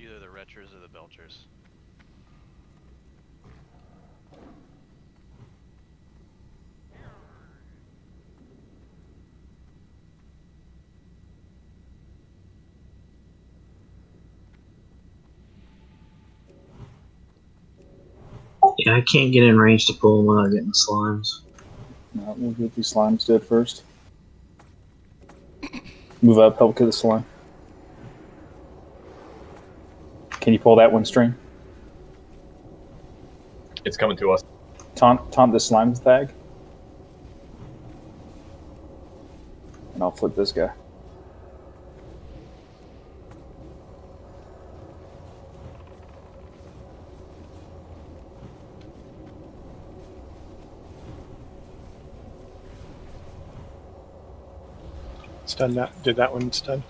Either the retchers or the belchers. Yeah, I can't get in range to pull them without getting slimes. No, we'll get these slimes dead first. Move up, help kill the slime. Can you pull that one string? It's coming to us. Taunt the slime thag. And I'll flip this guy. Stun that. Did that one stun?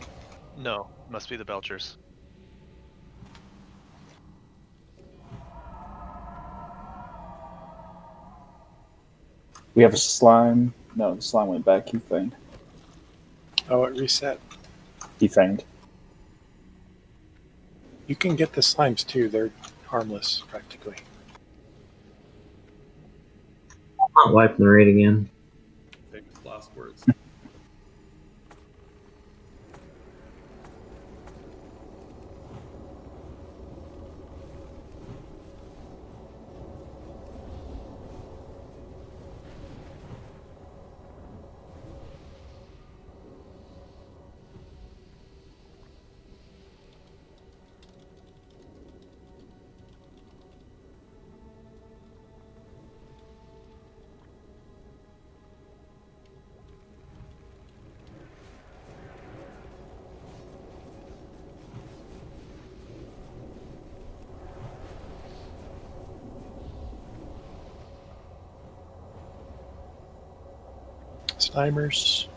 No, must be the belchers. We have a slime. No, the slime went back. He fanged. Oh, it reset. He fanged. You can get the slimes too. They're harmless, practically. I'm not wiping the raid again. Famous last words. Slimers.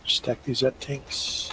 Stack these up tanks.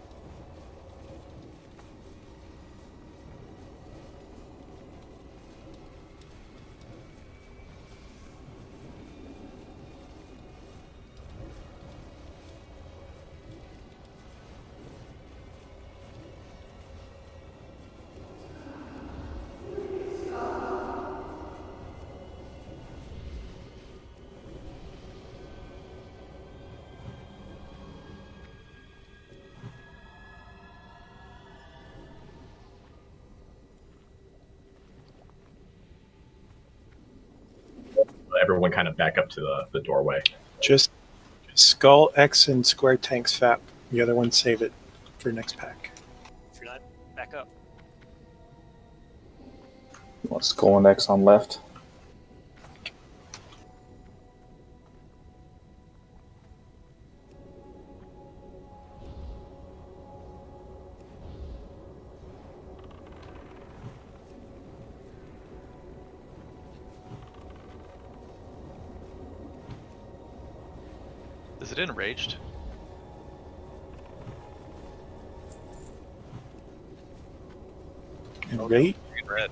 Everyone kind of back up to the doorway. Just Skull, X, and Square tanks FAP. The other one save it for next pack. If you're not, back up. You want Skull and X on left. Is it enraged? And rate. Green red.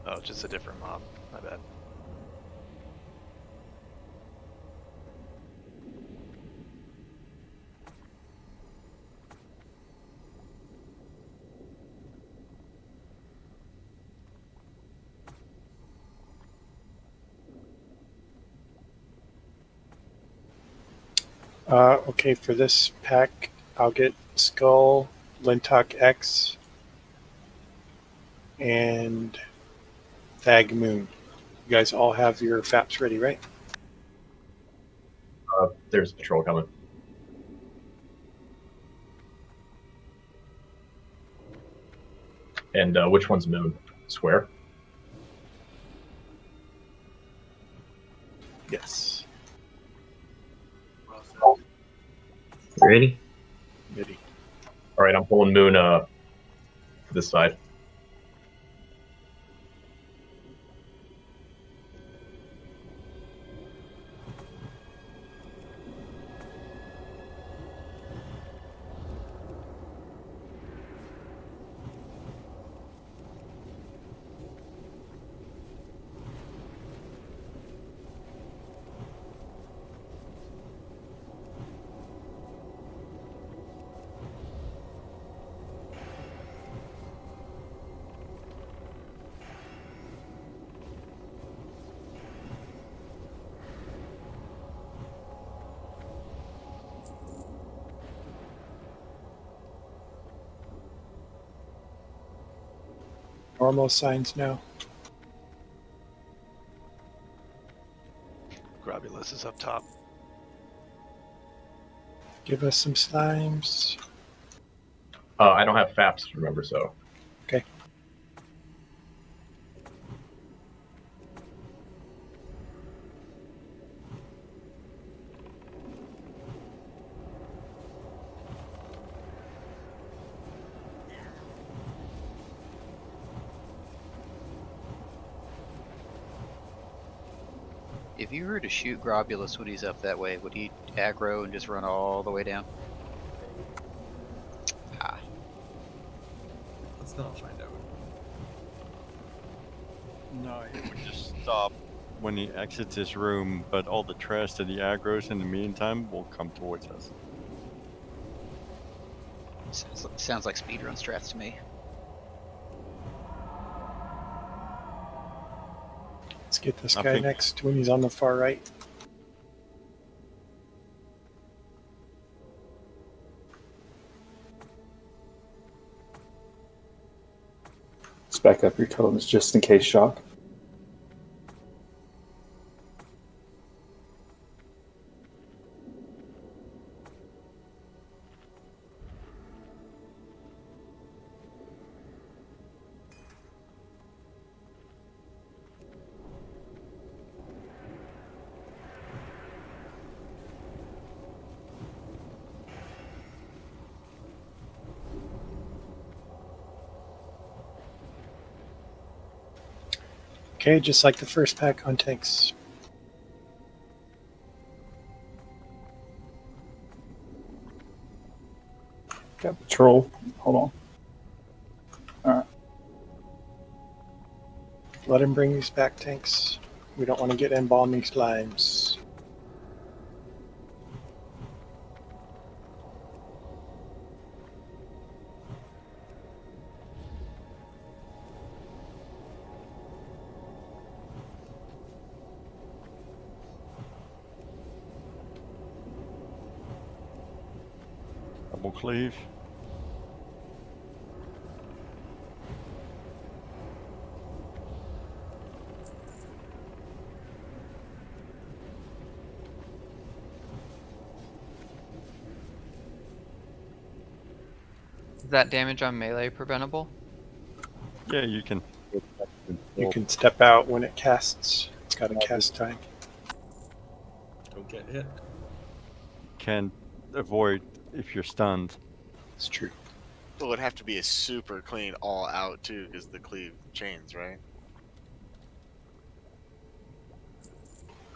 Oh, just a different mob. My bad. Okay, for this pack, I'll get Skull, Lintock X, and Thag Moon. You guys all have your FAPs ready, right? There's patrol coming. And which one's Moon? Square? Yes. Ready? Ready. All right, I'm pulling Moon to this side. normal signs now. Grobulus is up top. Give us some slimes. I don't have FAPs, remember, so. Okay. If you were to shoot Grobulus when he's up that way, would he aggro and just run all the way down? Ah, Let's not find out. No, he would just stop when he exits his room, but all the trash that he aggroes in the meantime will come towards us. sounds like speedrun strats to me. Let's get this I guy think- next when he's on the far right. Let's back up your totems just in case shock. Okay, just like the first pack on tanks. Got patrol. Hold on. Let him bring these back tanks. We don't want to get embalming slimes. Double cleave. Is that damage on melee preventable? Yeah, you can. You can step out when it casts. It's got a cast time. Don't get hit. Can avoid if you're stunned. It's true. It would have to be a super clean all out too, because the cleave chains, right?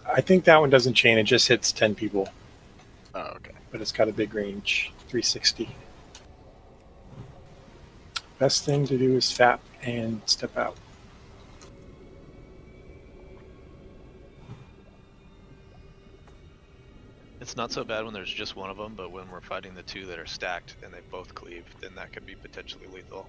I think that one doesn't chain. It just hits 10 people. Oh, okay. But it's got a big range. 360. Best thing to do is FAP and step out. It's not so bad when there's just one of them, but when we're fighting the two that are stacked and they both cleave, then that could be potentially lethal.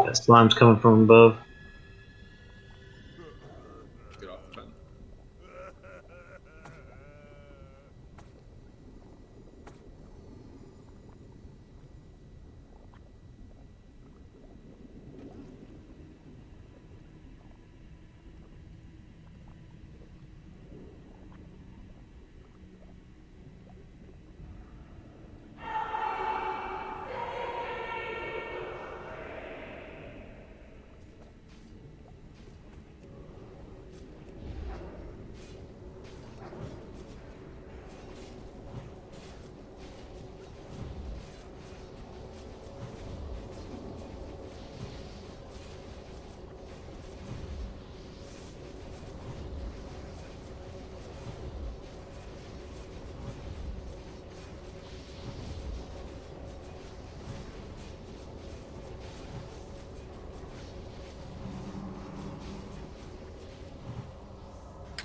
That slime's coming from above. Get off the fence.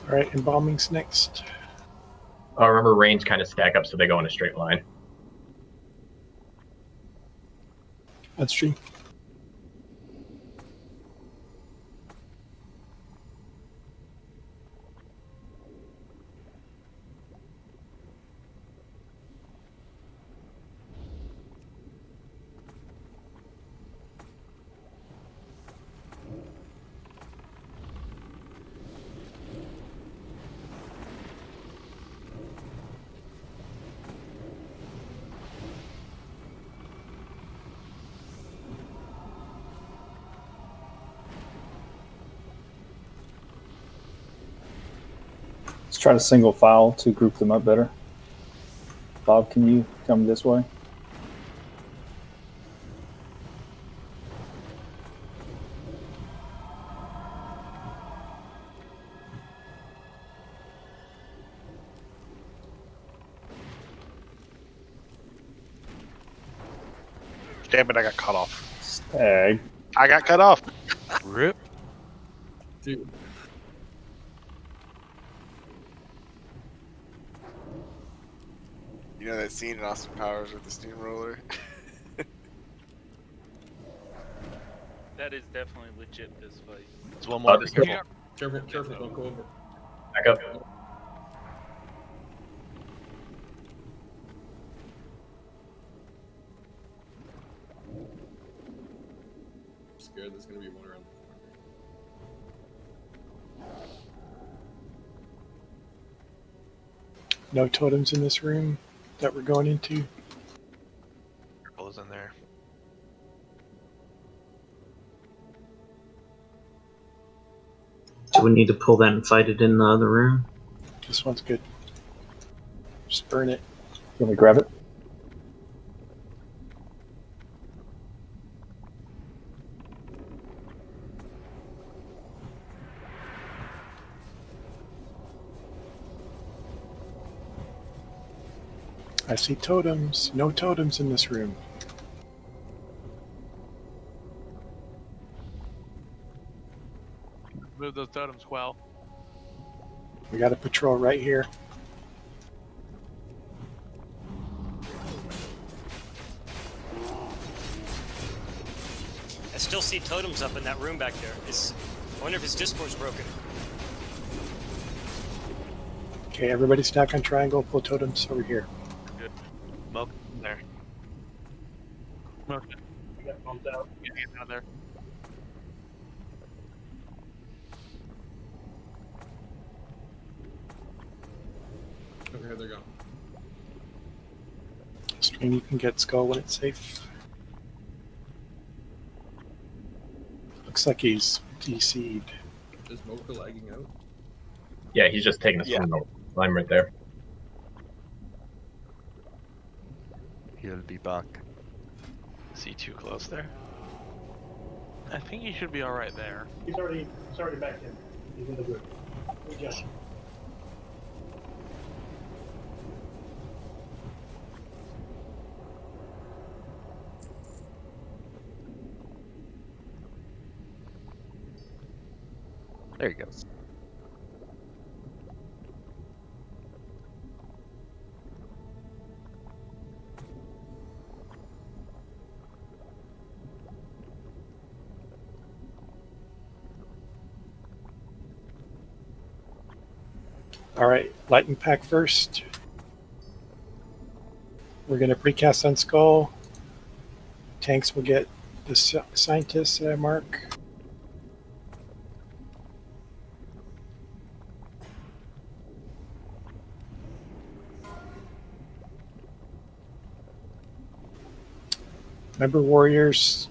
Alright, embalming's next. Remember, range kind of stack up so they go in a straight line. That's true. try to single file to group them up better. Bob, can you come this way? Damn it, I got cut off. Stag. I got cut off. Rip. Dude. You know that scene in Austin Powers with the steamroller? That is definitely legit this fight. It's one more. Just Careful. Careful, careful, don't go over. back up. I'm scared there's gonna be one around the corner. No totems in this room that we're going into. Purple is in there. Do we need to pull that and fight it in the other room? This one's good. Just burn it. Can we grab it? I see totems. No totems in this room. Move those totems well. We got a patrol right here. I still see totems up in that room back there. I wonder if his Discord's broken. Okay, everybody stack on triangle. Pull totems over here. Good. Smoke in there. Smoke. You got bumped out. Get out of there. Okay, they're gone. Stream, you can get skull when it's safe. Looks like he's DC'd. Is Mocha lagging out? Yeah, he's just taking a Yeah. swing. Slime right there. He'll be back. See too close there. I think he should be alright there. He's already back in. He's in the group. Just There he goes. all right. Lightning pack first. We're gonna precast on skull. Tanks will get the scientists mark. Remember, warriors,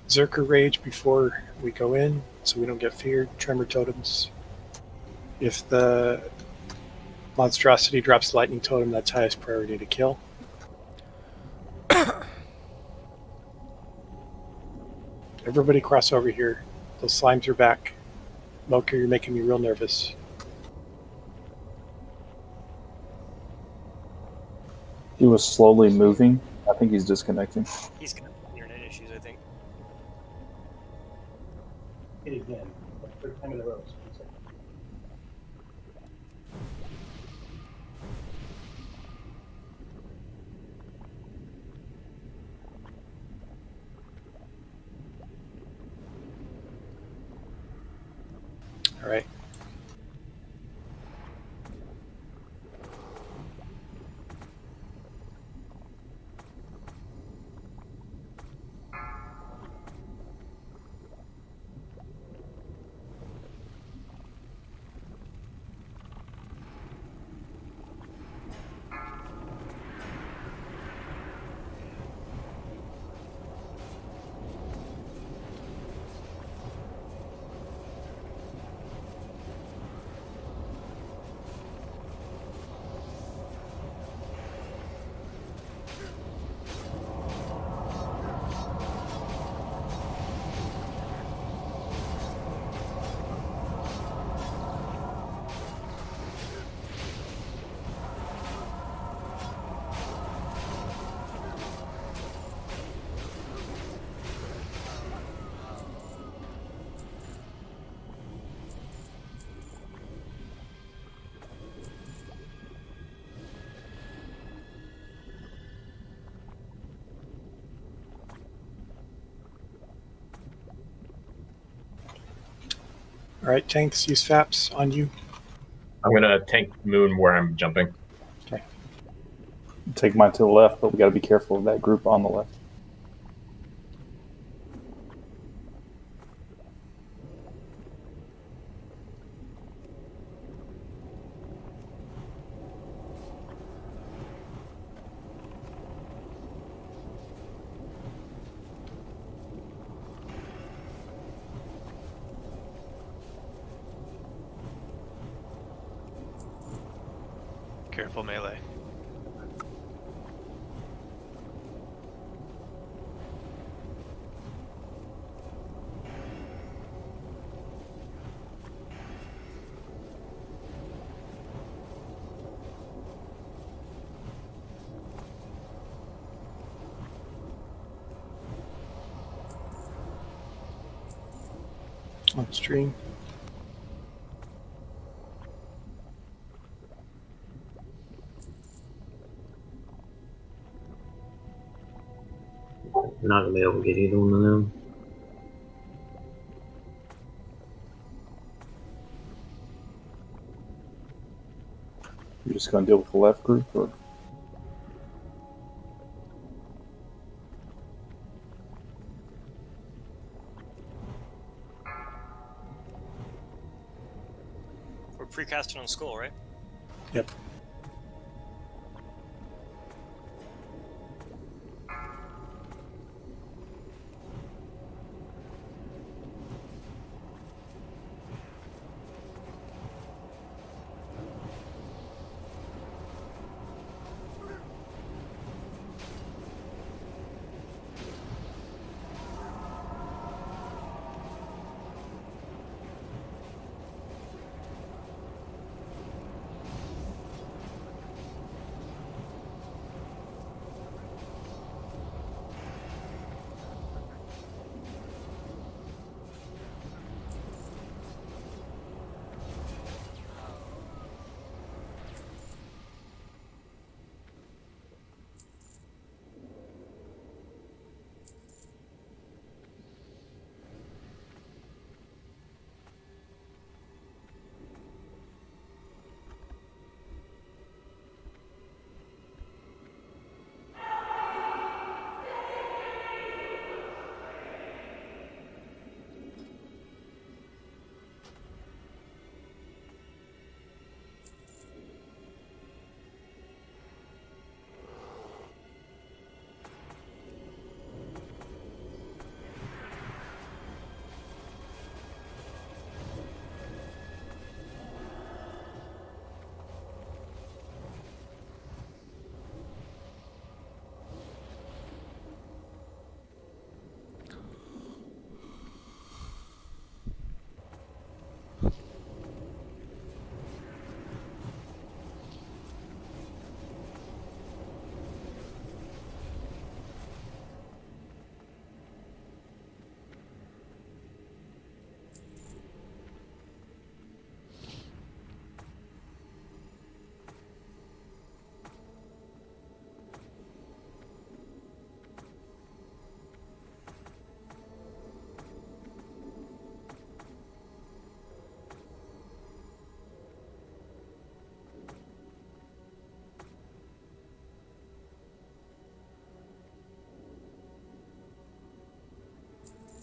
Zerker rage before we go in, so we don't get feared. Tremor totems. If the monstrosity drops lightning totem, that's highest priority to kill. Everybody cross over here. Those slimes are back. Mocha, you're making me real nervous. He was slowly moving. I think he's disconnecting. He's got internet issues, I think. Hit again. Third time in a row. All right. All right, tanks, use FAPs on you. I'm gonna tank Moon where I'm jumping. Take mine to the left, but we got to be careful of that group on the left. Careful melee. On stream. We're not gonna be able to get either one of them. You're just going to deal with the left group, or We're precasting on skull, right? Yep.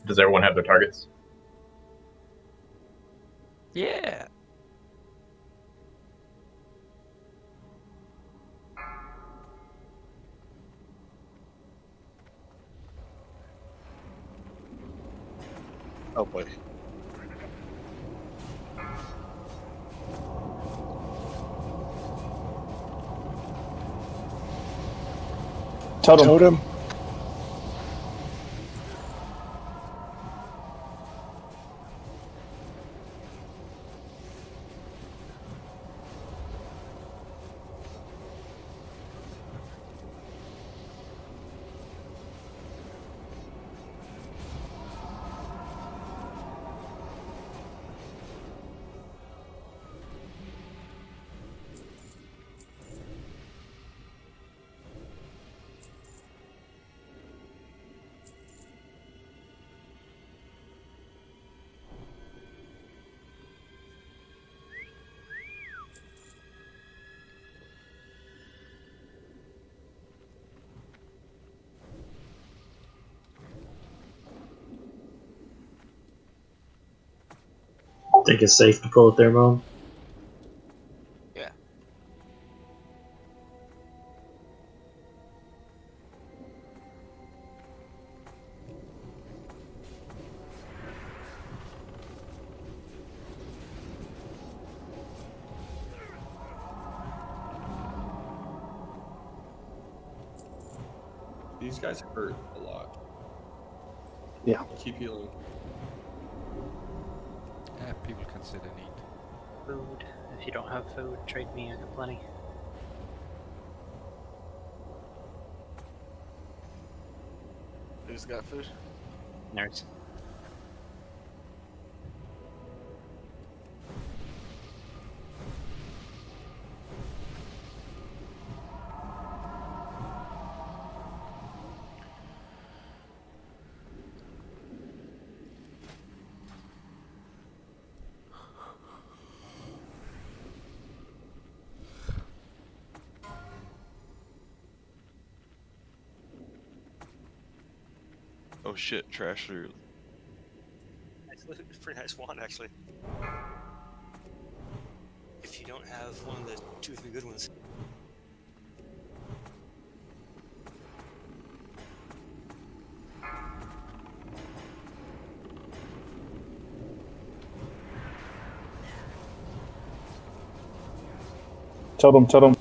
Does everyone have their targets? Yeah. Oh boy. totem. Totem. Think it's safe to pull a thermo? Yeah. These guys hurt a lot. Yeah. Keep healing. Yeah, people consider need. Food. If you don't have food, trade me. I got plenty. Who's got food? Nerds. Oh shit, trash loot. Pretty nice wand, actually. If you don't have one of the 2 or 3 good ones. Totem.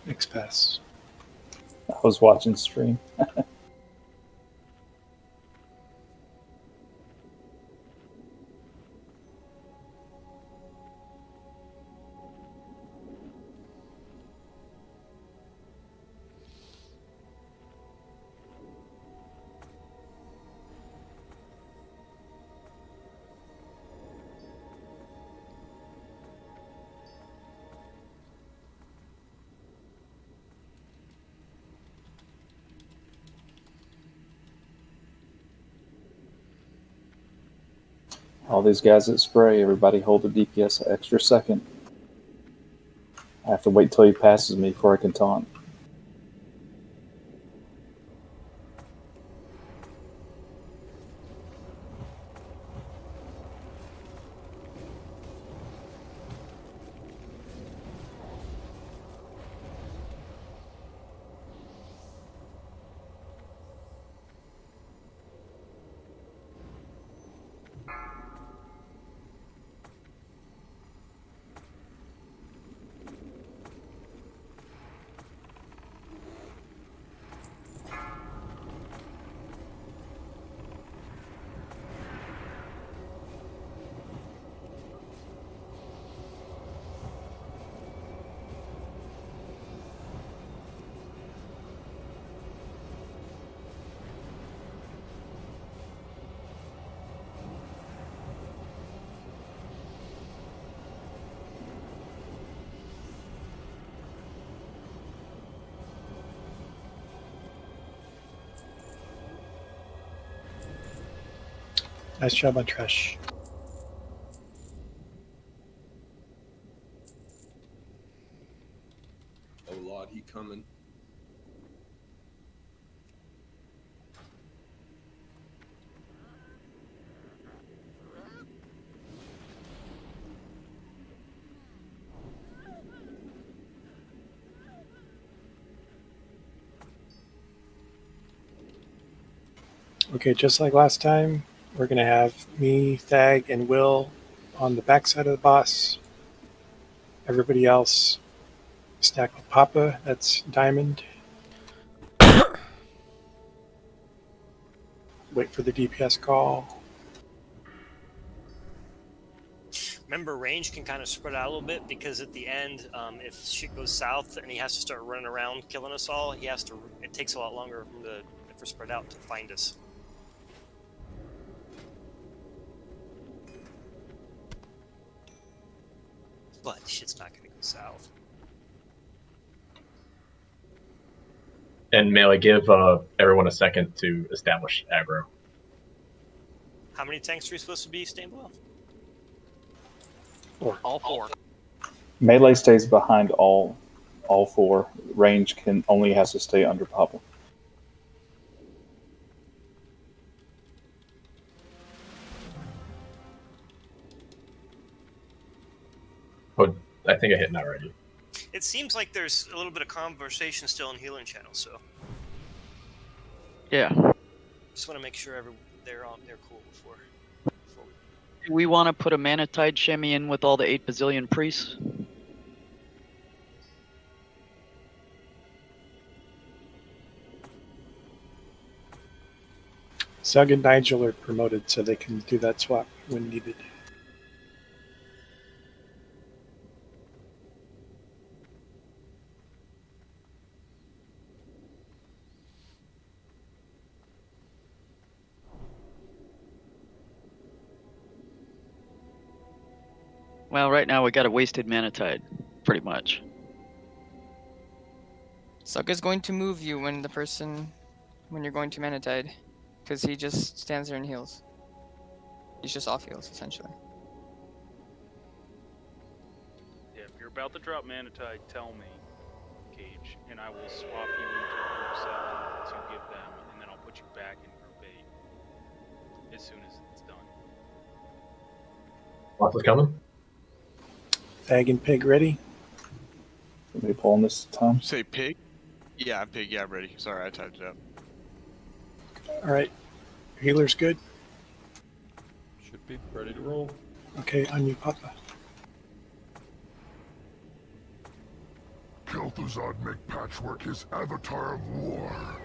Next pass. I was watching stream. All these guys that spray, everybody hold a DPS an extra second. I have to wait till he passes me before I can taunt. Nice job on trash. Oh lord, he coming. Okay, just like last time, we're going to have me, Thag, and Will on the backside of the boss. Everybody else stack with Papa, that's Diamond. Wait for the DPS call. Remember, range can kind of spread out a little bit because at the end, if shit goes south and he has to start running around killing us all, he has to. It takes a lot longer for him to, if we're spread out, to find us. But shit's not going to go south. And Melee, give everyone a second to establish aggro. How many tanks are we supposed to be staying below? All 4. Melee stays behind all 4. Range only has to stay under Pablo. Oh, I think I hit not already. It seems like there's a little bit of conversation still in healing channel, so Yeah. just want to make sure they're cool before Do we want to put a Manatide shimmy in with all the 8 bazillion priests? Zug and Nigel are promoted, so they can do that swap when needed. Well, right now we got a wasted Manatide, pretty much. Suck is going to move you when you're going to Manatide, because he just stands there and heals. He's just off heals, essentially. Yeah, if you're about to drop Manatide, tell me, Cage, and I will swap you into Group 7 to give them, and then I'll put you back in Group 8 as soon as it's done. Lots is coming. Fag and Pig ready? Are we pulling this time? Say Pig? Yeah, Pig. Yeah, I'm ready. Sorry, I typed it up. All right. Healer's good? Should be. Ready to roll. Okay, on you, Papa. Kel'Thuzad make Patchwork his avatar of war.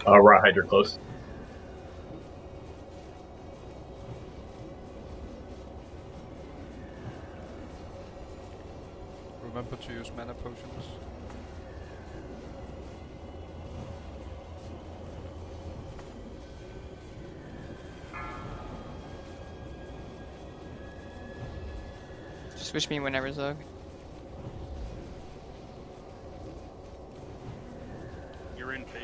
Rawhide, you're close. Remember to use mana potions. Just wish me whenever, Zug. You're in face.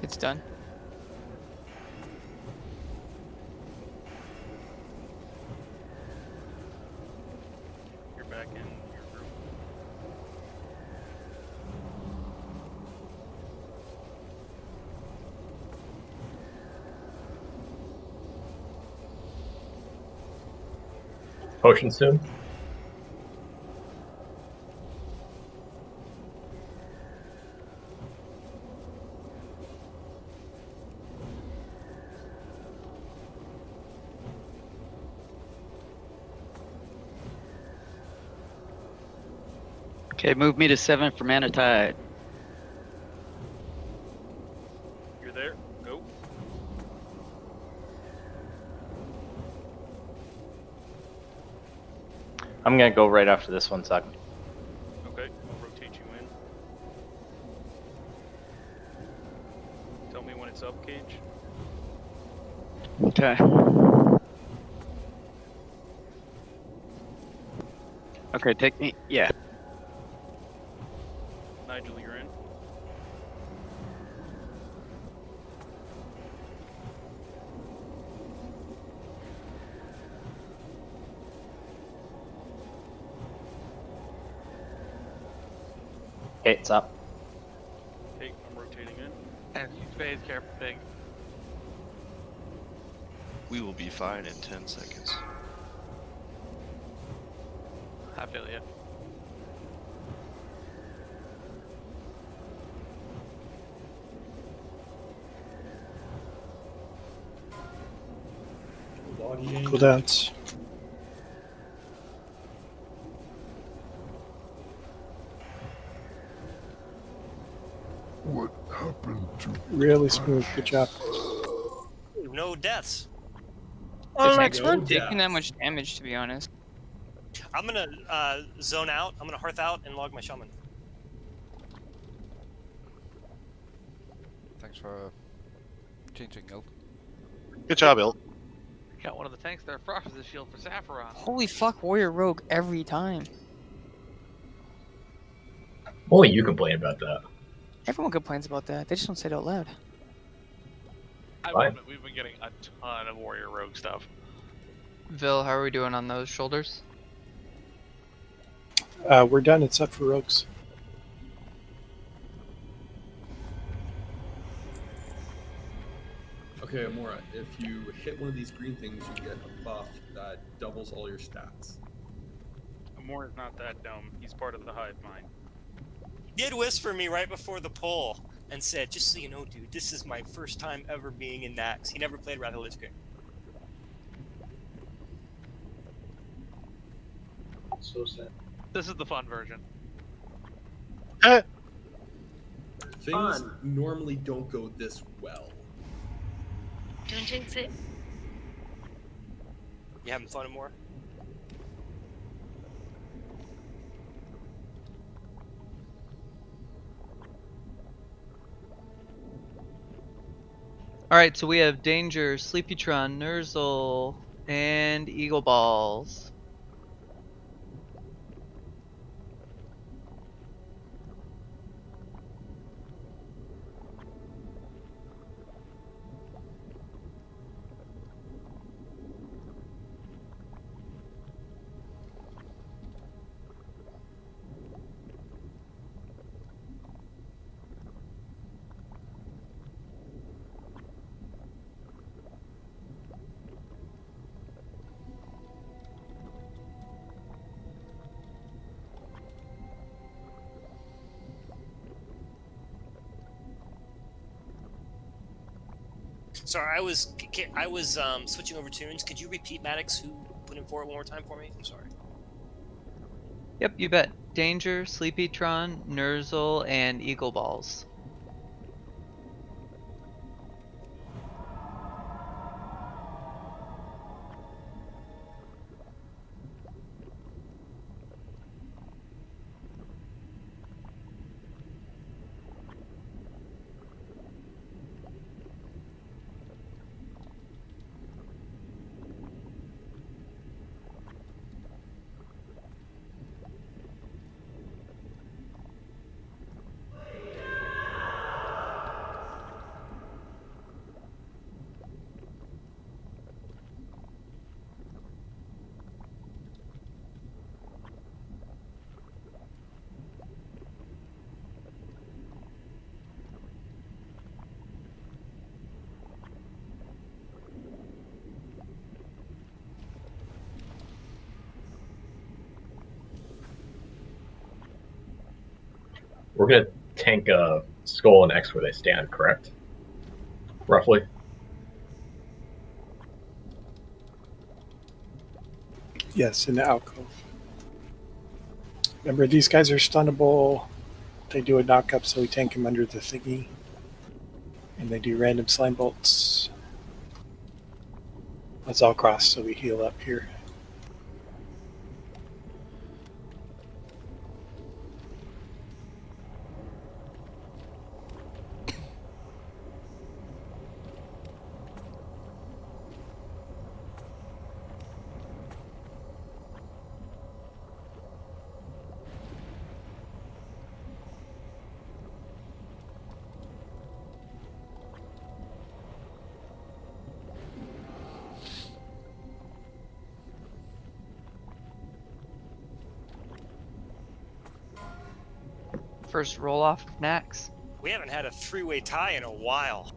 It's done. You're back in your group. Potion soon. Okay, move me to 7 for Manatide. You're there. Go. I'm gonna go right after this one, Zug. Okay, I'll rotate you in. Tell me when it's up, Cage. Okay. Okay, take me. Yeah. Nigel, you're in. Okay, it's up. Hey, I'm rotating in. And you phase careful, Pig. We will be fine in 10 seconds. I feel you. Cooldowns. What happened to Really smooth. Good job. No deaths. Oh, If Naxx you Prog go taking down. that much damage, to be honest. I'm gonna zone out. I'm gonna hearth out and log my shaman. Thanks for changing Ilt. Good job, Ilt. Got one of the tanks there. Frost is a shield for Saffron. Holy fuck, Warrior Rogue every time. Only you complain about that. Everyone complains about that. They just don't say it out loud. I Fine. will admit, we've been getting a ton of Warrior Rogue stuff. Vil, how are we doing on those shoulders? We're done. It's up for rogues. Okay, Amora, if you hit one of these green things, you get a buff that doubles all your stats. Amora's not that dumb. He's part of the hive mind. He did whisper me right before the poll and said, "Just so you know, dude, this is my first time ever being in Naxx." He never played Wrath of Lich King. So sad. This is the fun version. Things normally don't go this well. Don't jinx it. You having fun more? Alright, so we have Danger, Sleepytron, Nerzel, and Eagle Balls. Sorry, I was switching over tunes. Could you repeat Maddox who put in for it one more time for me? I'm sorry. Yep, you bet. Danger, Sleepytron, Nerzel, and Eagle Balls. We're gonna tank Skull and X where they stand, correct? Roughly. Yes, in the alcove. Remember, these guys are stunnable. They do a knock up, so we tank them under the thingy. And they do random slime bolts. Let's all cross so we heal up here. First roll off of Naxx. We haven't had a three-way tie in a while.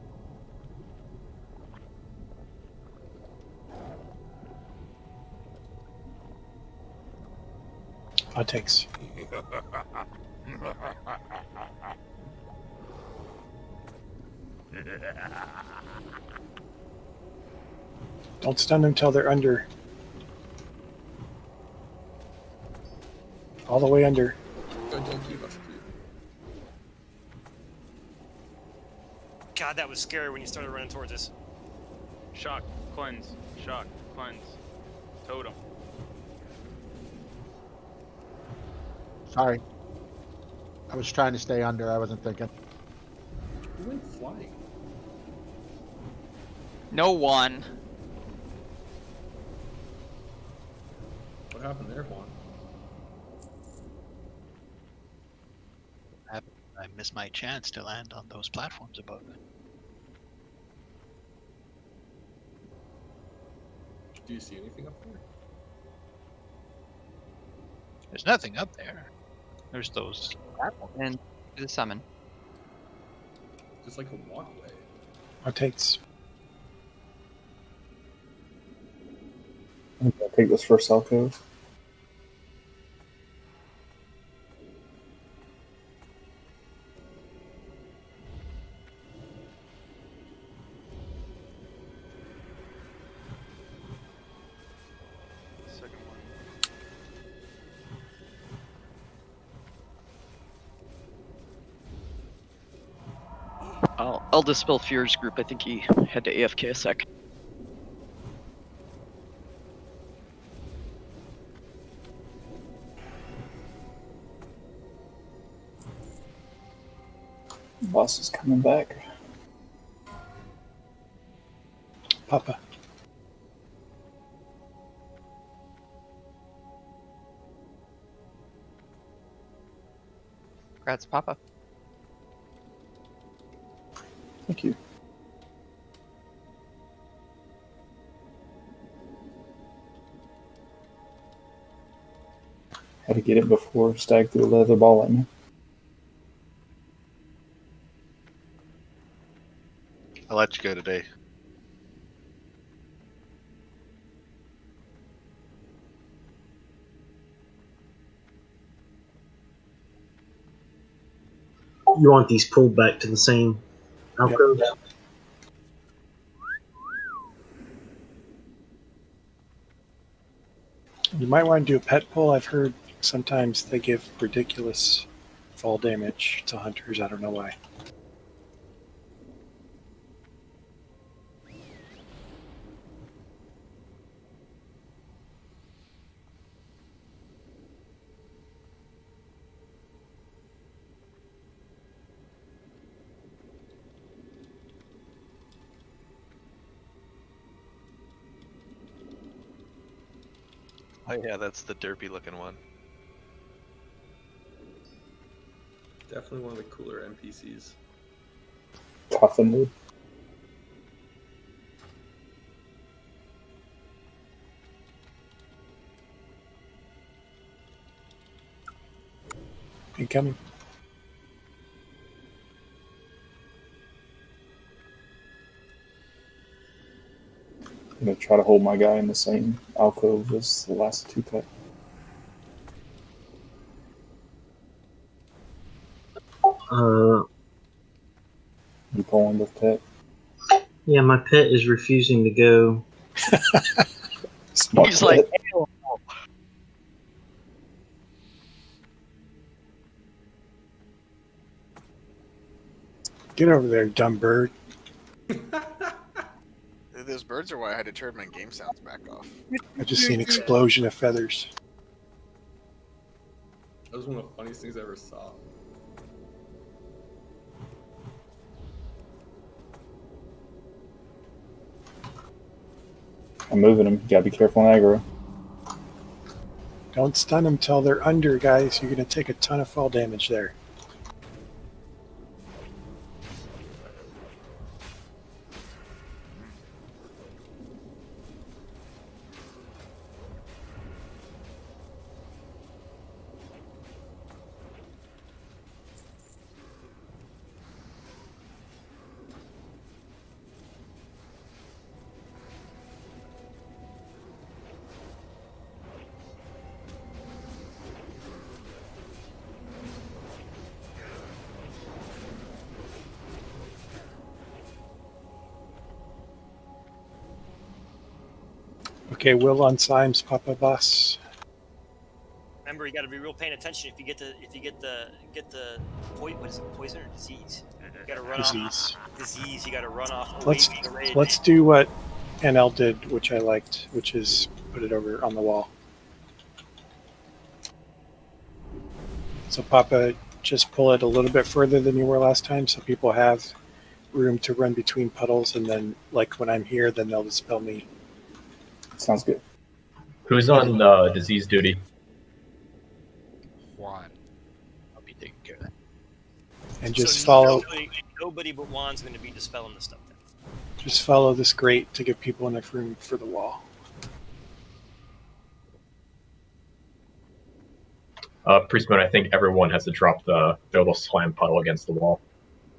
Hot takes. Don't stun them till they're under. All the way under. Don't keep us, please. God, that was scary when you started running towards us. Shock, cleanse, shock, cleanse. Totem. Sorry. I was trying to stay under. I wasn't thinking. Who went flying? No one. What happened there, Juan? I missed my chance to land on those platforms above. Do you see anything up there? There's nothing up there. There's those platforms. And do the summon. Just like a walkway. Hot takes. I'm gonna take this first alcove. Second one. I'll dispel Fear's group. I think he had to AFK a sec. Boss is coming back. Papa. Congrats, Papa. Thank you. Had to get it before Stag threw a leather ball at me. I'll let you go today. You want these pulled back to the same alcove? Yep. You might want to do a pet pull. I've heard sometimes they give ridiculous fall damage to hunters. I don't know why. Oh yeah, that's the derpy looking one. Definitely one of the cooler NPCs. Toughen dude. Incoming. I'm gonna try to hold my guy in the same alcove as the last two pet. You pulling with pet? Yeah, my pet is refusing to go. Smart He's pet. like, Get over there, dumb bird. Those birds are why I had to turn my game sounds back off. I just seen an explosion of feathers. That was one of the funniest things I ever saw. I'm moving him. You gotta be careful on aggro. Don't stun them till they're under, guys. You're going to take a ton of fall damage there. Okay, Will on Symes, Papa Boss. Remember, you got to be real paying attention. If you get the what is it, poison or disease? You got to run Disease. off. Disease. You got to run off. Away Let's from the rage. let's do what NL did, which I liked, which is put it over on the wall. So Papa, just pull it a little bit further than you were last time, so people have room to run between puddles, and then like when I'm here, then they'll dispel me. Sounds good. Who's on disease duty? Juan. I'll be taking care of that. And just So follow. Nobody but Juan's going to be dispelling this stuff. Then. Just follow this grate to give people enough room for the wall. Priestman, I think everyone has to drop the little slam puddle against the wall.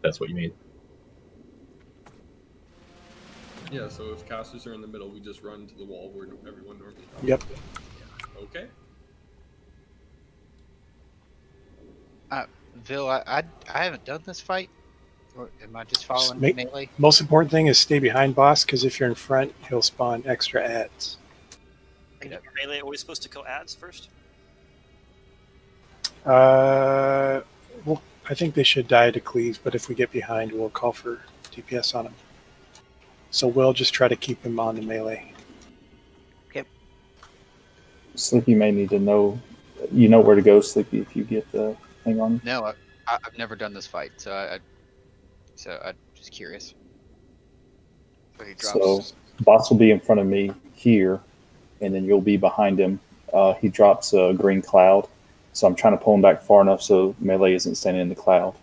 That's what you mean. Yeah, so if casters are in the middle, we just run to the wall where everyone normally comes. Yep. Okay. Vil, I haven't done this fight. Or am I just following melee? Most important thing is stay behind boss, because if you're in front, he'll spawn extra ads. And your melee always supposed to kill ads first? Well, I think they should die to cleave, but if we get behind, we'll call for DPS on him. So we'll just try to keep him on the melee. Okay. Sleepy may need to know. You know where to go, Sleepy, if you get the thing on. No, I've never done this fight, so I'm just curious. So he drops. So boss will be in front of me here, and then you'll be behind him. He drops a green cloud, so I'm trying to pull him back far enough so melee isn't standing in the cloud.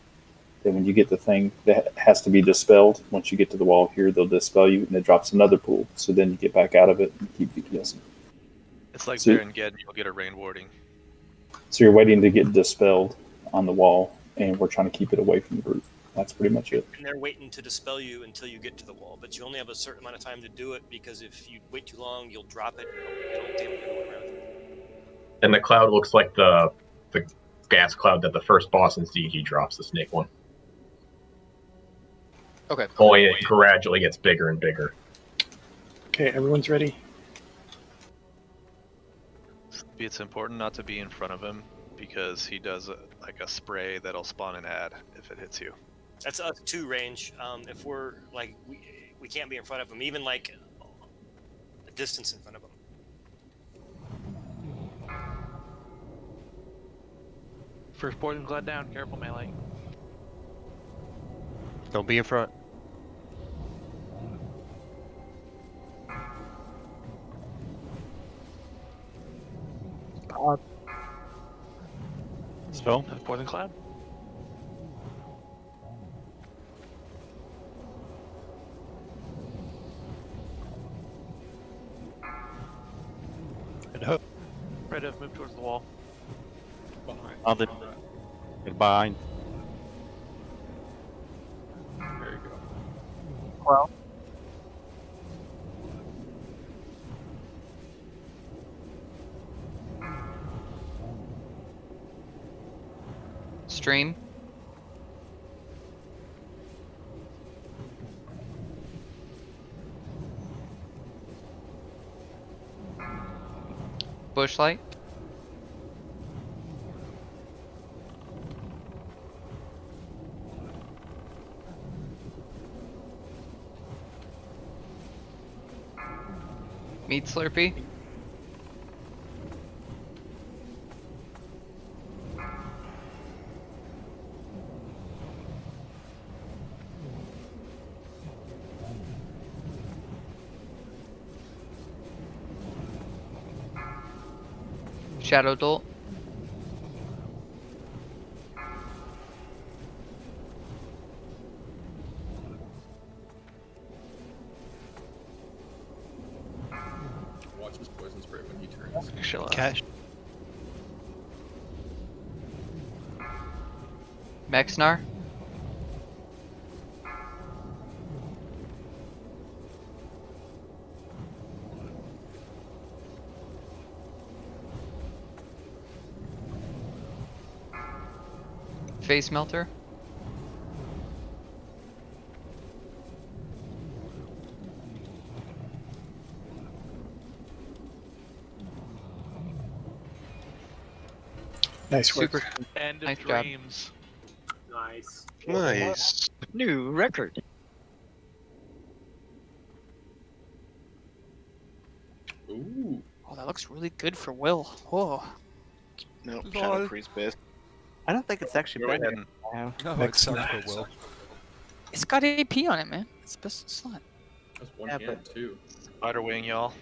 Then when you get the thing that has to be dispelled, once you get to the wall here, they'll dispel you, and it drops another pool. So then you get back out of it and keep DPSing. It's like So- Baron Geddon, you'll get a rain warding. So you're waiting to get dispelled on the wall, and we're trying to keep it away from the group. That's pretty much it. And they're waiting to dispel you until you get to the wall, but you only have a certain amount of time to do it, because if you wait too long, you'll drop it and it'll damage everyone around you. And the cloud looks like the gas cloud that the first boss in CG drops, the snake one. Okay. Only it gradually gets bigger and bigger. Okay, everyone's ready? It's important not to be in front of him because he does like a spray that'll spawn an ad if it hits you. That's up to range. If we're like we can't be in front of him, even like a distance in front of him. First poison cloud down. Careful, melee. Don't be in front. Spell. Poison cloud. Red hook. Red Hoof, move towards the wall. Behind. On the behind. There you go. Well. Stream. Bushlight. Meat Slurpee. Shadow Dolt. Watch his poison spray when he turns. Chill out. Cash. Mexnar. Face Melter. Nice work. Super. End of Nice job. dreams. Nice. Nice. New record. Ooh. Oh, that looks really good for Will. Oh. No, Lol. Shadow Priest best. I don't think it's actually Where we better. heading? No, Next it's sucks slide. for Will. It's got AP on it, man. It's best slot. That's one Yeah, hand too. Spider wing, y'all.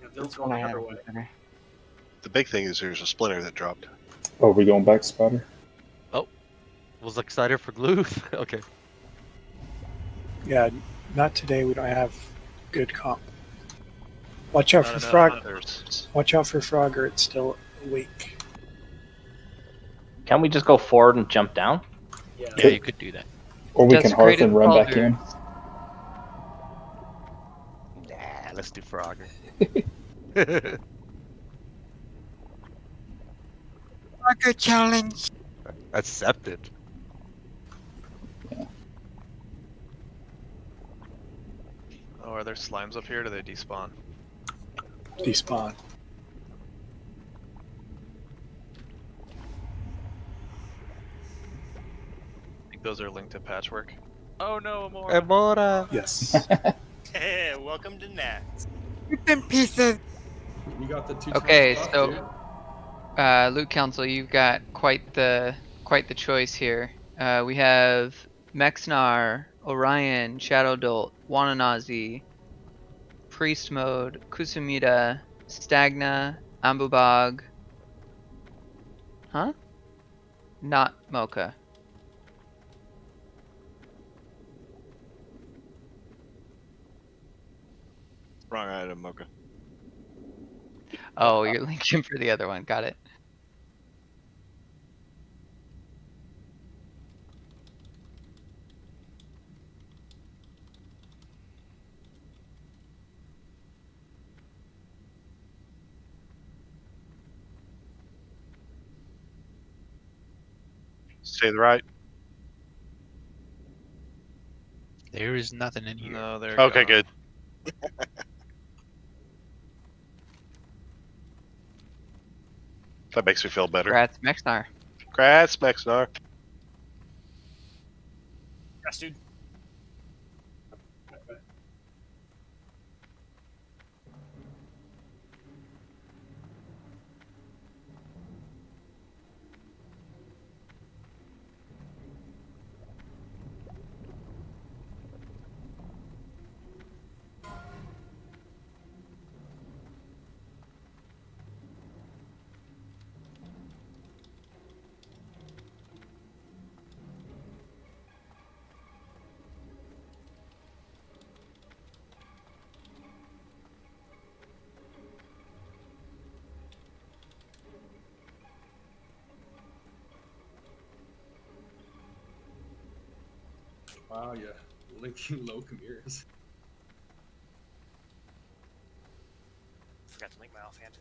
Yeah, they'll This go one I the other have way. is better. The big thing is there's a splinter that dropped. Oh, are we going back, Spider? Was excited for glue. Okay. Yeah, not today. We don't have good comp. Watch out Not for enough frog. others. Watch out for frog, or it's still weak. Can't we just go forward and jump down? Yeah. Yeah, you could do that. Or we can hearth Desecrated and run back Calder. in. Nah, let's do Frogger. Rocket challenge. Accepted. Oh, are there slimes up here? Do they despawn? Despawn. I think those are linked to patchwork. Oh no, Amora. Emora. Yes. Hey, welcome to Naxx. Them pieces. We got the two. Okay, times buff, so dude. Loot Council, you've got quite the choice here. We have Mexnar, Orion, Shadow Dolt, Wananazi, Priest Mode, Kusumida, Stagna, Ambubog. Huh? Not Mocha. Wrong item, Mocha. Oh, you're linking for the other one. Got it. Stay the right. There is nothing in here. No, they're Okay, gone. good. That makes me feel better. Congrats, Mexnar. Congrats, Mexnar. Yes, dude. Wow, yeah. Linking low Chimera's. Forgot to link my offhand.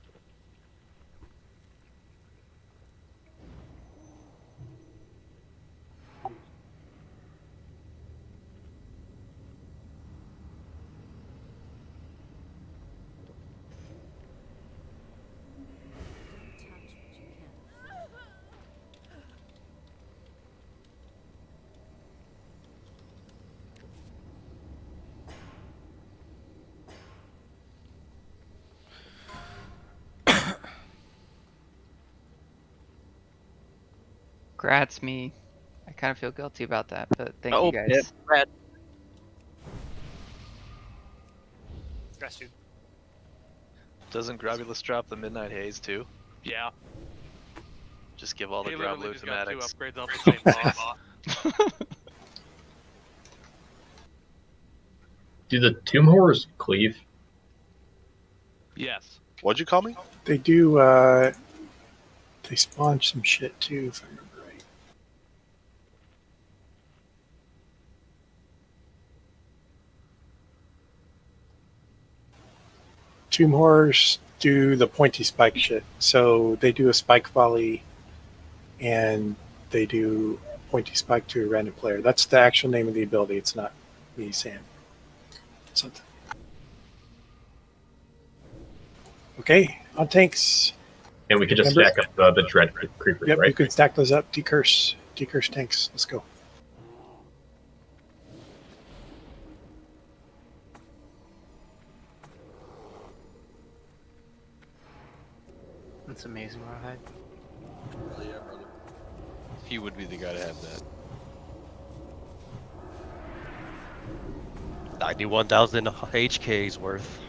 Congrats, me. I kind of feel guilty about that, but thank Oh, you guys. yeah, Brad. Congrats, dude. Doesn't Grabulus drop the Midnight Haze too? Yeah. Just give all the He grab literally loot just to got two Maddox. upgrades off the same boss. Do the Tomb Horrors cleave? Yes. What'd you call me? They do. They spawn some shit too, if I remember right. Tomb Horrors do the pointy spike shit. So they do a spike volley, and they do pointy spike to a random player. That's the actual name of the ability. It's not me saying something. Okay, on tanks. And we could just Remember- stack up the dread creepers, Yep, right? you can stack those up. Decurse tanks. Let's go. That's amazing, Rawhide. Hell yeah, brother. He would be the guy to have that. 91,000 HKs worth.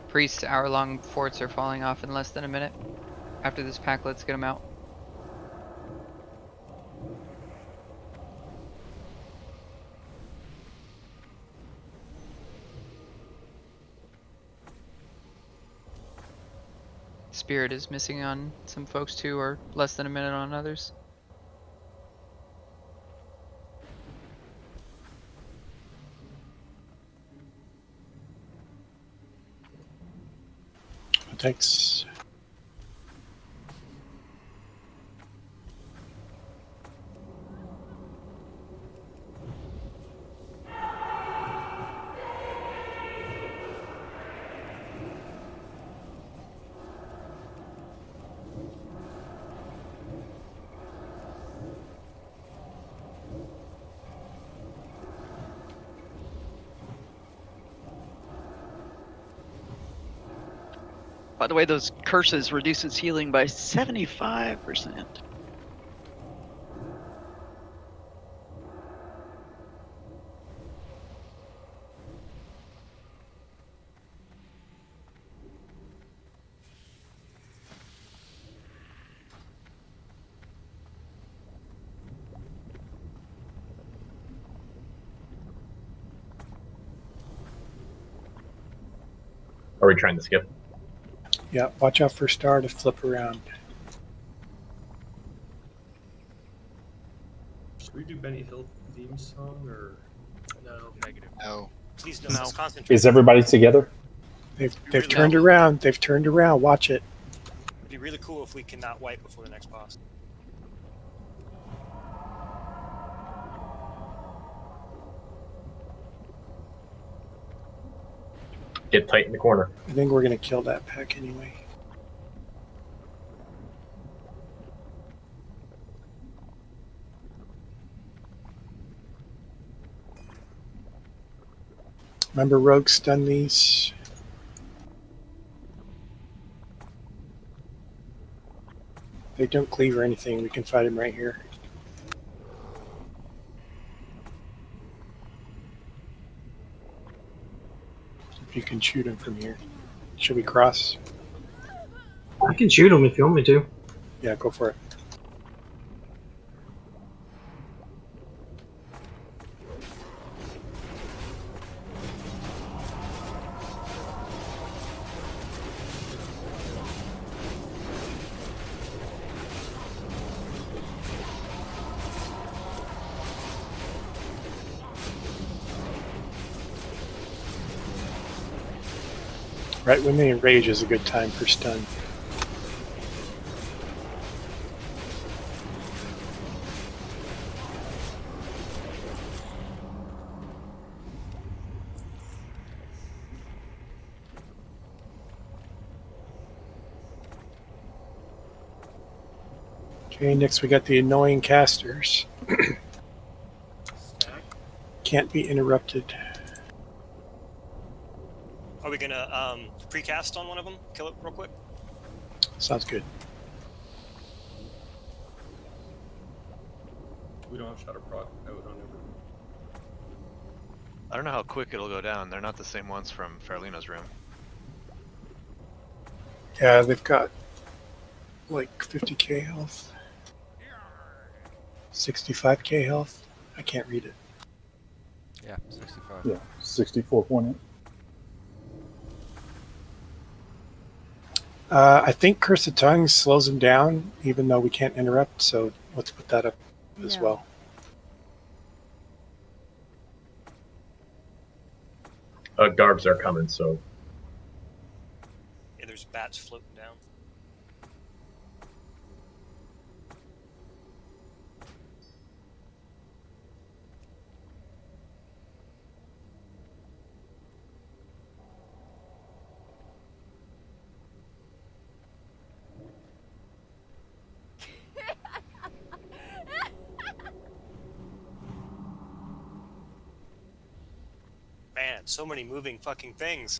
Priest hour-long forts are falling off in less than a minute. After this pack, let's get them out. Spirit is missing on some folks too, or less than a minute on others. Thanks. By the way, those curses reduces healing by 75%. Are we trying to skip? Yeah, watch out for Star to flip around. Should we do Benny Hill theme song or No. Negative. No. Please don't concentrate. Is everybody together? They've really turned loud. around. They've turned around. Watch it. It'd be really cool if we cannot wipe before the next boss. Get tight in the corner. I think we're gonna kill that pack anyway. Remember, rogue stun these. They don't cleave or anything. We can fight them right here. If you can shoot them from here. Should we cross? I can shoot them if you want me to. Yeah, go for it. Right when they enrage is a good time for stun. Okay, next we got the annoying casters. Can't be interrupted. Are we gonna precast on one of them? Kill it real quick? Sounds good. we don't have Shadow Prog out on everyone? I don't know how quick it'll go down. They're not the same ones from Farlina's room. Yeah, they've got like 50k health. 65k health. I can't read it. Yeah, 65. Yeah, 64.8. I think Curse of Tongues slows them down, even though we can't interrupt, so let's put that up as well. Garbs are coming, so Yeah, there's bats floating down. Man, so many moving fucking things.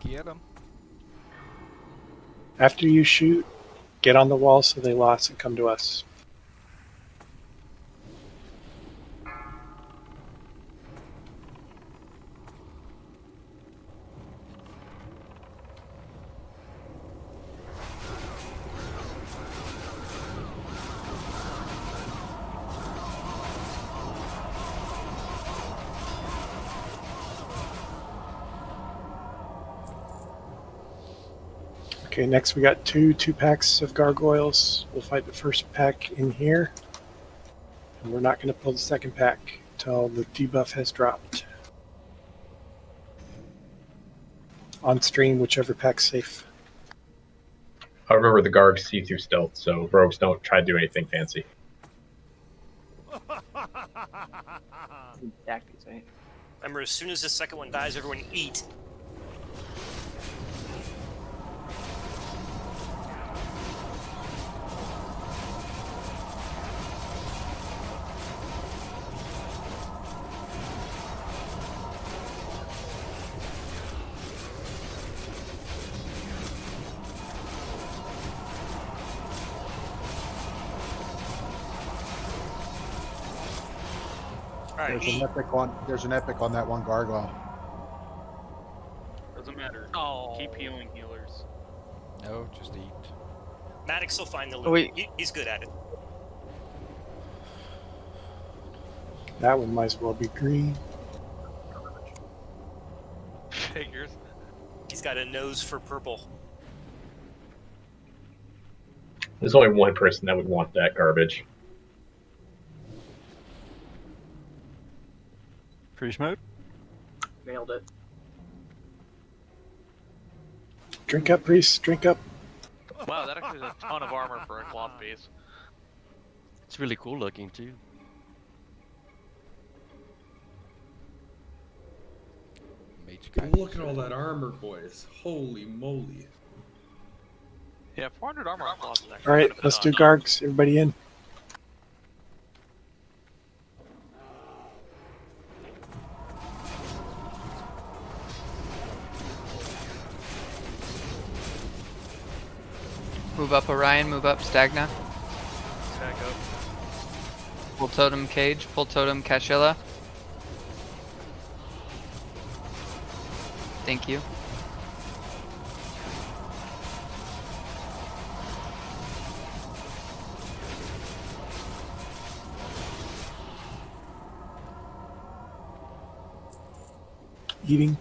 Get him. After you shoot, get on the wall so they lost and come to us. Okay, next we got two packs of gargoyles. We'll fight the first pack in here. And we're not going to pull the second pack until the debuff has dropped. On stream, whichever pack's safe. I remember the Gargs see through stealth, so rogues don't try to do anything fancy. Remember, as soon as the second one dies, everyone eat. Alright, There's an epic on that one gargoyle. Doesn't matter. Keep healing healers. No, just eat. Maddox will find the loot. Oh, wait. He's good at it. That one might as well be green. Figures. He's got a nose for purple. There's only one person that would want that garbage. Freeze mode? Nailed it. Drink up, priest. Drink up. Wow, that actually is a ton of armor for a cloth base. It's really cool looking too. Look at all that armor, boys. Holy moly. Yeah, 400 armor on cloth is actually All right, kind of let's a do ton. Gargs. Everybody in. Move up Orion, move up Stagna. Stack up. Pull totem Cage, pull totem Kashilla. Thank you. Eating.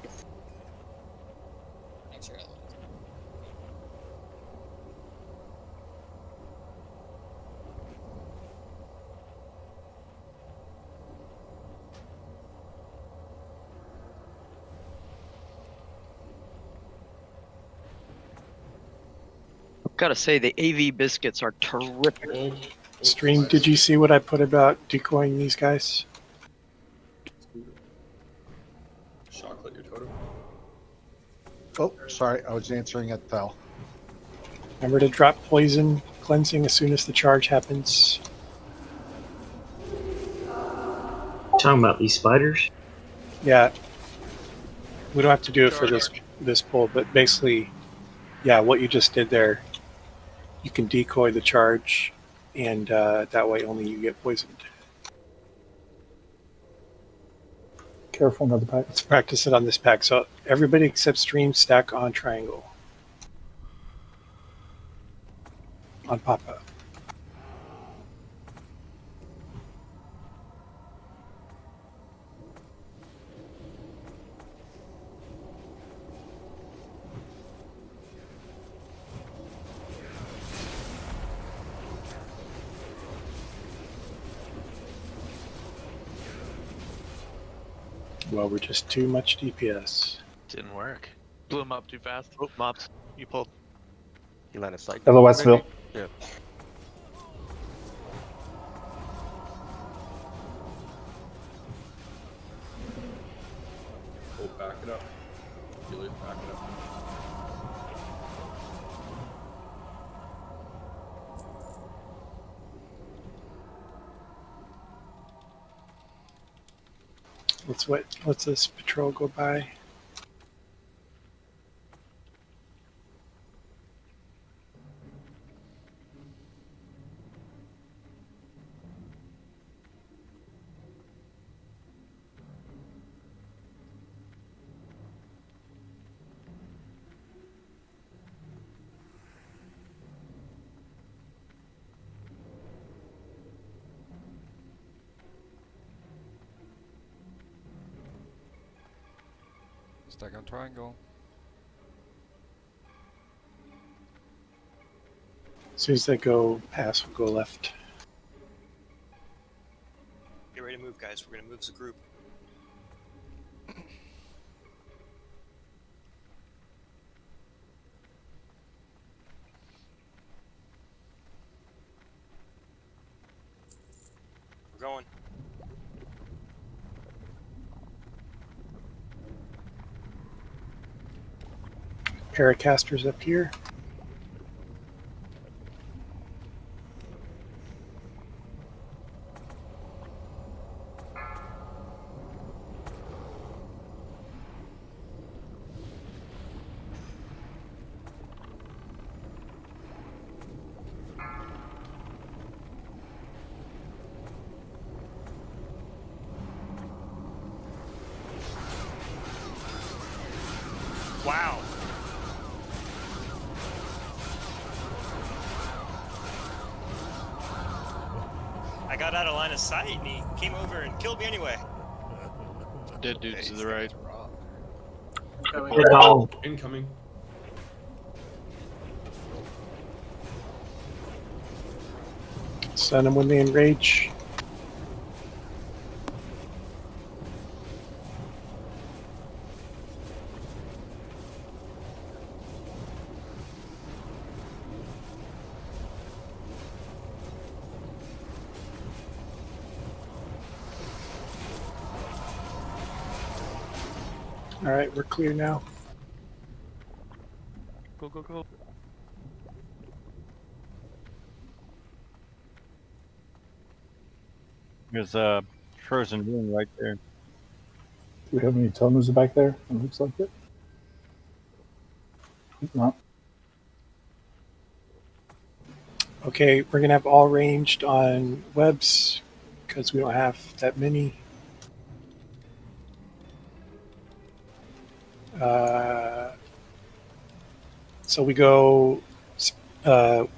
Gotta say, the AV biscuits are terrific. Stream, did you see what I put about decoying these guys? Chocolate, your totem. Oh, sorry, I was answering it fell. Remember to drop poison cleansing as soon as the charge happens. Talking about these spiders? Yeah. We don't have to do it for this pull, but basically, yeah, what you just did there, you can decoy the charge, and that way only you get poisoned. Careful, another pack. Let's practice it on this pack. So everybody except stream stack on triangle. On Papa. Well, we're just too much DPS. Didn't work. Blew him up too fast. Oh, mobs. You pulled. He landed sight. Hello, Westville. Yeah. Oh, back it up. Healers, back it up. Let's this patrol go by. Stack on triangle. As soon as they go past, we'll go left. Get ready to move, guys. We're gonna move as a group. We're going. Paracasters up here. Wow. I got out of line of sight and he came over and killed me anyway. Dead dudes to the right. Dead dog. Incoming. Stun them when they enrage. All right, we're clear now. Go, go, go. There's a frozen room right there. Do we have any totems back there? It looks like it. Not. Okay, we're gonna have all ranged on webs because we don't have that many. So we go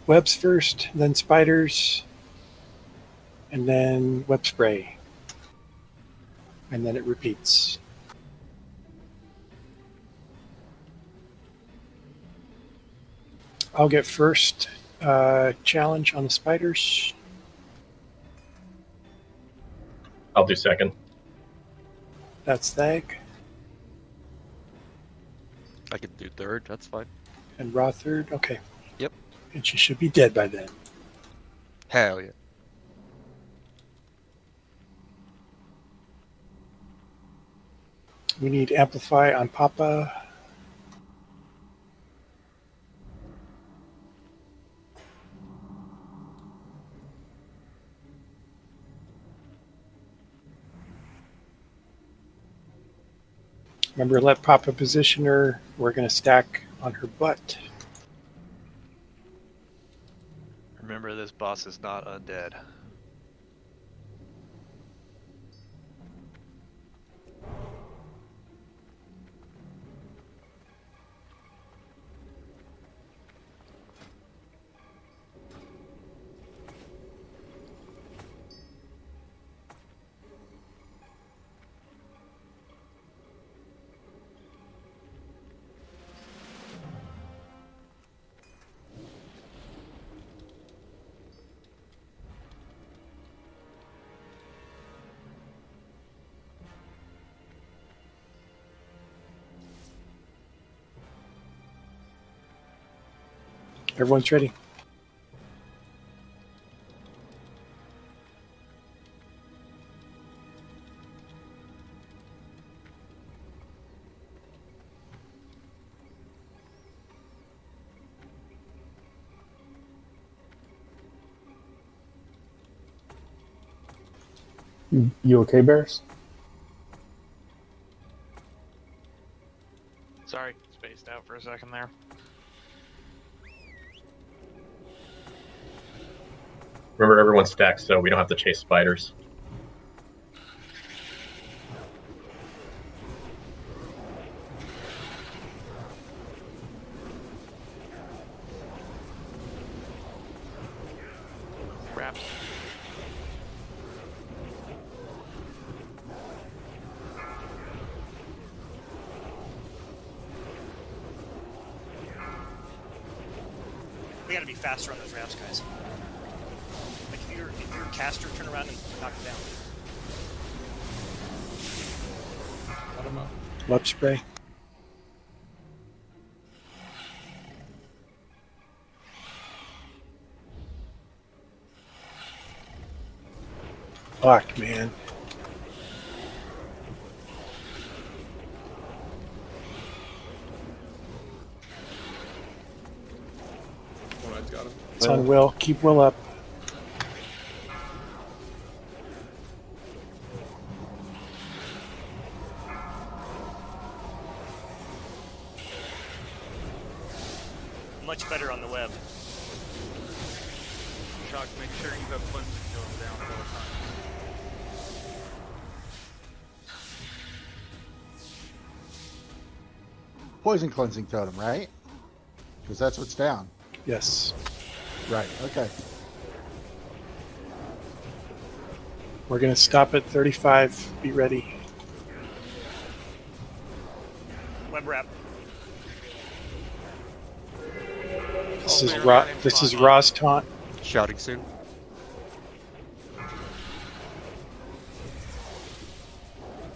webs first, then spiders, and then web spray, and then it repeats. I'll get first challenge on the spiders. I'll do second. That's Thag. I can do third, that's fine. And Raw third. Okay. Yep. And she should be dead by then. Hell yeah. We need amplify on Papa. Remember, let Papa position her. We're going to stack on her butt. Remember, this boss is not undead. Everyone's ready. You okay, Bears? for a second there. Remember, everyone's stacked, so we don't have to chase spiders. Wraps. We gotta be faster on those ramps, guys. Like if you're a caster, turn around and knock him down. Cut him up. Web spray. Fuck, man. One eye's got him. It's on Will. Keep Will up. Much better on the web. Shock, make sure you have cleansing totem down at all times. Poison cleansing totem, right? Because that's what's down. Yes. Right. Okay. We're gonna stop at 35. Be ready. Web wrap. This is Ra's taunt. Shouting soon.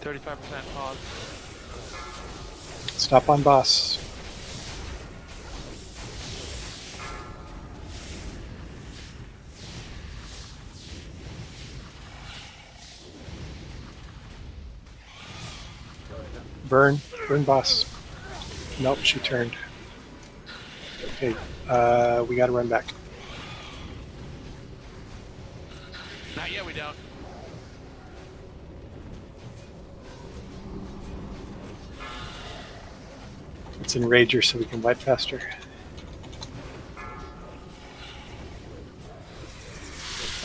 %35% pause. Stop on boss. Burn boss. Nope, she turned. Okay, we gotta run back. Not yet, we don't. It's in Rager so we can wipe faster.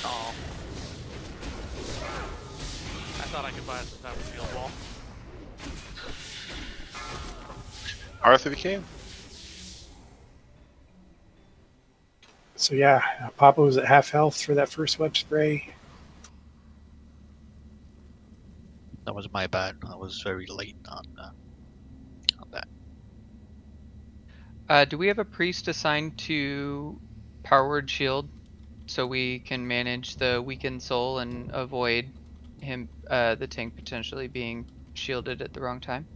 Oh. I thought I could buy it since I have a field wall. Arthur, if you can. So yeah, Papa was at half health for that first web spray. That was my bad. I was very late on that. Do we have a priest assigned to Power Word Shield so we can manage the weakened soul and avoid him, the tank potentially being shielded at the wrong time?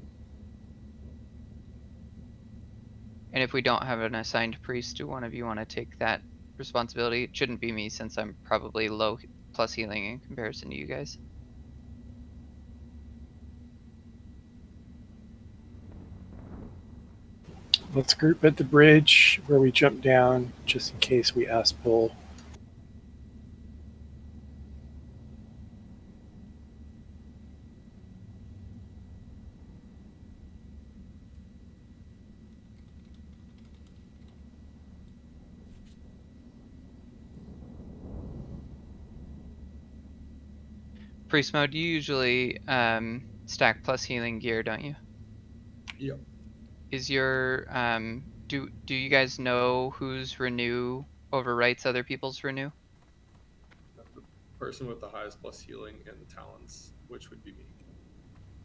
And if we don't have an assigned priest, do one of you want to take that responsibility? It shouldn't be me since I'm probably low plus healing in comparison to you guys. Let's group at the bridge where we jump down just in case we ask Bull. Priest mode, you usually stack plus healing gear, don't you? Yep. Is your do you guys know whose renew overwrites other people's renew? The person with the highest plus healing and the talents, which would be me.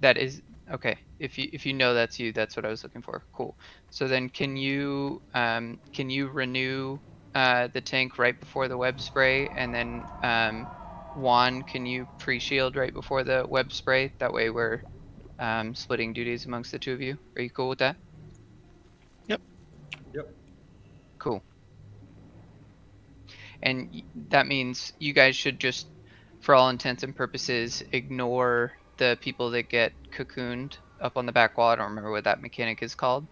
That is okay. If you know that's you, that's what I was looking for. Cool. So then can you renew the tank right before the web spray, and then Juan, can you pre-shield right before the web spray? That way we're splitting duties amongst the two of you. Are you cool with that? Yep. Cool. And that means you guys should just, for all intents and purposes, ignore the people that get cocooned up on the back wall. I don't remember what that mechanic is called.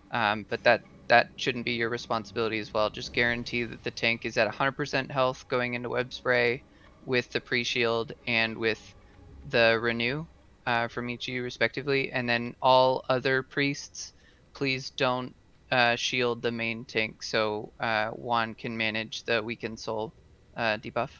But that shouldn't be your responsibility as well. Just guarantee that the tank is at 100% health going into web spray with the pre-shield and with the renew from each of you respectively. And then all other priests, please don't shield the main tank, so Juan can manage the weakened soul debuff.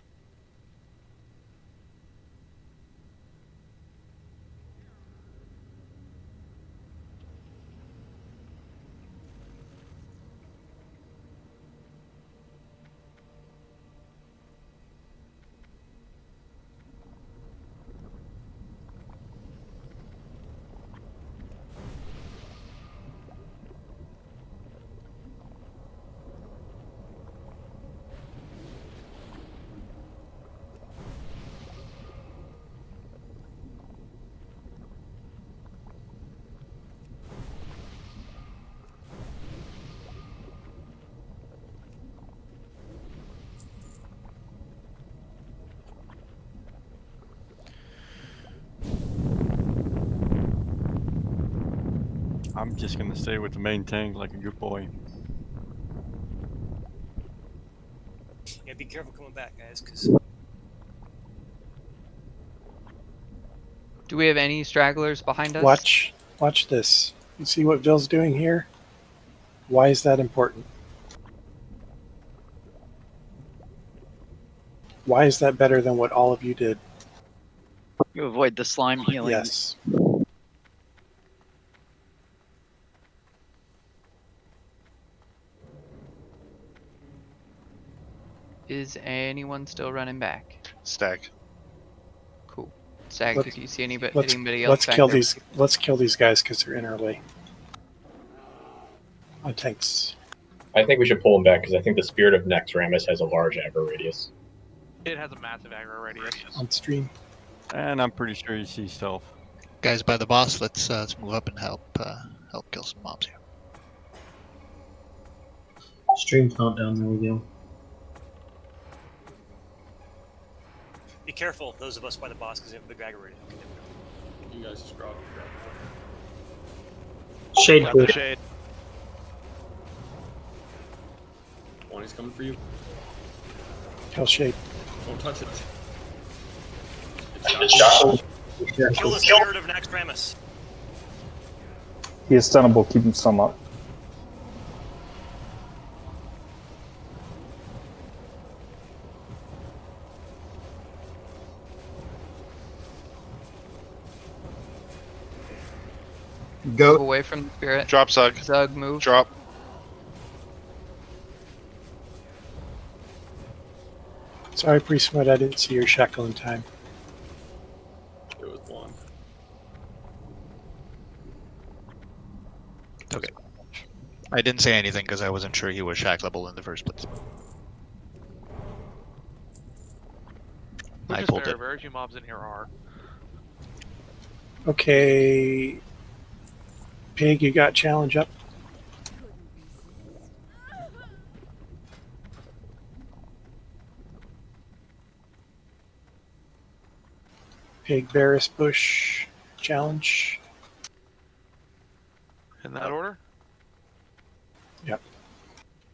I'm just gonna stay with the main tank like a good boy. Yeah, be careful coming back, guys, because Do we have any stragglers behind us? Watch this. You see what Ville's doing here? Why is that important? Why is that better than what all of you did? You avoid the slime healing. Yes. Is anyone still running back? Stack. Cool. Stag, Let's- did you see anybody Let's else back kill there? these. Let's kill these guys because they're in our way. On tanks. I think we should pull him back because I think the spirit of Naxx has a large aggro radius. It has a massive aggro radius. On stream. And I'm pretty sure you see stealth. Guys, by the boss, let's move up and help kill some mobs here. Stream countdown, there we go. be careful, those of us by the boss, because they have a big aggro radius. Okay, there we go. You guys just grab. Shade Got clear. the shade. One is coming for you. Kill shade. Don't touch it. It's Joshua. Kill the spirit of Naxx. He is stunnable. Keep him stun up. Move away from the spirit. Drop Zug. Zug, move. Drop. Sorry, Priest Mud, I didn't see your shackle in time. It was one. Okay. I didn't say anything because I wasn't sure he was shackleable in the first place. I pulled it. Very few mobs in here are. Okay. Pig, you got challenge up? Pig, Barris, Bush, challenge. In that order? Yep.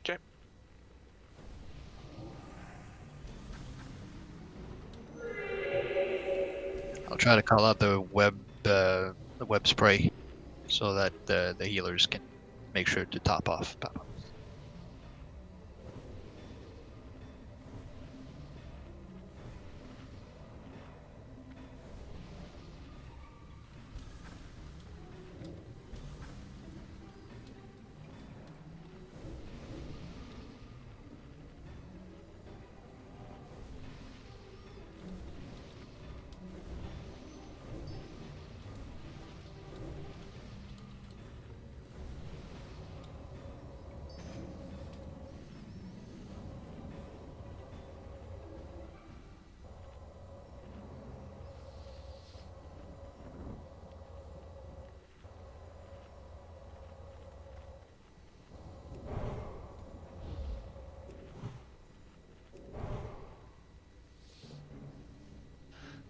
Okay. I'll try to call out the web spray, so that the healers can make sure to top off.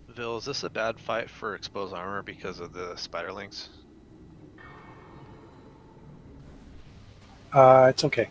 Vil, is this a bad fight for exposed armor because of the spiderlings? It's okay.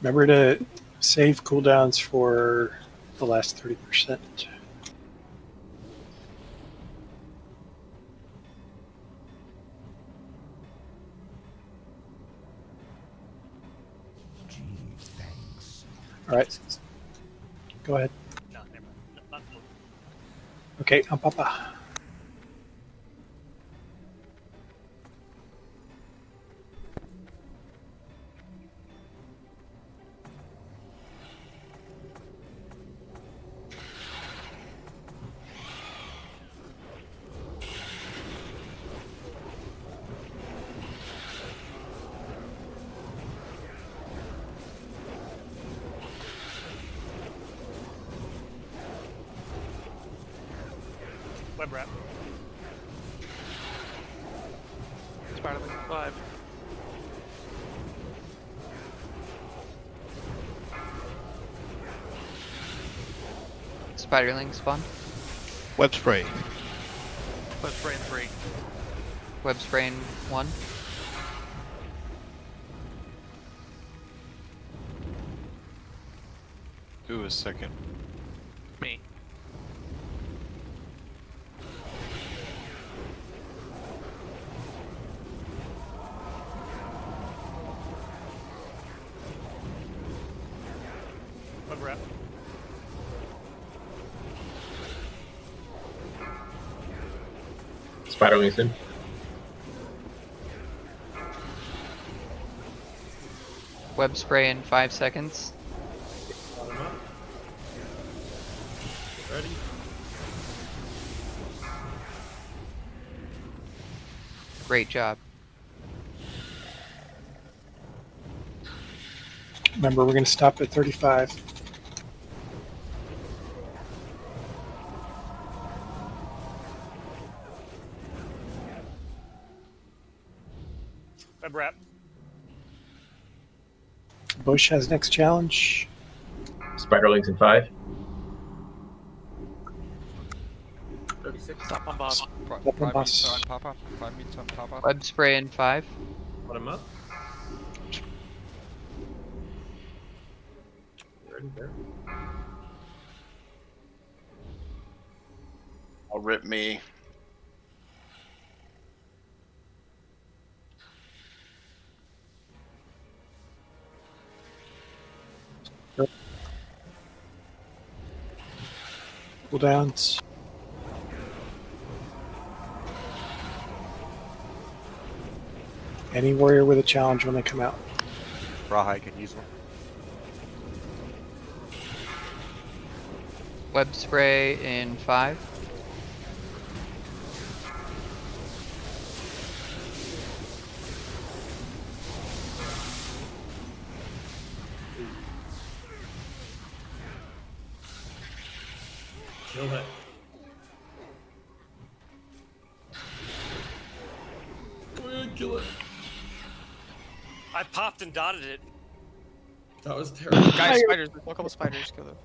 Remember to save cooldowns for the last 30%. All right. Go ahead. No, never mind. Not moving. Okay, Papa. Web wrap. Spider-Man 5. Spiderling spawn. Web spray. Web spray in 3. Web spray in 1. Who was second? Me. Web wrap. Spiderling's in. Web spray in 5 seconds. Bottom up. Get ready. Great job. Remember, we're going to stop at 35. Web wrap. Bush has next challenge. Spiderling's in 5. 36. Stop on boss. Up on boss. Papa. 5 meters on Papa. Web spray in 5. Bottom up. Ready there. I'll rip me. Cooldowns. Any warrior with a challenge when they come out. Rawhide can use one. Web spray in 5. Kill it. Go ahead, kill it. I popped and dotted it. That was terrible. Guys, spiders. There's a couple spiders. Kill them.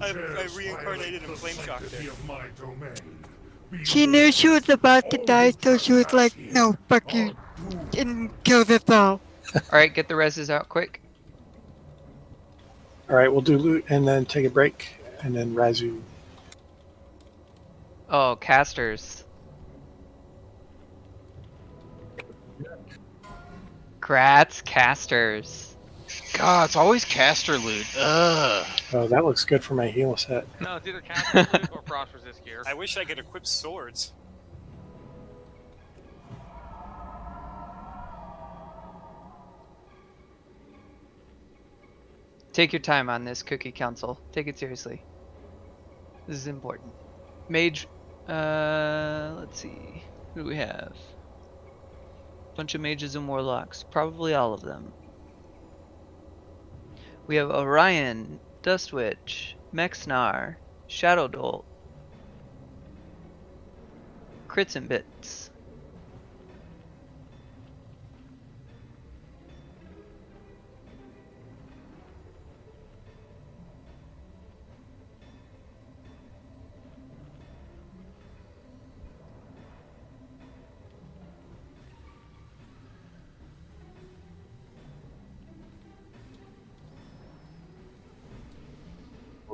I reincarnated and flame shocked it. She knew she was about to die, so she was like, no, fuck you, and killed us all. Alright, get the reses out quick. All right, we'll do loot and then take a break, and then Razu. Oh, casters. Grats, casters. God, it's always caster loot. Ugh. Oh, that looks good for my heal set. No, it's either caster loot or frost resist gear. I wish I could equip swords. Take your time on this, Cookie Council. Take it seriously. This is important. Mage, let's see. Who do we have? Bunch of mages and warlocks. Probably all of them. We have Orion, Dustwitch, Mexnar, Shadow Dolt, Crits and Bits.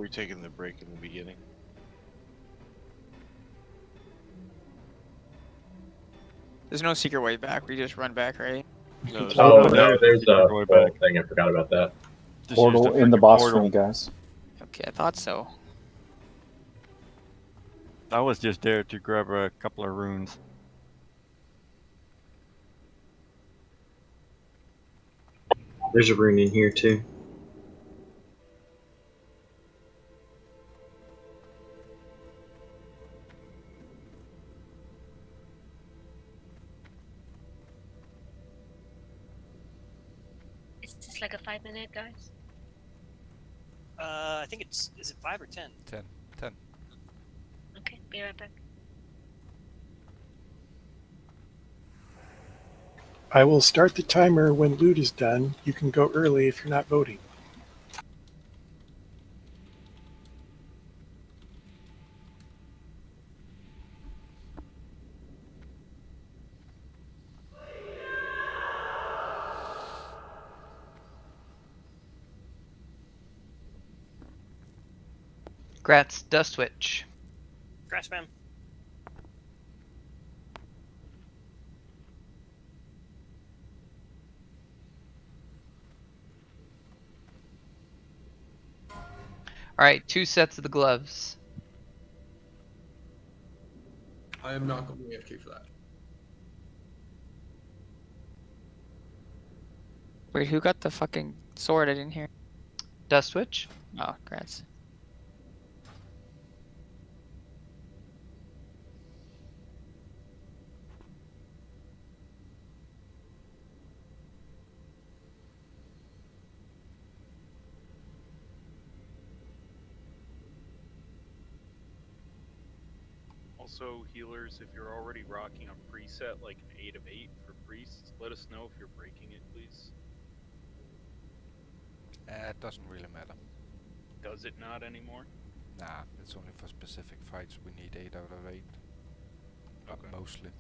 we taking the break in the beginning? There's no secret way back. We just run back, right? No, Oh, no, there's a portal thing. I forgot about that. Portal in the boss ring, guys. Okay, I thought so. I was just there to grab a couple of runes. There's a rune in here too. Is this like a 5-minute, guys? I think is it 5 or 10? 10. Okay, be right back. I will start the timer when loot is done. You can go early if you're not voting. Grats, Dust Witch. Grass spam. Alright, 2 sets of the gloves. I am not going AFK for that. Wait, who got the fucking sword? I didn't hear. Dust Witch. Oh, congrats. Also, healers, if you're already rocking a preset like an 8 of 8 for priests, let us know if you're breaking it, please. It doesn't really matter. Does it not anymore? Nah, it's only for specific fights we need 8 out of 8. Okay. Mostly.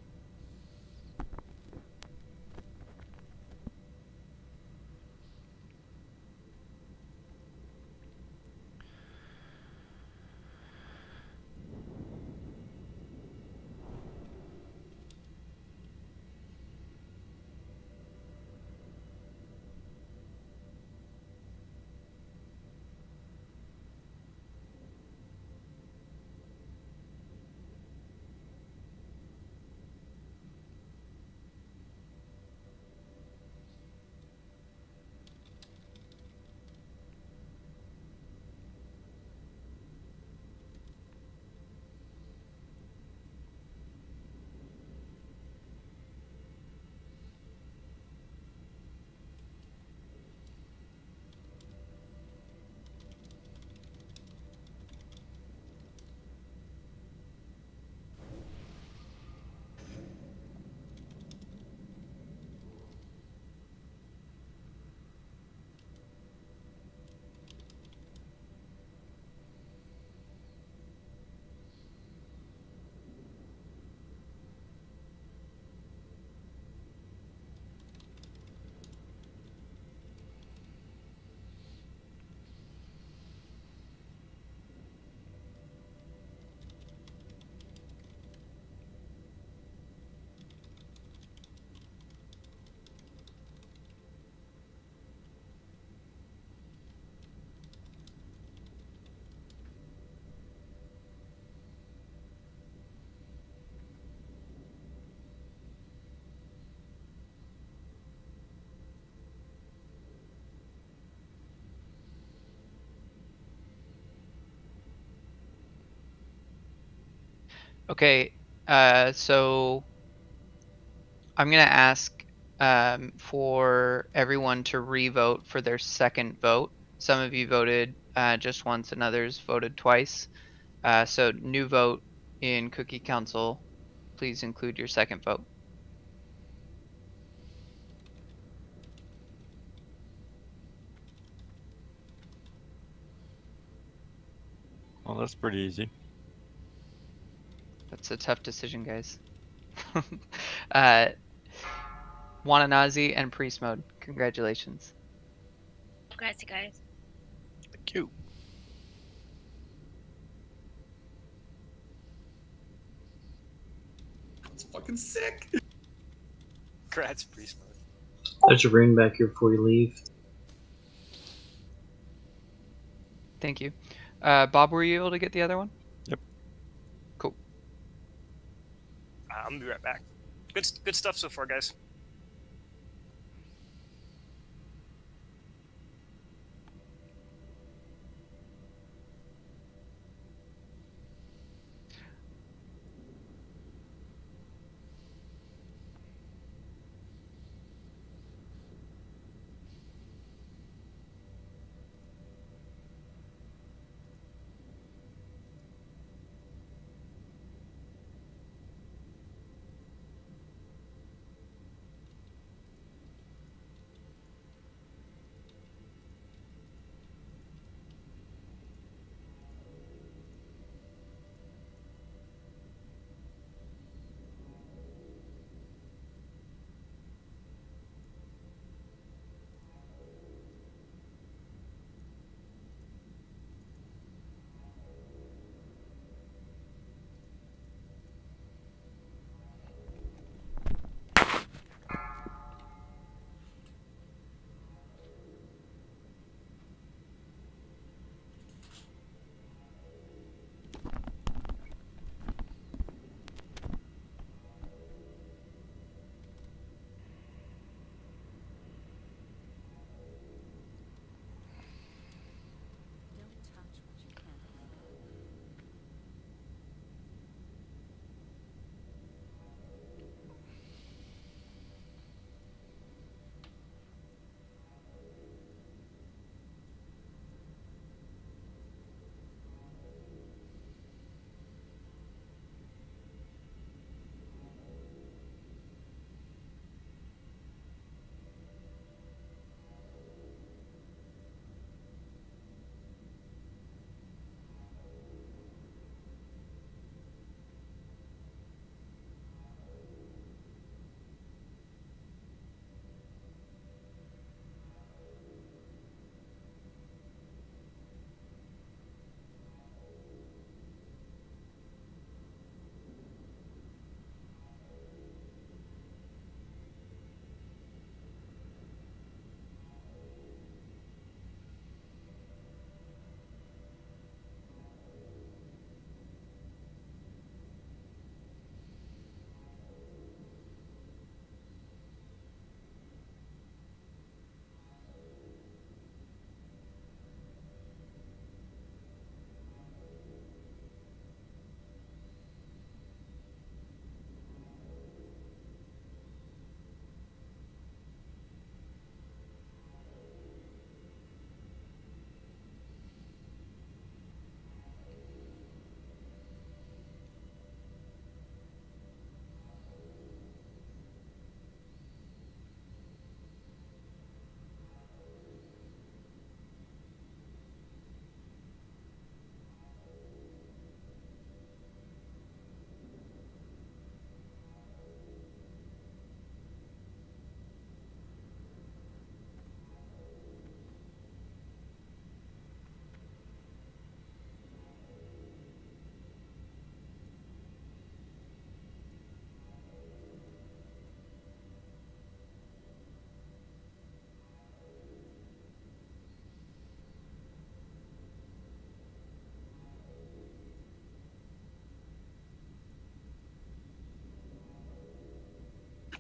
Okay, so I'm gonna ask for everyone to re-vote for their second vote. Some of you voted just once and others voted twice. So new vote in Cookie Council. Please include your second vote. Well, that's pretty easy. That's a tough decision, guys. Wananazi and Priest Mode. Congratulations. Congrats, you guys. Thank you. fucking sick. Congrats, priest mode. There's a ring back here before you leave. Thank you. Bob, were you able to get the other one? Yep. Cool. I'm gonna be right back. Good stuff so far, guys.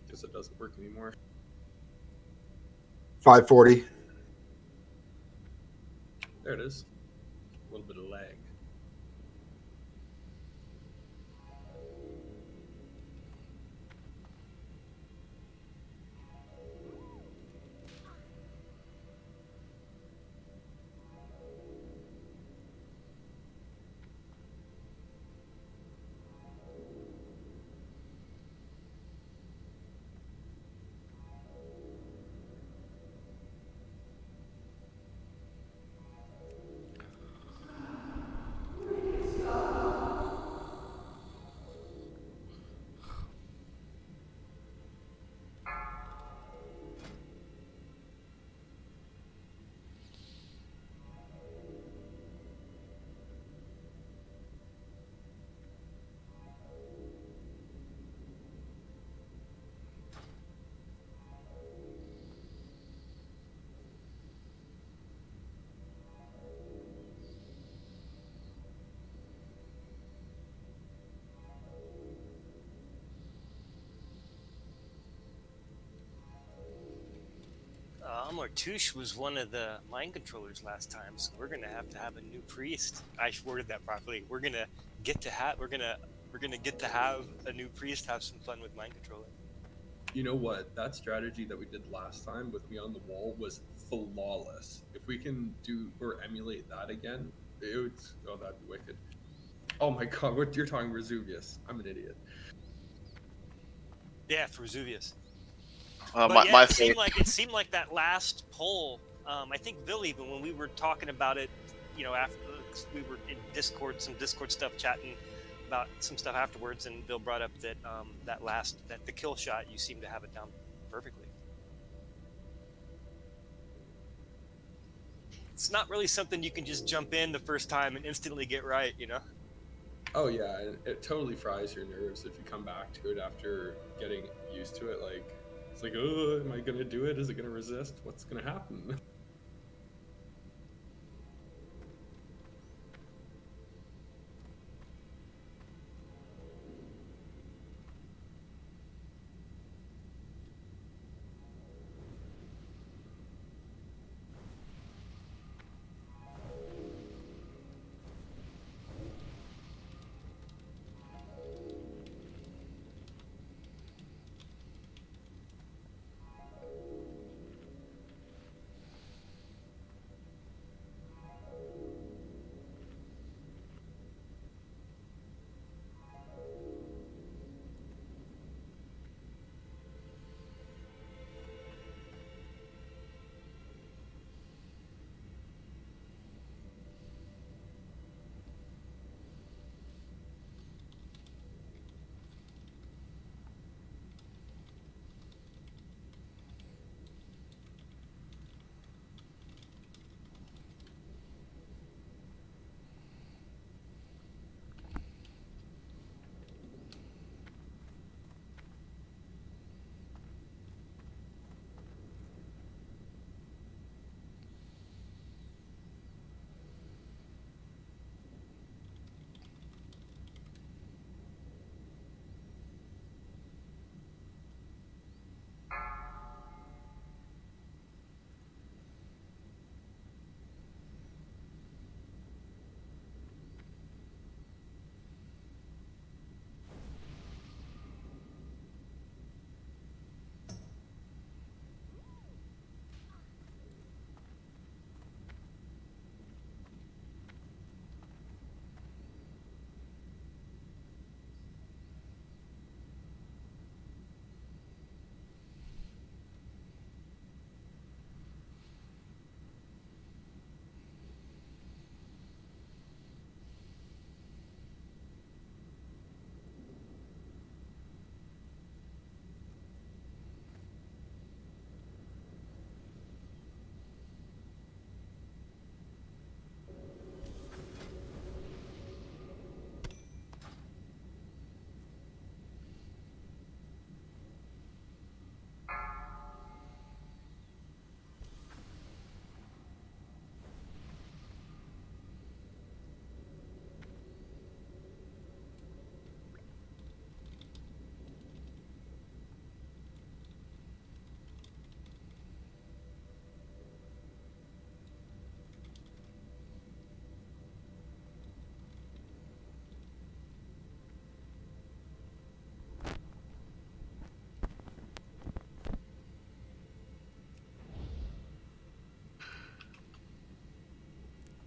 Guess it doesn't work anymore. 540. There it is. A little bit of lag. Martouche was one of the mind controllers last time, so we're gonna have to have a new priest. I worded that properly. We're gonna get to have a new priest have some fun with mind controlling. You know what? That strategy that we did last time with me on the wall was flawless. If we can do or emulate that again, that'd be wicked. Oh my god, what you're talking Vesuvius? I'm an idiot. Yeah, for Vesuvius. My But yeah, my it seemed favorite. like that last poll. I think Bill, even when we were talking about it, after we were in some Discord stuff, chatting about some stuff afterwards, and Bill brought up that the kill shot, you seem to have it down perfectly. It's not really something you can just jump in the first time and instantly get right, Oh yeah, it totally fries your nerves if you come back to it after getting used to it. Like, it's like, oh, am I gonna do it? Is it gonna resist? What's gonna happen?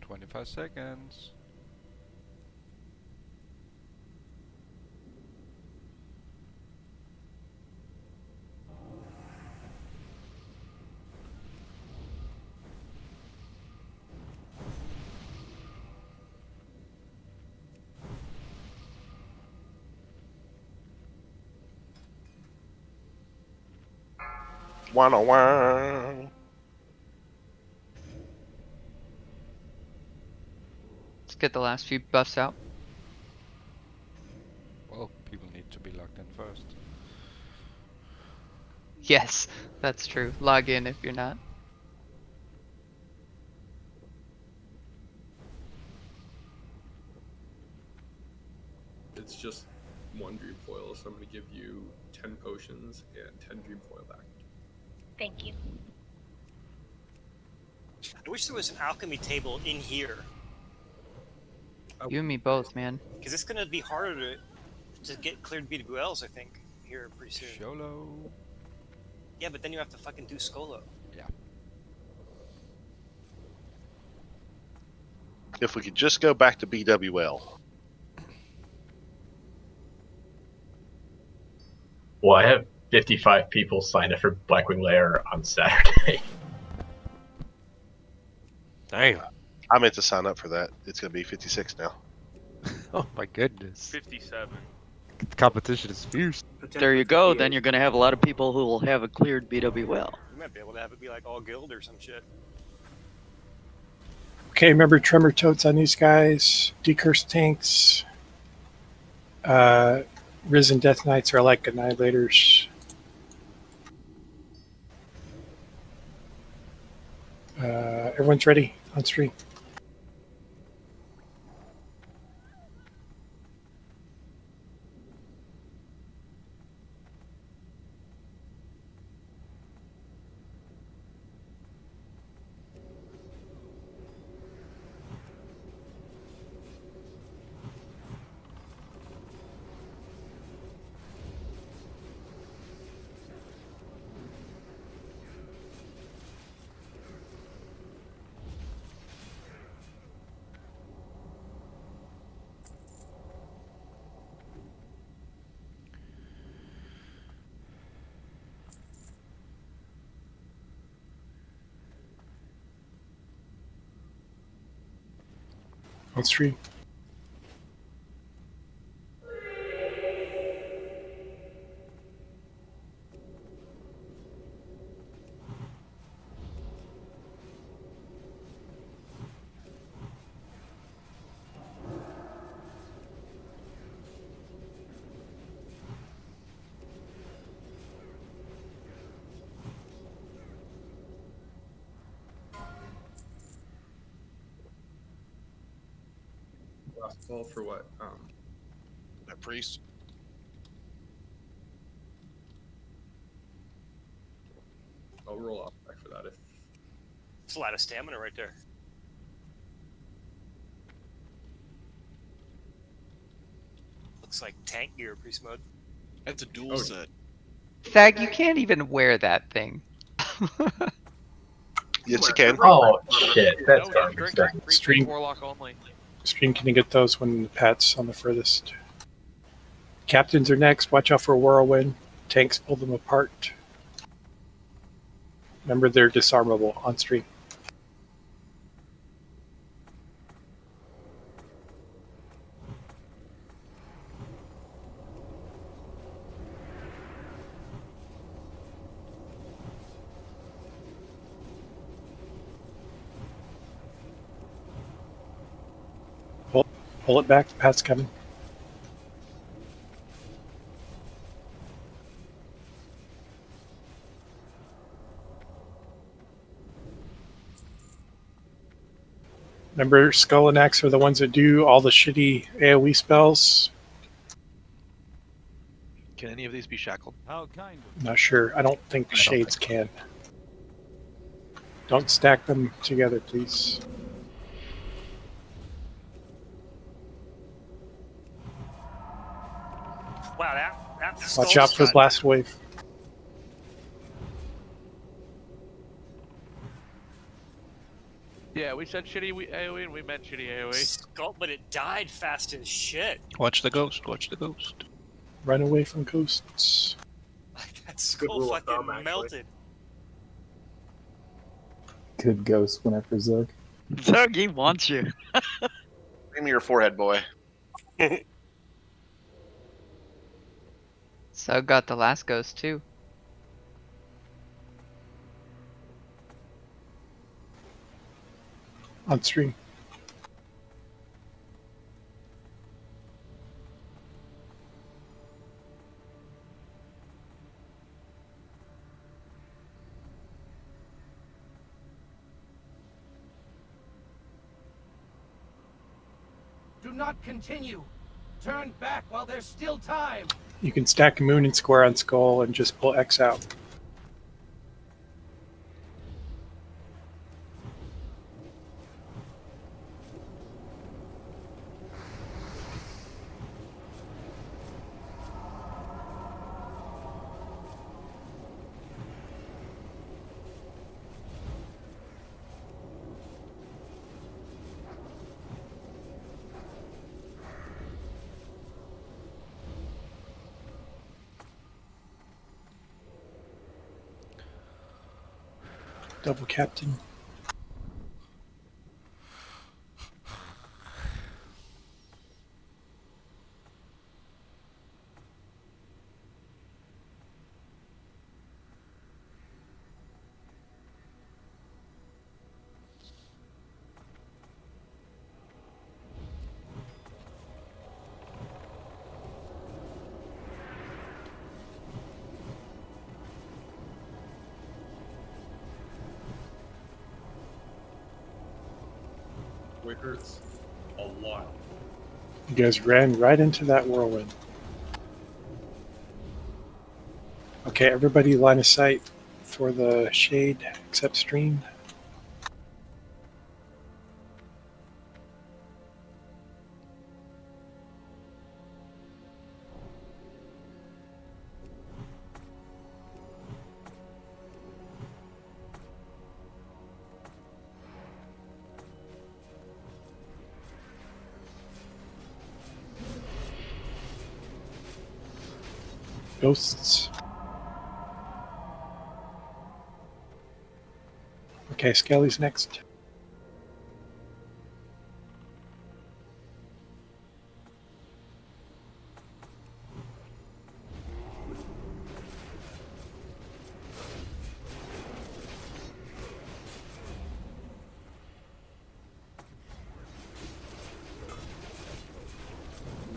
"25 seconds." One. Let's get the last few buffs out. Well, people need to be logged in first. Yes, that's true. Log in if you're not. It's just one dream foil, so I'm gonna give you 10 potions and 10 dream foil back. Thank you. I wish there was an alchemy table in here. You and me both, man. Because it's going to be harder to get cleared BWLs, I think, here pretty soon. Sholo. Yeah, but then you have to fucking do Skolo. Yeah. If we could just go back to BWL. Well, I have 55 people signed up for Blackwing Lair on Saturday. Damn. I meant to sign up for that. It's going to be 56 now. Oh my goodness. 57. The competition is fierce. There you go. Then you're going to have a lot of people who will have a cleared BWL. You might be able to have it be like all guild or some shit. Okay, remember tremor totes on these guys. Decursed tanks. Risen Death Knights are like annihilators. Everyone's ready on stream. On stream. Last call for what? That priest. I'll roll off back for that if. It's a lot of stamina right there. Looks like tank gear, priest mode. That's a dual set. Thag, you can't even wear that thing. Yes, you can. Oh, shit. That's No, drink Stream. Warlock only. Stream, can you get those when the Pat's on the furthest? Captains are next. Watch out for a whirlwind. Tanks pull them apart. Remember, they're disarmable on stream. Pull it back. The Pat's coming. Remember, Skull and Axe are the ones that do all the shitty AoE spells. Can any of these be shackled? How kind of. Not sure. I don't think Shades can. Don't stack them together, please. Wow, that Watch out for Blast Wave. Yeah, we said shitty AoE and we meant shitty AoE. Skull, but it died fast as shit. Watch the ghost. Watch the ghost. Run away from ghosts. Like that skull fucking melted. Good ghost whenever Zug. Zug, he wants you. Give me your forehead, boy. So got the last ghost too. On stream. Do not continue. Turn back while there's still time. You can stack Moon and Square on Skull and just pull X out. Double captain. It hurts a lot. You guys ran right into that whirlwind. Okay, everybody line of sight for the shade except stream. Ghosts. Okay, Skelly's next.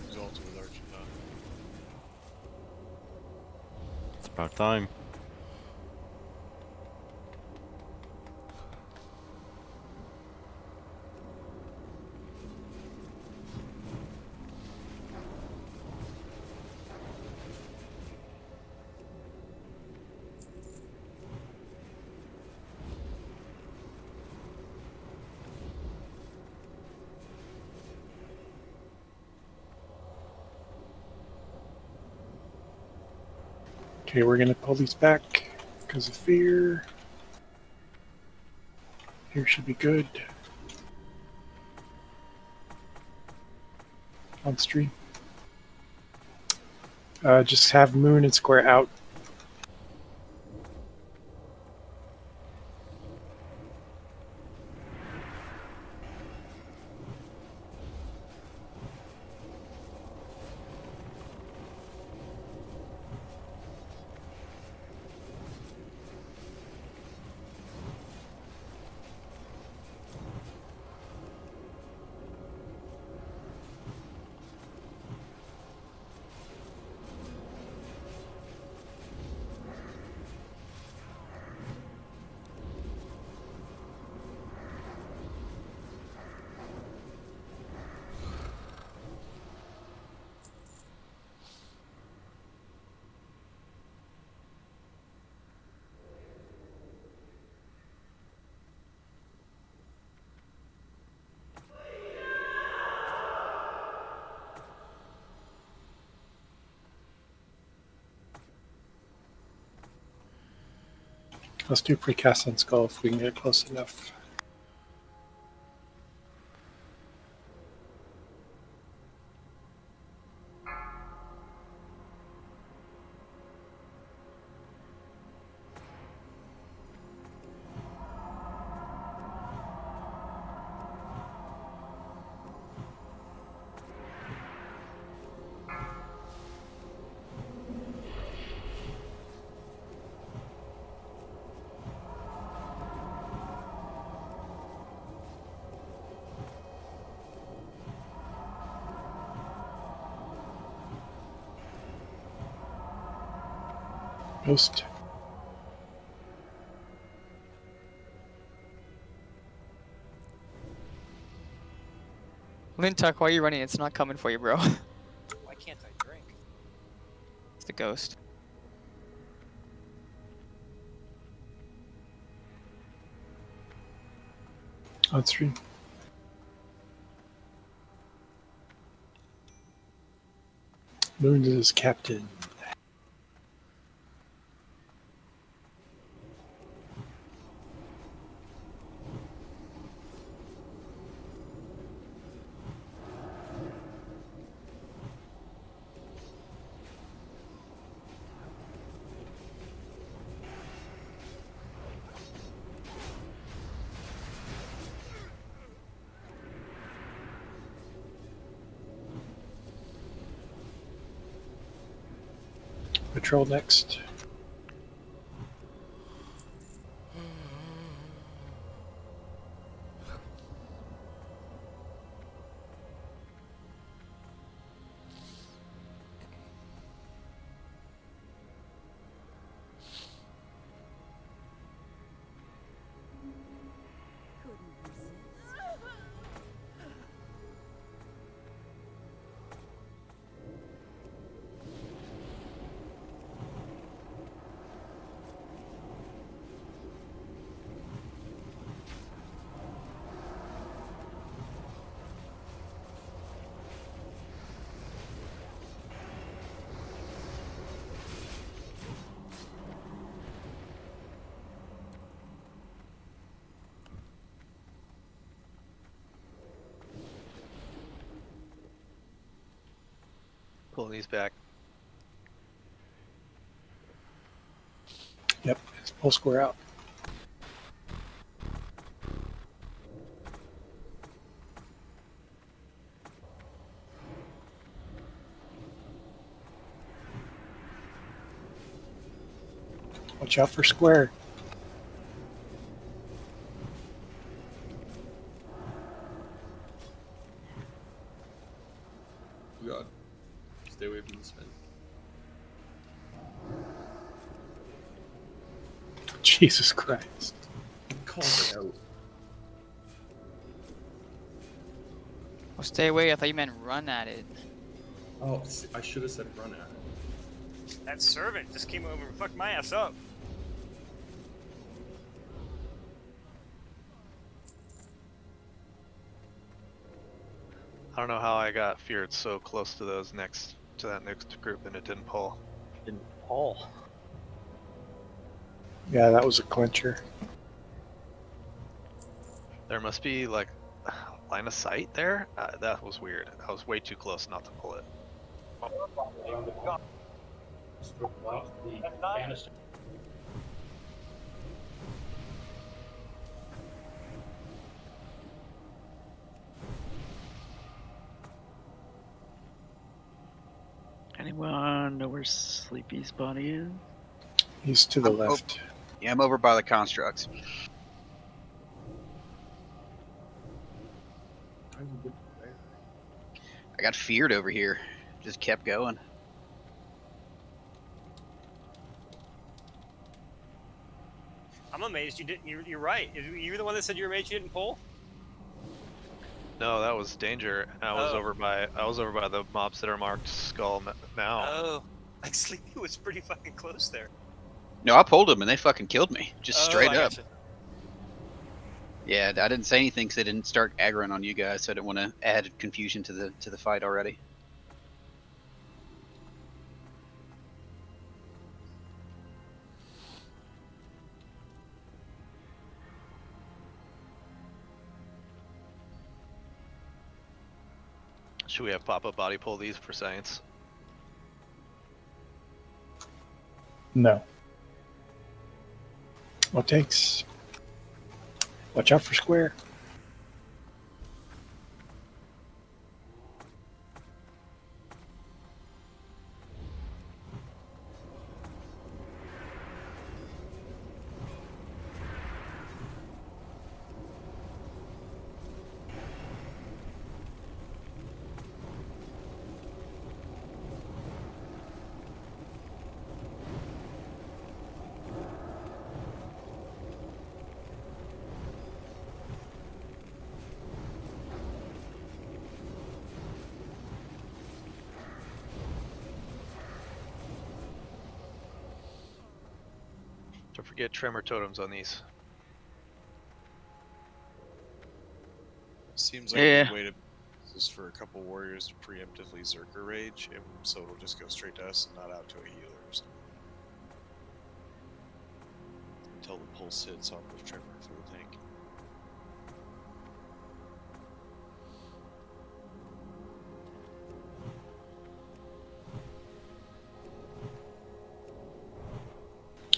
Exalted with Archie. It's about time. Okay, we're gonna pull these back because of fear. Here should be good. On stream. Just have moon and square out. Let's do precast on skull if we can get close enough. Ghost. Lintuck, why are you running? It's not coming for you, bro. Why can't I drink? It's the ghost. On stream. Moon is captain. control next. Pulling these back. Yep, it's pull square out. Watch out for square. Oh god. Stay away from the spin. Jesus Christ. Called it out. Oh, stay away. I thought you meant run at it. Oh, I should have said run at it. That servant just came over and fucked my ass up. I don't know how I got feared so close to that next group and it didn't pull. Didn't pull. Yeah, that was a clincher. There must be like line of sight there. That was weird. I was way too close not to pull it. Anyone know where Sleepy's body is? He's to the left. Yeah, I'm over by the constructs. I got feared over here. Just kept going. I'm amazed you didn't. You're right. You were the one that said you were amazed you didn't pull. No, that was danger. I was over by the mobs that are marked skull now. Oh, like Sleepy was pretty fucking close there. No, I pulled them and they fucking killed me. Just straight I up. gotcha. Yeah, I didn't say anything because I didn't start aggroing on you guys, so I didn't want to add confusion to the fight already. Should we have Papa body pull these for science? No. What takes? Watch out for square. Don't forget tremor totems on these. Seems like Yeah. a good way to is for a couple warriors to preemptively Zerker Rage, and so it'll just go straight to us and not out to a healer or something. Until the pulse hits on the tremor for the tank.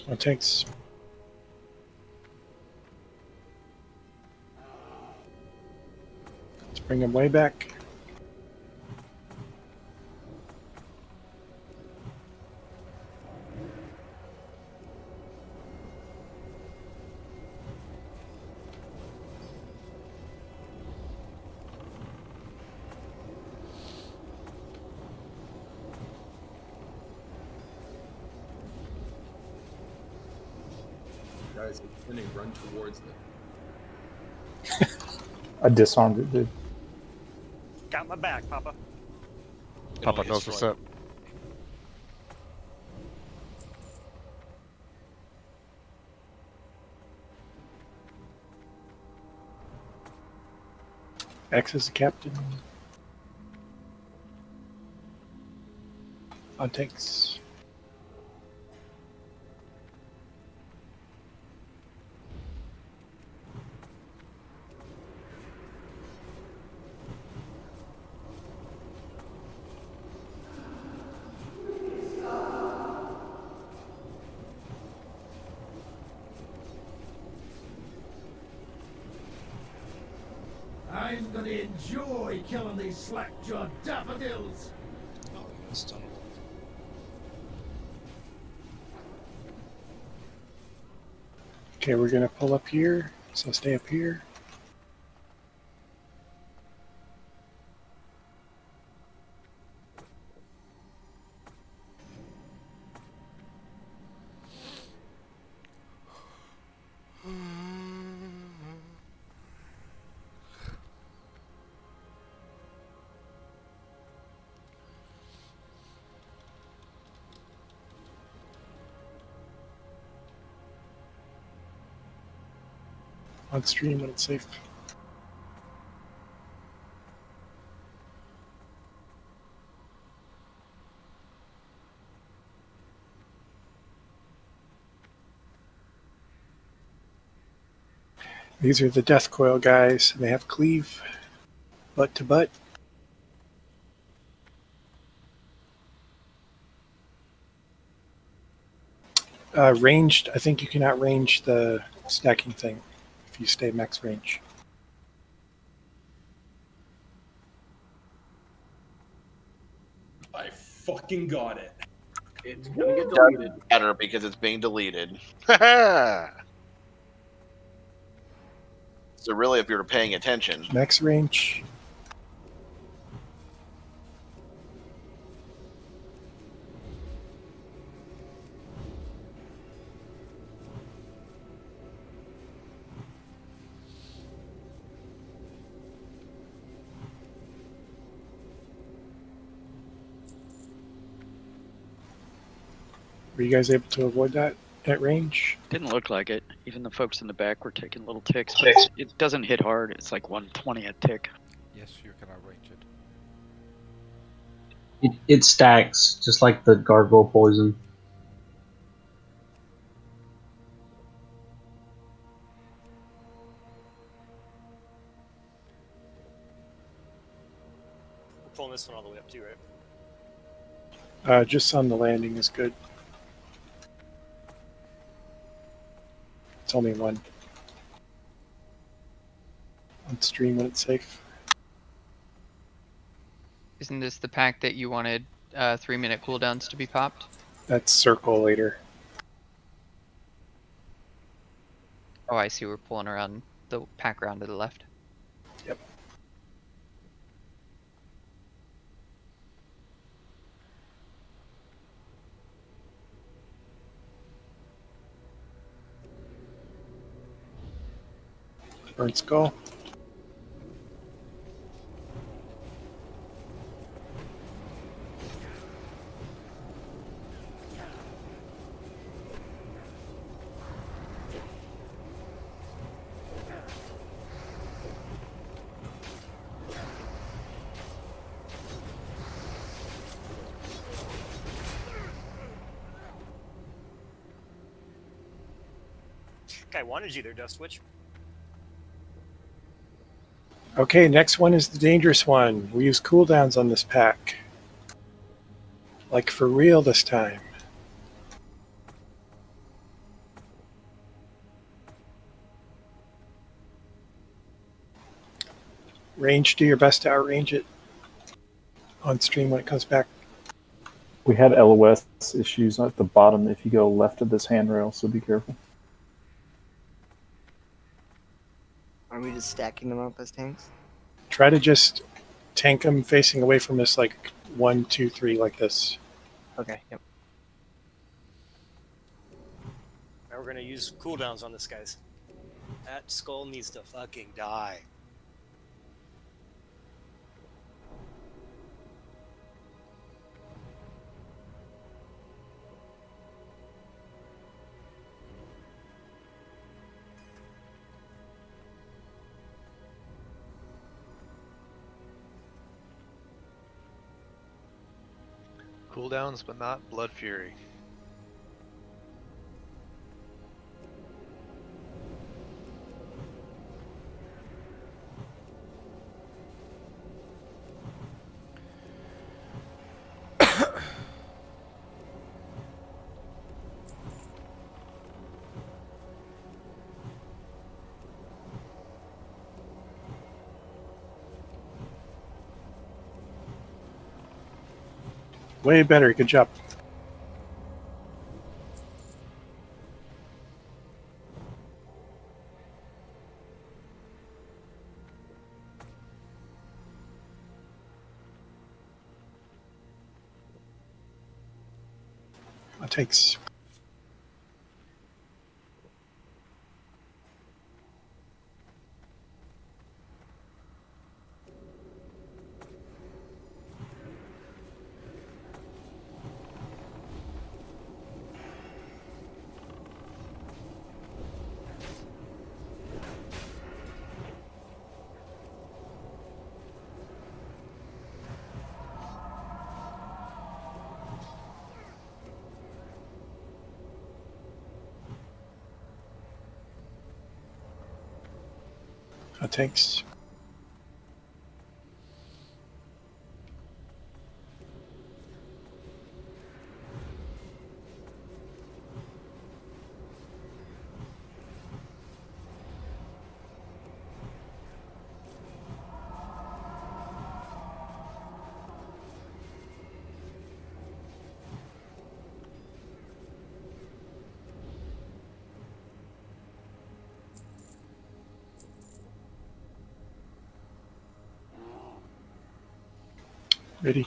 What takes? Let's bring him way back. guys, and they run towards it. I disarmed it, dude. Got my back, Papa. Papa knows what's up. X is the captain. On tanks. I'm gonna enjoy killing these slack-jawed daffodils. Oh, that's done. Okay, we're gonna pull up here, so stay up here. On stream when it's safe. These are the death coil guys, and they have cleave, butt to butt. Ranged, I think you can outrange the stacking thing if you stay max range. I fucking got it. It's gonna get deleted. Better because it's being deleted. So really, if you're paying attention, Max range. Were you guys able to avoid that at range? Didn't look like it. Even the folks in the back were taking little ticks, but it doesn't hit hard. It's like 120 a tick. Yes, you can arrange it. It stacks, just like the gargoyle poison. We're pulling this one all the way up too, right? Just on the landing is good. It's only one. On stream when it's safe. Isn't this the pack that you wanted 3-minute cooldowns to be popped? That's circle later. Oh, I see. We're pulling around the pack around to the left. Yep. Burn skull. Guy wanted you there, Dust Witch. Okay, next one is the dangerous one. We use cooldowns on this pack. Like for real this time. Range, do your best to outrange it on stream when it comes back. We had LOS issues at the bottom if you go left of this handrail, so be careful. Are we just stacking them up as tanks? Try to just tank them facing away from us like 1, 2, 3 like this. Okay, yep. Now we're we're gonna use cooldowns on this guys. That skull needs to fucking die. Cooldowns, but not Blood Fury. Way better. Good job. Takes. Takes. Ready.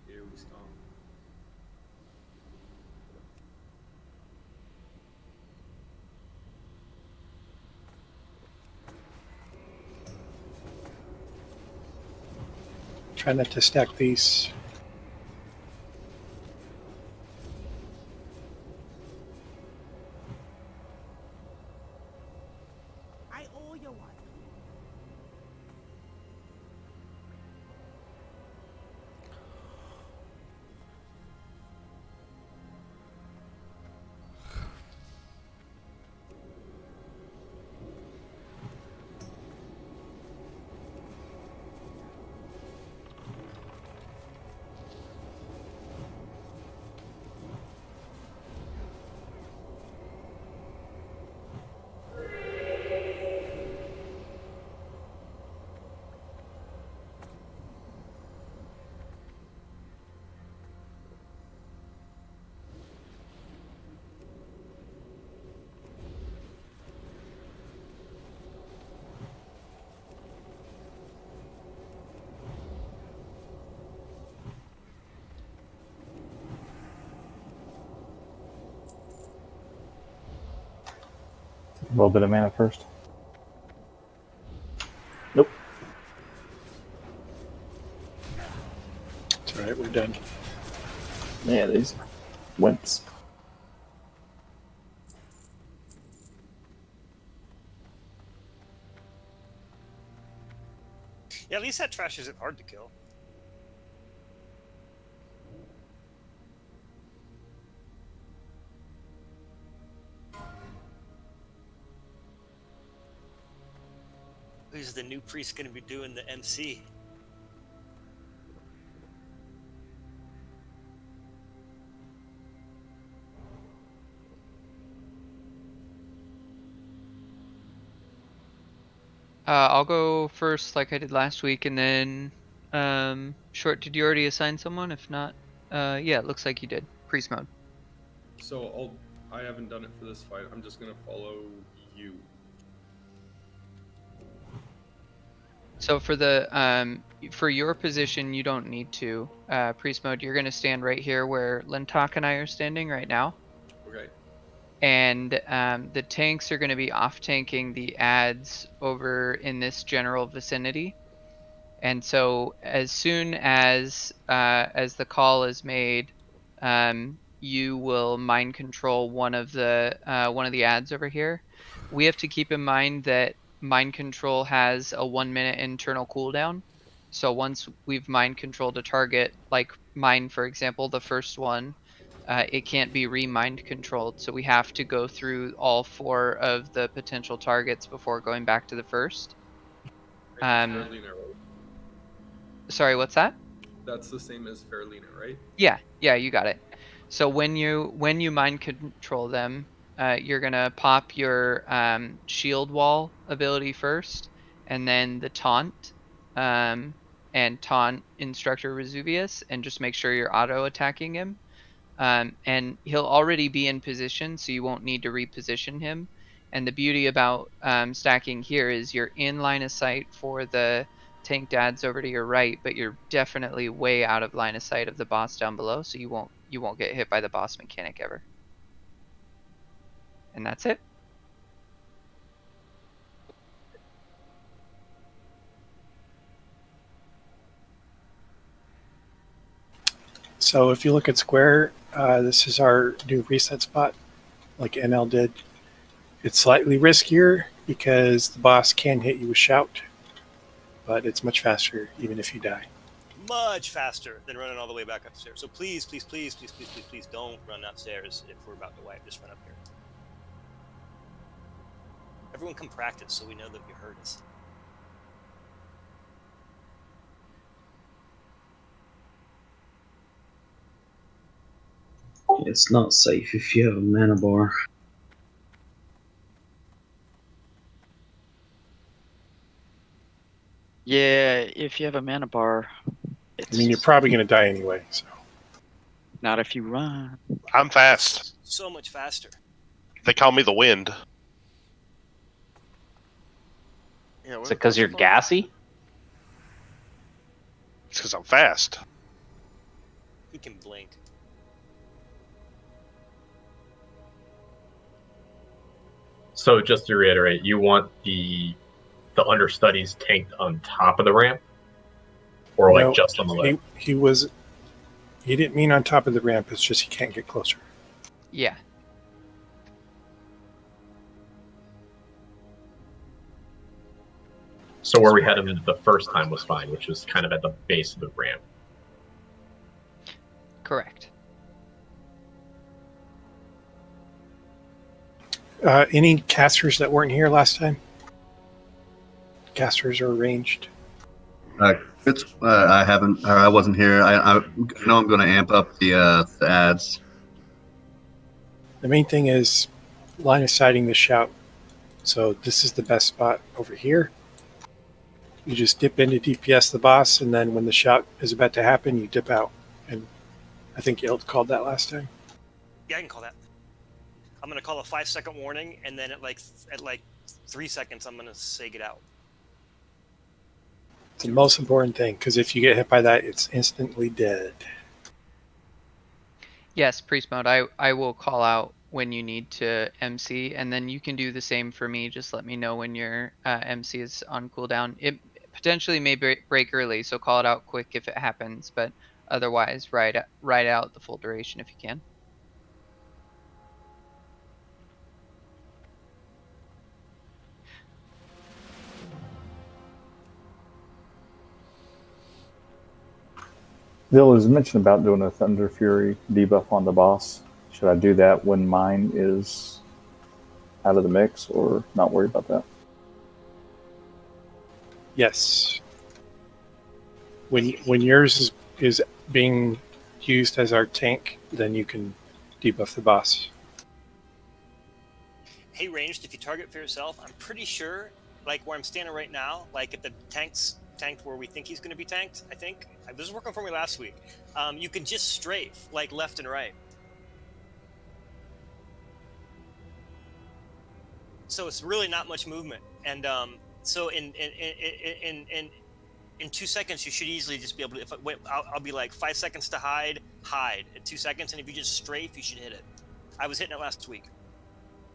Here we stop. Try not to stack these. I owe you one. A little bit of mana first. Nope. It's alright, we're done. Yeah, these wimps. Yeah, at least that trash isn't hard to kill. Who's the new priest going to be doing the MC? I'll go first like I did last week, and then Short, did you already assign someone? If not, yeah, it looks like you did. Priest mode. So I haven't done it for this fight. I'm just gonna follow you. So for the for your position, you don't need to. Priest mode, you're gonna stand right here where Lintok and I are standing right now. Okay. And the tanks are going to be off-tanking the ads over in this general vicinity. And so as soon as the call is made, you will mind control one of the ads over here. We have to keep in mind that mind control has a 1-minute internal cooldown. So once we've mind controlled a target, like mine, for example, the first one, it can't be re-mind controlled. So we have to go through all 4 of the potential targets before going back to the first. Fairlina, right? Sorry, what's that? That's the same as Fairlina, right? Yeah, you got it. So when you mind control them, you're gonna pop your shield wall ability first, and then the taunt, and taunt Instructor Vesuvius, and just make sure you're auto attacking him. And he'll already be in position, so you won't need to reposition him. And the beauty about stacking here is you're in line of sight for the tank dads over to your right, but you're definitely way out of line of sight of the boss down below, so you won't get hit by the boss mechanic ever. And that's it. So if you look at square, this is our new reset spot, like NL did. It's slightly riskier because the boss can hit you with shout, but it's much faster even if you die. Much faster than running all the way back upstairs. So please, please, please, please, please, please, please don't run upstairs if we're about to wipe. Just run up here. Everyone come practice so we know that you heard us. It's not safe if you have a mana bar. Yeah, if you have a mana bar. I mean, you're probably going to die anyway. So. Not if you run. I'm fast. So much faster. They call me the wind. Yeah, is it because you're gassy? It's because I'm fast. He can blink. So just to reiterate, you want the understudies tanked on top of the ramp, or like just on the left? He didn't mean on top of the ramp. It's just he can't get closer. Yeah. So where we had him the first time was fine, which was kind of at the base of the ramp. Correct. Any casters that weren't here last time? Casters are arranged. I haven't. I wasn't here. I know I'm going to amp up the ads. The main thing is line of sighting the shout. So this is the best spot over here. You just dip into DPS the boss, and then when the shout is about to happen, you dip out. And I think Ild called that last time. Yeah, I can call that. I'm gonna call a 5-second warning, and then at like 3 seconds, I'm gonna say get out. It's the most important thing, because if you get hit by that, it's instantly dead. Yes, priest mode. I will call out when you need to MC, and then you can do the same for me. Just let me know when your MC is on cooldown. It potentially may break early, so call it out quick if it happens, but otherwise ride out the full duration if you can. Bill has mentioned about doing a Thunder Fury debuff on the boss. Should I do that when mine is out of the mix, or not worry about that? Yes. When yours is being used as our tank, then you can debuff the boss. Hey, ranged, if you target for yourself, I'm pretty sure, like where I'm standing right now, like if the tank's tanked where we think he's going to be tanked. I think this was working for me last week. You can just strafe like left and right. So it's really not much movement, and so in 2 seconds you should easily just be able to. I'll be like 5 seconds to hide in 2 seconds, and if you just strafe, you should hit it. I was hitting it last week.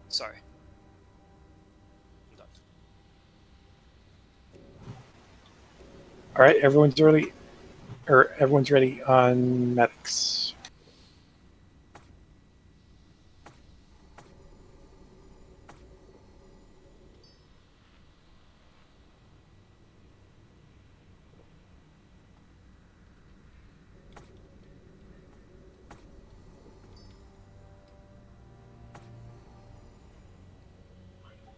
Sorry. I'm done. All right, everyone's ready on medics.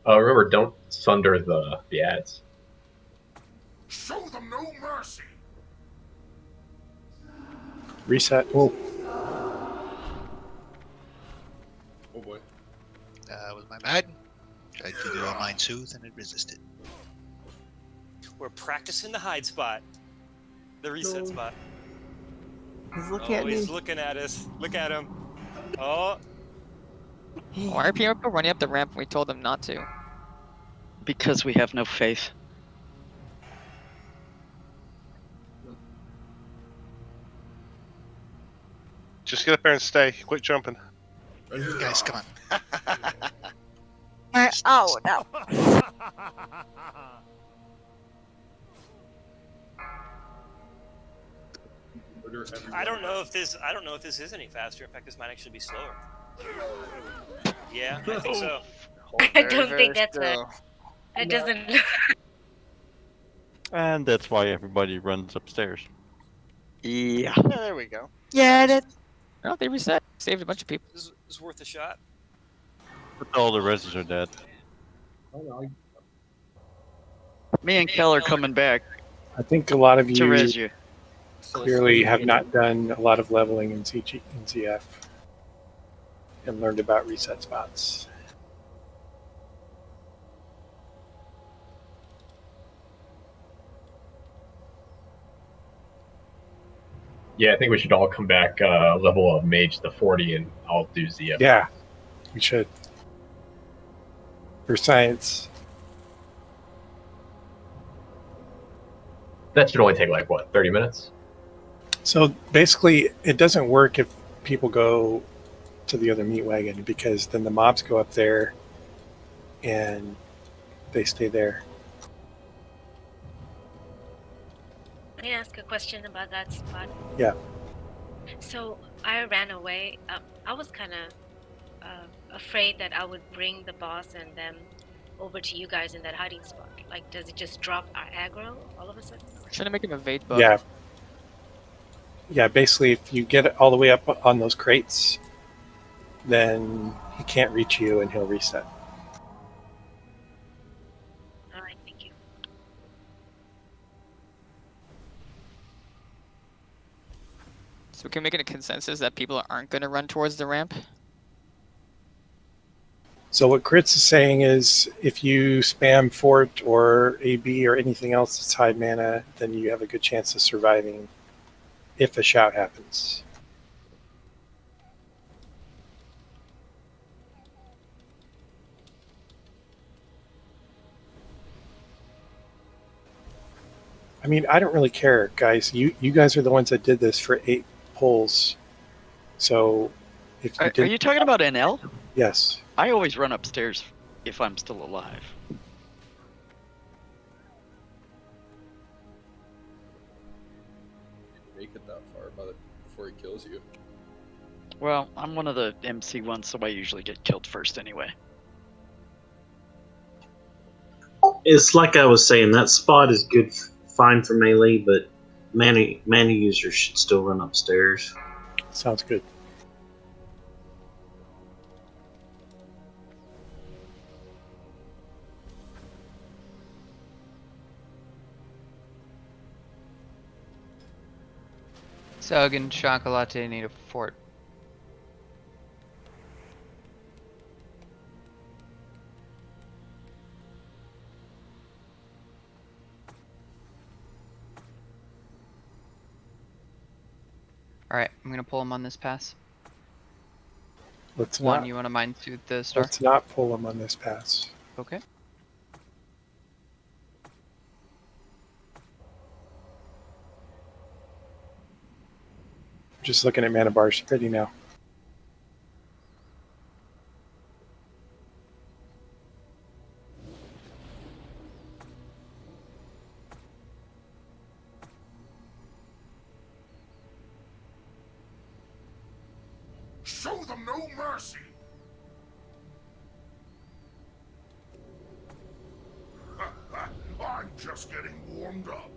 Remember, don't sunder the ads. Show them no mercy. Reset. Oh. Oh boy. Was my bad. Tried to do online soothe and it resisted. We're practicing the hide spot, the reset spot. He's looking at me. He's looking at us. Look at him. Oh. Why are people running up the ramp when we told them not to? Because we have no faith. Just get up there and stay. Quit jumping. Guys, come on. Oh no. I don't know if this is any faster. In fact, this might actually be slower. Yeah, I think so. I don't think that's it. It doesn't. And that's why everybody runs upstairs. Yeah. There we go. Yeah, that. Oh, they reset. Saved a bunch of people. This is worth a shot. But all the rest are dead. Me and Kel are coming back. I think a lot of to res you you. clearly have not done a lot of leveling in CF and learned about reset spots. Yeah, I think we should all come back level of mage to 40, and I'll do ZF. Yeah, we should. For science. That should only take like what, 30 minutes? So basically, it doesn't work if people go to the other meat wagon, because then the mobs go up there and they stay there. Can I ask a question about that spot? Yeah. So I ran away. I was kind of afraid that I would bring the boss and them over to you guys in that hiding spot. Like, does it just drop our aggro all of a sudden? Trying to make him evade bug. Yeah. Yeah, basically, if you get all the way up on those crates, then he can't reach you and he'll reset. All right, thank you. So we can make it a consensus that people aren't going to run towards the ramp. So what Critz is saying is, if you spam Fort or AB or anything else that's high mana, then you have a good chance of surviving if a shout happens. I mean, I don't really care, guys. You guys are the ones that did this for 8 pulls. So if you Are you talking about NL? Yes. I always run upstairs if I'm still alive. Make it that far before he kills you. Well, I'm one of the MC ones, so I usually get killed first anyway. It's like I was saying, that spot is good, fine for melee, but mana users should still run upstairs. Sounds good. Sug and Chocolate need a fort. Alright, I'm gonna pull him on this pass. Let's One, not. you want to mind soothe the star? Let's not pull him on this pass. Okay. Just looking at mana bars ready now. Show them no mercy. I'm just getting warmed up.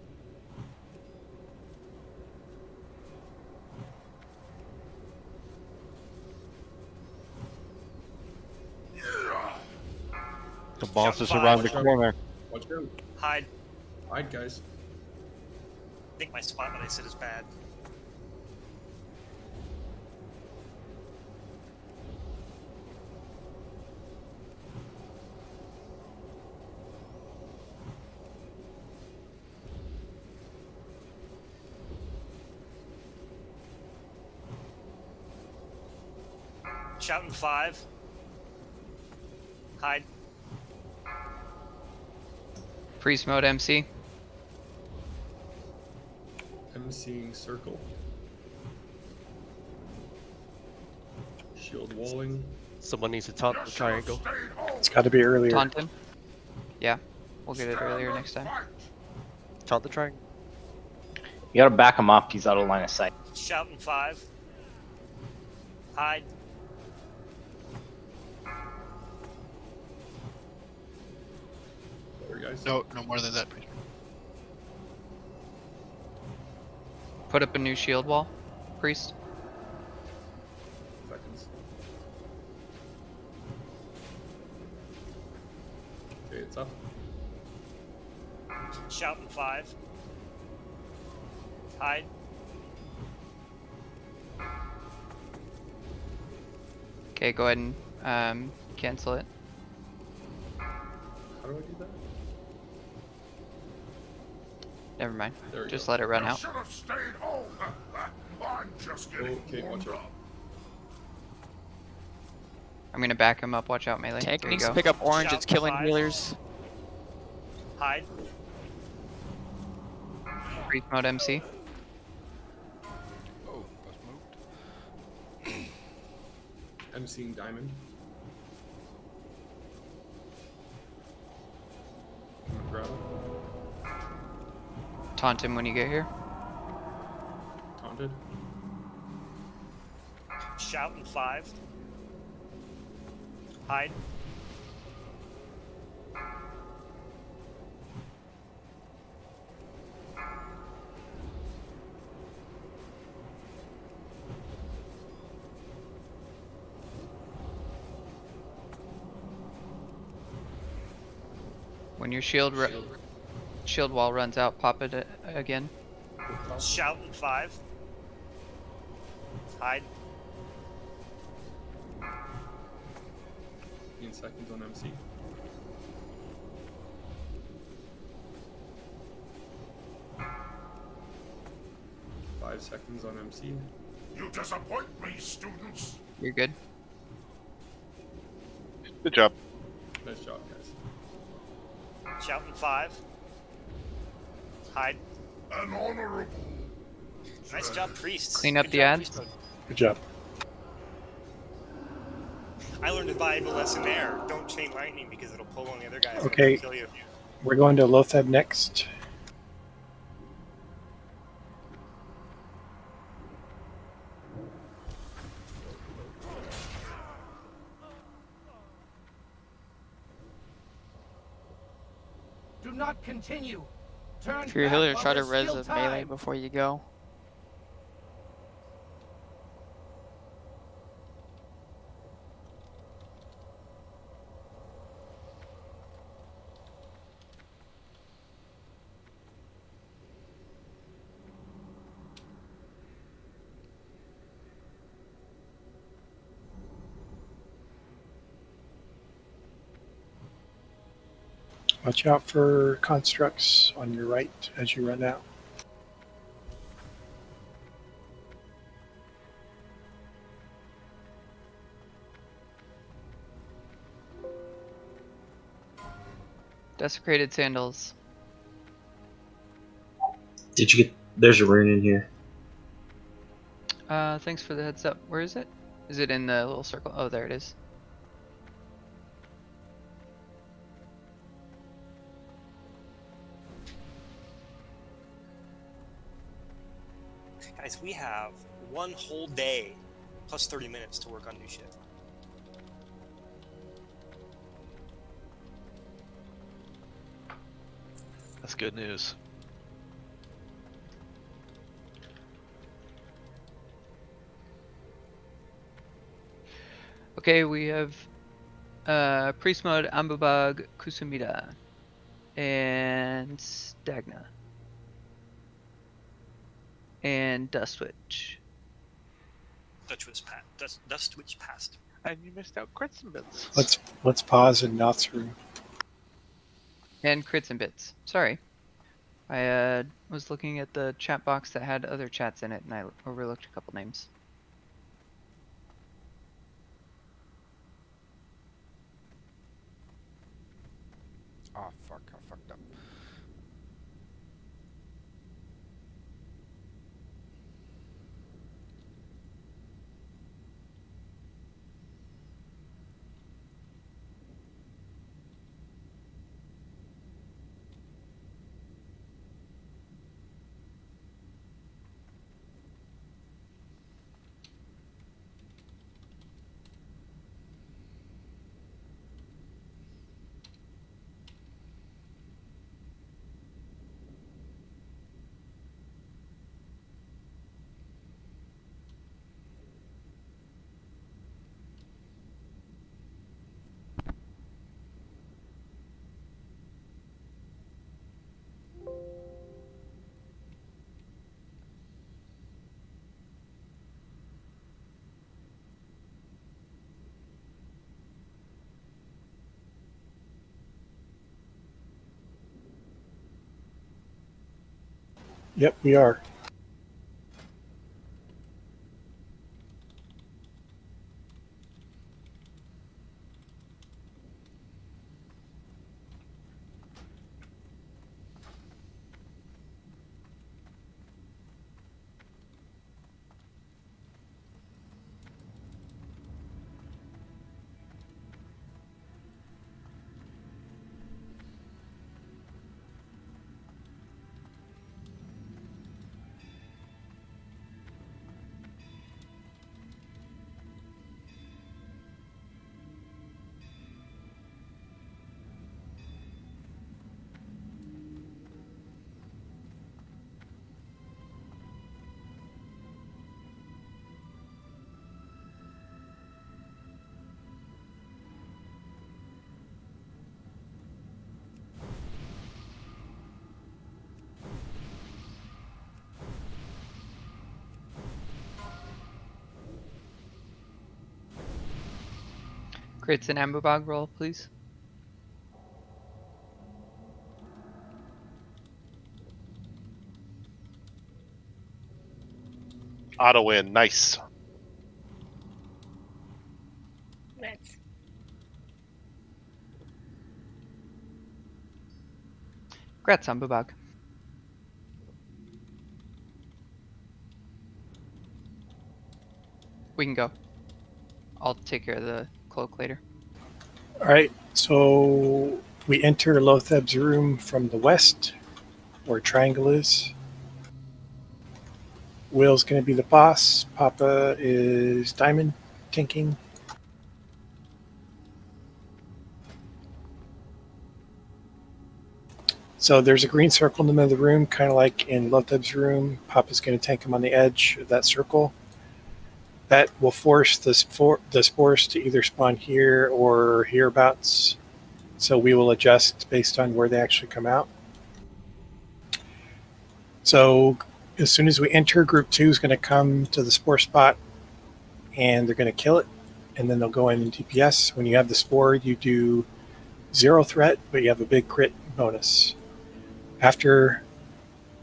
The boss is around the corner. Watch out. Hide. Hide, guys. I think my spot that I said is bad. Shouting 5. Hide. Freeze mode MC. MCing circle. Shield walling. Someone needs to taunt the triangle. It's got to be earlier. Taunt him. Yeah, we'll get it earlier next time. Taunt the triangle. You gotta back him up. He's out of line of sight. Shouting 5. Hide. Guys. No more than that. Put up a new shield wall, priest. Seconds. Okay, it's up. Shouting 5. Hide. Okay, go ahead and cancel it. How do I do that? Never mind. Just go. let it run out. Should have stayed home. I'm just getting warmed up. I'm gonna back him up. Watch out, melee. Tank There you needs to go. pick up orange. It's Shout killing 5. healers. Hide. Freeze mode MC. Oh, was moved. MCing diamond. Grab it. Taunt him when you get here. Taunted. Shouting 5. Hide. When your shield wall runs out, pop it again. Shouting 5. Hide. 15 seconds on MC. Five seconds on MC. You disappoint me, students. You're good. Good job. Nice job, guys. Shouting 5. Hide. An honorable. Nice job, priests. Clean up Good the job, ads. priest mode. Good job. I learned a valuable lesson there. Don't chain lightning because it'll pull on the other guys Okay. and kill you. We're going to Lotheb next. Do not continue. Turn If you're a back healer, while try to there's res still a melee time. before you go. Watch out for constructs on your right as you run out. Desecrated sandals. Did you get? There's a rune in here. Thanks for the heads up. Where is it? Is it in the little circle? Oh, there it is. Guys, we have one whole day plus 30 minutes to work on new shit. That's good news. Okay, we have Priest Mode, Ambubug, Kusumida, and Stagna. And Dustwitch. Dustwitch passed. And you missed out crits and bits. Let's pause and not through. And Crits and Bits. Sorry. I was looking at the chat box that had other chats in it, and I overlooked a couple names. Oh fuck, I fucked up. Yep, we are. Crits and Ambubog roll, please. Auto win, nice. Reds. Congrats, Ambubog. We can go. I'll take care of the cloak later. All right, so we enter Lotheb's room from the west, where Triangle is. Will's going to be the boss. Papa is Diamond, tanking. So there's a green circle in the middle of the room, kind of like in Lotheb's room. Papa's going to tank him on the edge of that circle. That will force the spores to either spawn here or hereabouts. So we will adjust based on where they actually come out. So as soon as we enter, group 2 is going to come to the spore spot and they're going to kill it. And then they'll go in and DPS. When you have the spore, you do 0 threat, but you have a big crit bonus. After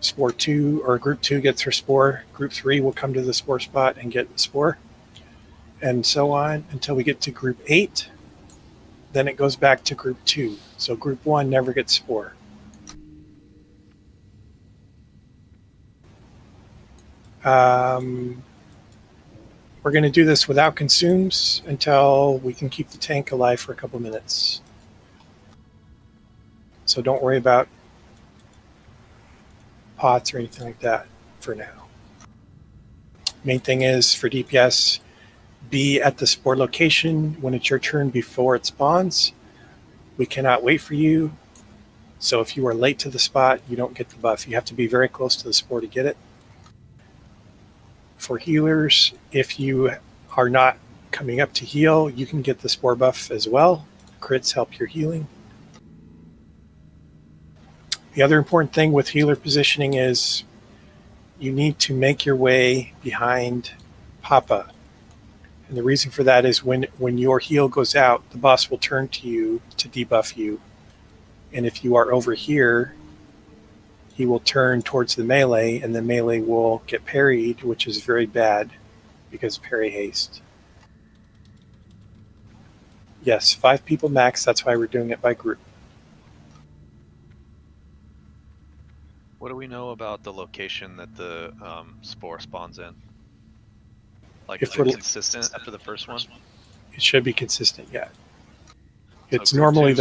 spore 2 or group 2 gets her spore, group 3 will come to the spore spot and get the spore. And so on until we get to group 8. then it goes back to group 2. So group 1 never gets spore. We're going to do this without consumes until we can keep the tank alive for a couple minutes. So don't worry about pots or anything like that for now. Main thing is for DPS, be at the spore location when it's your turn before it spawns. We cannot wait for you. So if you are late to the spot, you don't get the buff. You have to be very close to the spore to get it. For healers, if you are not coming up to heal, you can get the spore buff as well. Crits help your healing. The other important thing with healer positioning is you need to make your way behind Papa. And the reason for that is when your heal goes out, the boss will turn to you to debuff you. And if you are over here, he will turn towards the melee, and the melee will get parried, which is very bad because parry haste. Yes, 5 people max. That's why we're doing it by group. What do we know about the location that the spore spawns in? Like, If is it we're- consistent after the first one? It should be consistent, yeah. It's group normally two-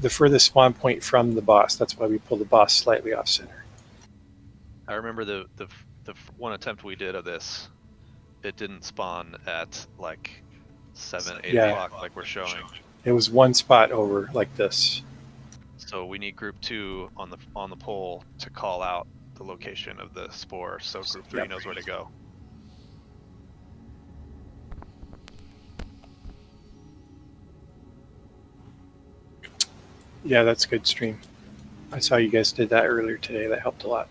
the furthest spawn point from the boss. That's why we pull the boss slightly off center. I remember the one attempt we did of this, it didn't spawn at like 7, 8 Yeah. o'clock like we're showing. It was one spot over like this. So we need group 2 on the pole to call out the location of the spore, so group 3 knows where to go. Yeah, that's a good stream. I saw you guys did that earlier today. That helped a lot.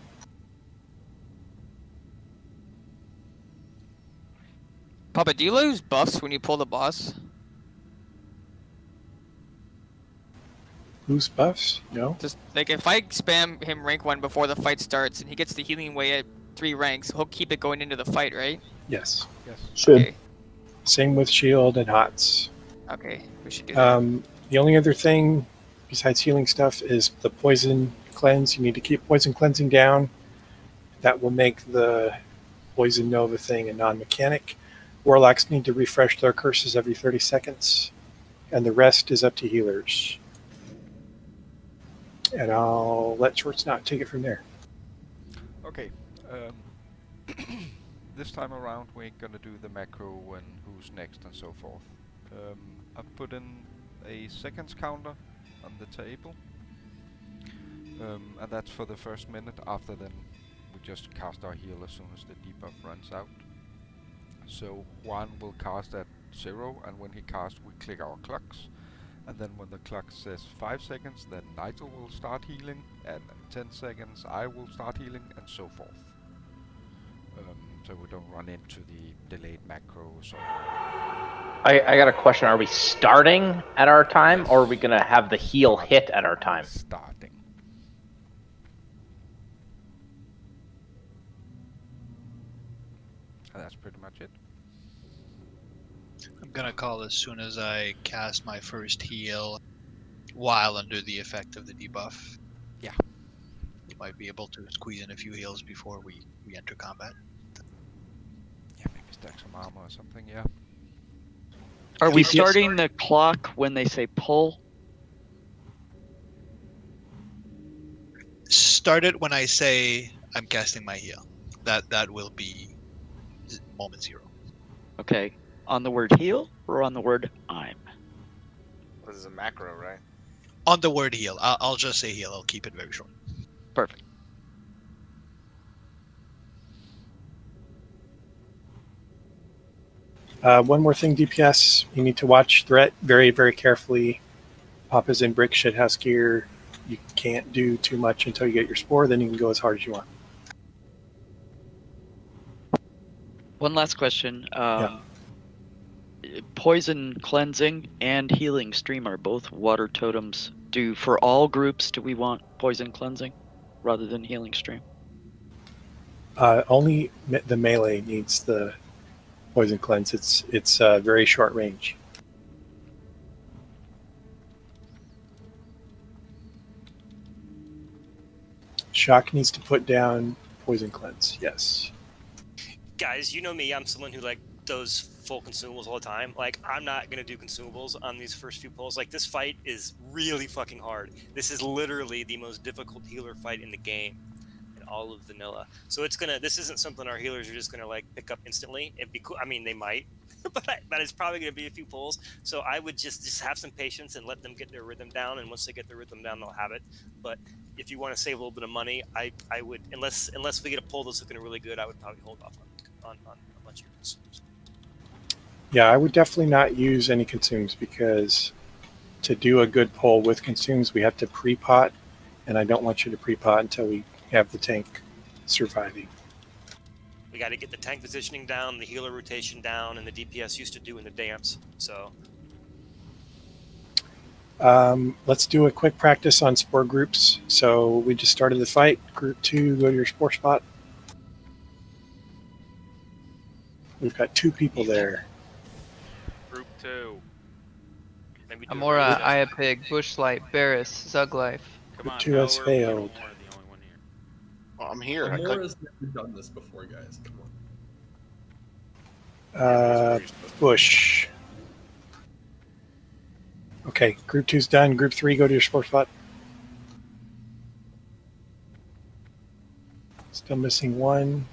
Papa, do you lose buffs when you pull the boss? Lose buffs? No. Just like if I spam him rank 1 before the fight starts and he gets the healing way at 3 ranks, he'll keep it going into the fight, right? Yes. Yes. Should. Okay. Same with shield and hots. Okay, we should do that. The only other thing besides healing stuff is the poison cleanse. You need to keep poison cleansing down. That will make the poison nova thing a non-mechanic. Warlocks need to refresh their curses every 30 seconds, and the rest is up to healers. And I'll let Schwartznot take it from there. Okay. This time around we're gonna do the macro and who's next and so forth. I've put in a seconds counter on the table. And that's for the first minute. After then we just cast our heal as soon as the debuff runs out. So Juan will cast at 0, and when he casts we click our clocks. And then when the clock says 5 seconds, then Nigel will start healing, and 10 seconds I will start healing, and so forth. So we don't run into the delayed macros. Or I got a question. Are we starting at our time, or are we going to have the heal hit at our time? starting. And that's pretty much it. I'm gonna call as soon as I cast my first heal while under the effect of the debuff. Yeah. We might be able to squeeze in a few heals before we enter combat. Yeah, maybe stack some armor or something, yeah. Are we starting the clock when they say pull? Start it when I say I'm casting my heal. That will be moment 0. Okay. On the word heal or on the word I'm? This is a macro, right? On the word heal. I'll just say heal. I'll keep it very short. Perfect. One more thing, DPS. You need to watch threat very, very carefully. Papa's in brick shithouse gear. You can't do too much until you get your spore. Then you can go as hard as you want. One last question. Poison cleansing and healing stream are both water totems. For all groups, do we want poison cleansing rather than healing stream? Only the melee needs the poison cleanse. It's very short range. Shock needs to put down poison cleanse. Yes. Guys, you know me. I'm someone who does full consumables all the time. I'm not gonna do consumables on these first few pulls. This fight is really fucking hard. This is literally the most difficult healer fight in the game, in all of vanilla. So this isn't something our healers are just gonna pick up instantly. It'd be cool. I mean, they might, but it's probably gonna be a few pulls. So I would just have some patience and let them get their rhythm down. And once they get their rhythm down, they'll have it. But if you want to save a little bit of money, I would, unless we get a pull that's looking really good, I would probably hold off on a bunch of your consumes. Yeah, I would definitely not use any consumes because to do a good pull with consumes, we have to pre-pot, and I don't want you to pre-pot until we have the tank surviving. We got to get the tank positioning down, the healer rotation down, and the DPS used to do in the dance. So let's do a quick practice on spore groups. So we just started the fight. Group 2, go to your spore spot. We've got 2 people there. Group 2. Amora, Iapig, Bushlight, Barris, Zuglife. Group 2 has failed. Well, I'm here. Amora's never done this before, guys. Come on. Bush. Okay, group 2's done. Group 3, go to your spore spot. Still missing 1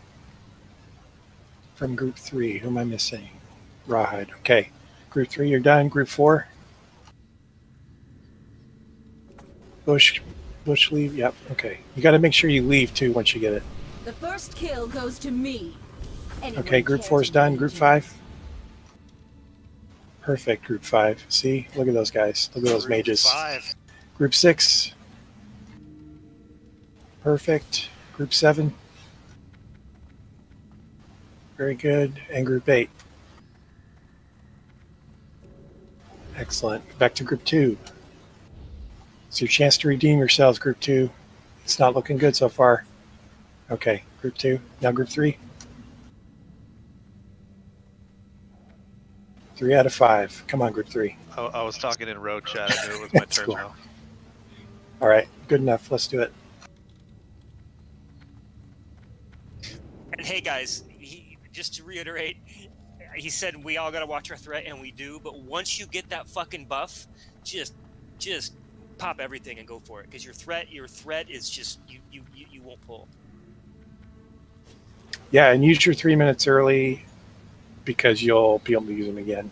from group 3. Who am I missing? Rawhide. Okay. Group 3, you're done. Group 4. Bush leave. Yep. Okay. You got to make sure you leave too once you get it. The first kill goes to me. Anyone Okay. Group 4 is done. Group 5. Perfect. Group 5. See? Look at those guys. Look at those mages. 5. Group 6. Perfect. Group 7. Very good. And group 8. Excellent. Back to group 2. It's your chance to redeem yourselves, group 2. It's not looking good so far. Okay, group 2. Now group 3. 3 out of 5. Come on, group 3. I was talking in road chat. I knew it was my turn Cool. now. All right, good enough. Let's do it. And hey, guys, just to reiterate, he said we all got to watch our threat, and we do. But once you get that fucking buff, just pop everything and go for it, because your threat is just you won't pull. Yeah, and use your 3 minutes early because you'll be able to use them again.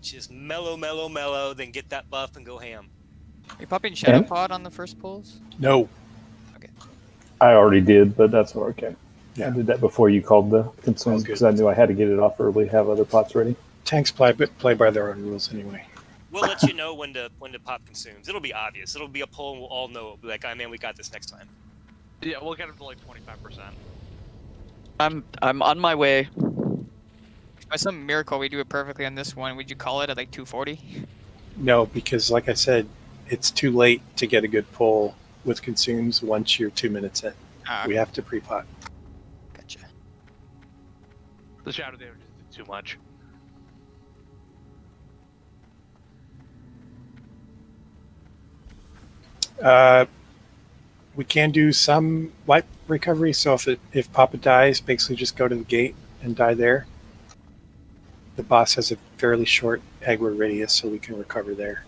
Just mellow, then get that buff and go ham. Are you popping Shadow Pod on the first pulls? No. Okay. I already did, but that's okay. Yeah. I did that before you called the consume because I knew I had to get it off early, have other pots ready. Tanks play by their own rules anyway. We'll let you know when to pop consumes. It'll be obvious. It'll be a pull, and we'll all know. It'll be like, oh man, we got this next time. Yeah, we'll get him to 25%. I'm on my way. By some miracle, we do it perfectly on this one. Would you call it at 240? No, because like I said, it's too late to get a good pull with consumes once you're 2 minutes in. We have to pre-pot. Gotcha. The shadow damage is too much. We can do some light recovery, so if Papa dies, basically just go to the gate and die there. The boss has a fairly short aggro radius, so we can recover there.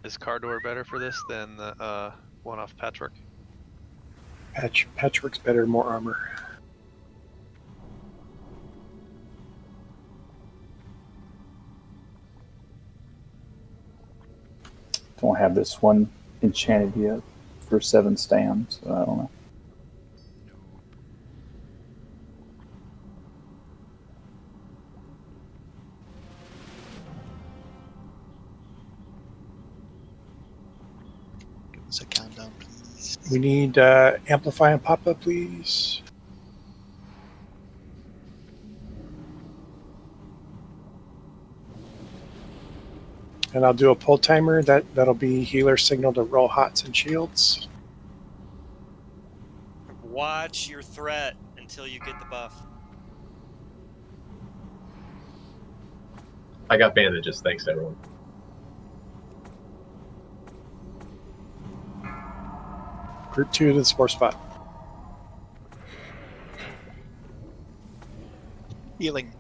Is Cardor better for this than the one off Patchwork? Patchwork's better, more armor. Don't have this one enchanted yet for 7 stands, so I don't know. Give us a countdown, please. We need Amplify and Papa, please. And I'll do a pull timer. That'll be healer signal to roll hots and shields. Watch your threat until you get the buff. I got bandages. Thanks, everyone. Group 2 to the spore spot. Healing.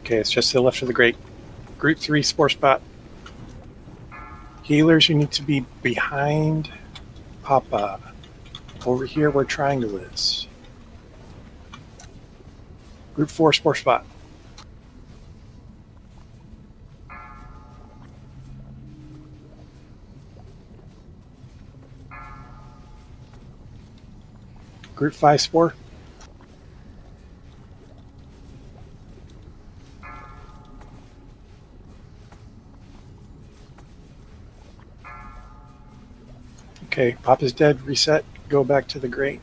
Okay, it's just to the left of the grate. Group 3 spore spot. Healers, you need to be behind Papa. Over here where triangle is. Group 4 spore spot. Group 5 spore. Okay, Papa's dead. Reset. Go back to the grate.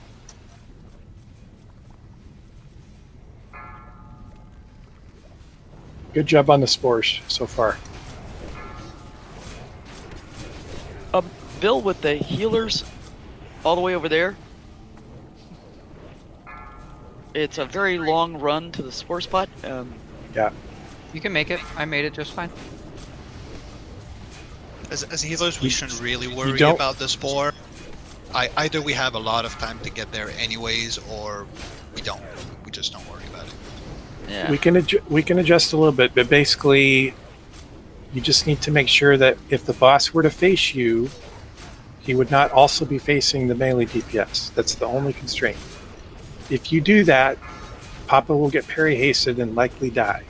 Good job on the spores so far. Bill, with the healers all the way over there, it's a very long run to the spore spot. Yeah. You can make it. I made it just fine. As healers, we shouldn't really worry don't- about the spore. Either we have a lot of time to get there anyways, or we don't. We just don't worry about it. Yeah. We can adjust a little bit, but basically, you just need to make sure that if the boss were to face you, he would not also be facing the melee DPS. That's the only constraint. If you do that, Papa will get parry hasted and likely die.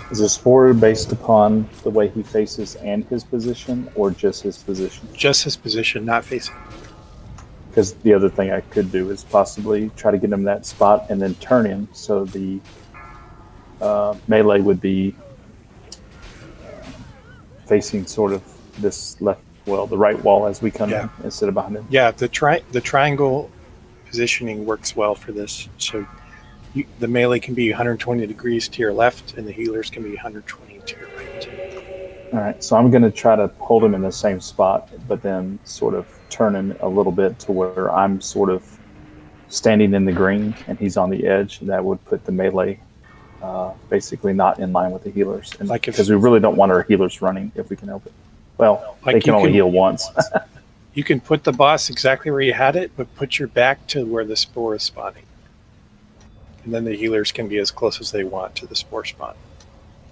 Is the spore based upon the way he faces and his position, or just his position? Just his position, not facing. Because the other thing I could do is possibly try to get him that spot and then turn him so the melee would be facing sort of this left, well, the right wall as we come in instead of behind him. Yeah, the triangle positioning works well for this. So the melee can be 120 degrees to your left, and the healers can be 120 to your right. All right, so I'm going to try to hold him in the same spot, but then sort of turn him a little bit to where I'm sort of standing in the green and he's on the edge. That would put the melee basically not in line with the healers, and Like if- because we really don't want our healers running if we can help it. Well, Like they can you only can- heal once. You can put the boss exactly where you had it, but put your back to where the spore is spawning. And then the healers can be as close as they want to the spore spot.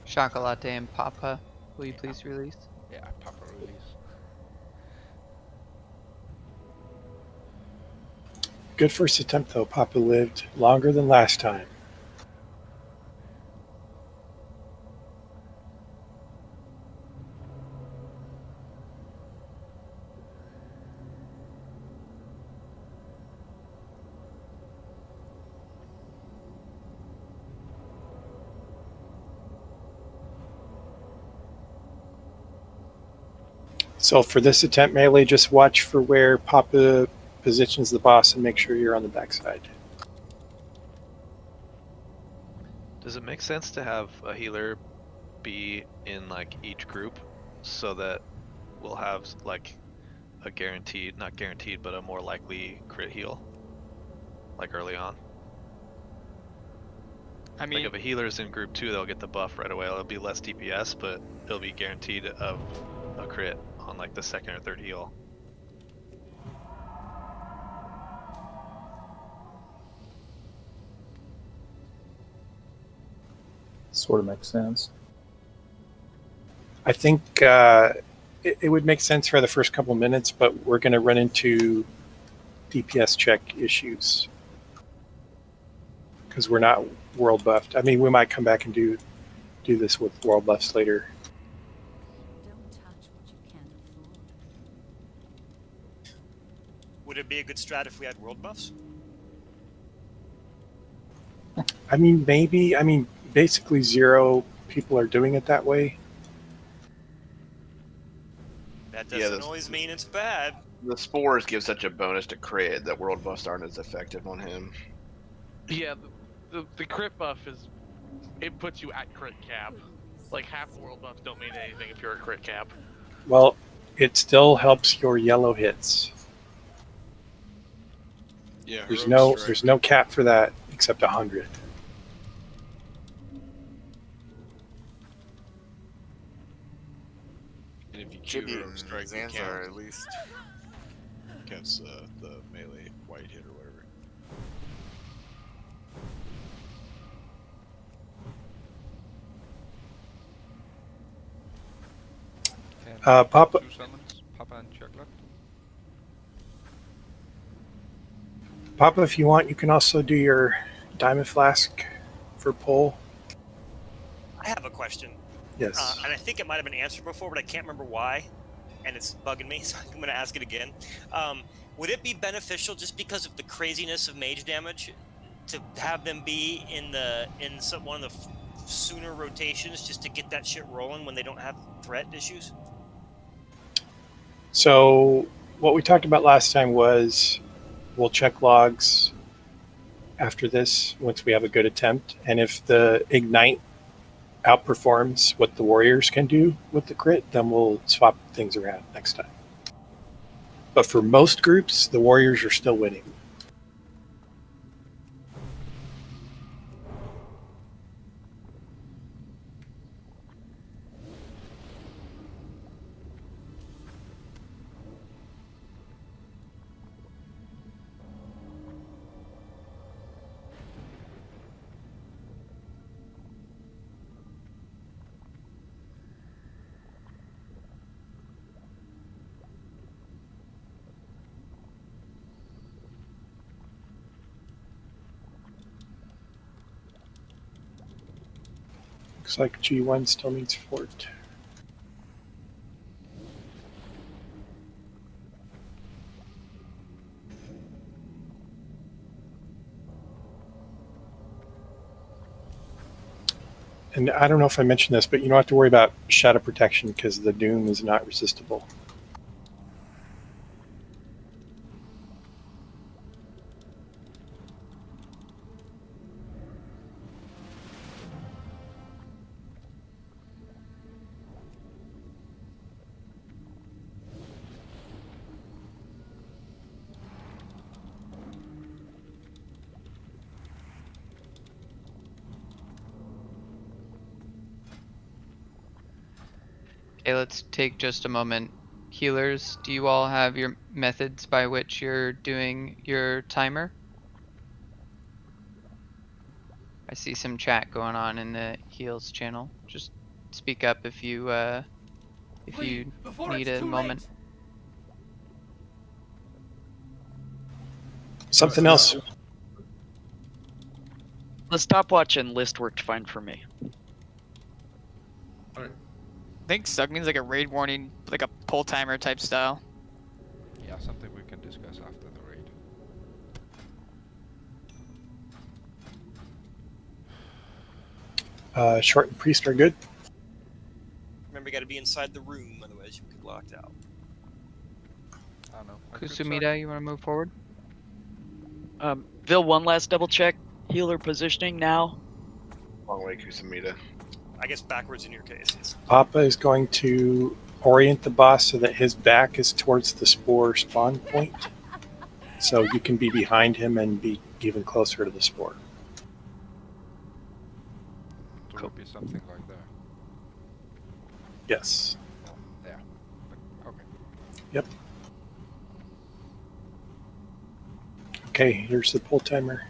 Chocolate and Papa, will you please release? Yeah, Papa release. Good first attempt, though. Papa lived longer than last time. So for this attempt, melee, just watch for where Papa positions the boss and make sure you're on the backside. Does it make sense to have a healer be in like each group so that we'll have like a guaranteed, not guaranteed, but a more likely crit heal like early on? I mean, like if a healer's in group 2, they'll get the buff right away. It'll be less DPS, but it'll be guaranteed of a crit on like the second or third heal. Sort of makes sense. I think it would make sense for the first couple minutes, but we're going to run into DPS check issues because we're not world buffed. I mean, we might come back and do this with world buffs later. Would it be a good strat if we had world buffs? I mean, maybe. I mean, basically 0 people are doing it that way. That Yeah, doesn't this- always mean it's bad. The spores give such a bonus to crit that world buffs aren't as effective on him. Yeah, the crit buff is, it puts you at crit cap. Like half the world buffs don't mean anything if you're at crit cap. Well, it still helps your yellow hits. Yeah, There's no cap for that except 100. And if you Should Q be heroic strike, it Zanzar at least. counts the melee white hit or whatever. Papa. 2 summons, Papa and Chocolate. Papa, if you want, you can also do your diamond flask for pull. I have a question. Yes. And I think it might have been answered before, but I can't remember why, and it's bugging me, so I'm going to ask it again. Would it be beneficial, just because of the craziness of mage damage, to have them be in one of the sooner rotations, just to get that shit rolling when they don't have threat issues? So what we talked about last time was we'll check logs after this once we have a good attempt, and if the ignite outperforms what the warriors can do with the crit, then we'll swap things around next time. But for most groups, the warriors are still winning. Looks like G1 still needs fort. And I don't know if I mentioned this, but you don't have to worry about shadow protection because the doom is not resistible. Okay, let's take just a moment. Healers, do you all have your methods by which you're doing your timer? I see some chat going on in the heals channel. Just speak up if you need a moment. Something else. The stopwatch and list worked fine for me. I think suck means like a raid warning, like a pull timer type style. Yeah, something we can discuss after the raid. Short and priest are good. Remember, you got to be inside the room, otherwise you get locked out. I don't know. Kusumida, you want to move forward? Vil, one last double check. Healer positioning now. Long way, Kusamita. I guess backwards in your case. Papa is going to orient the boss so that his back is towards the spore spawn point. So you can be behind him and be even closer to the spore. It would be something like that. Yes. There. Okay. Yep. Okay, here's the pull timer.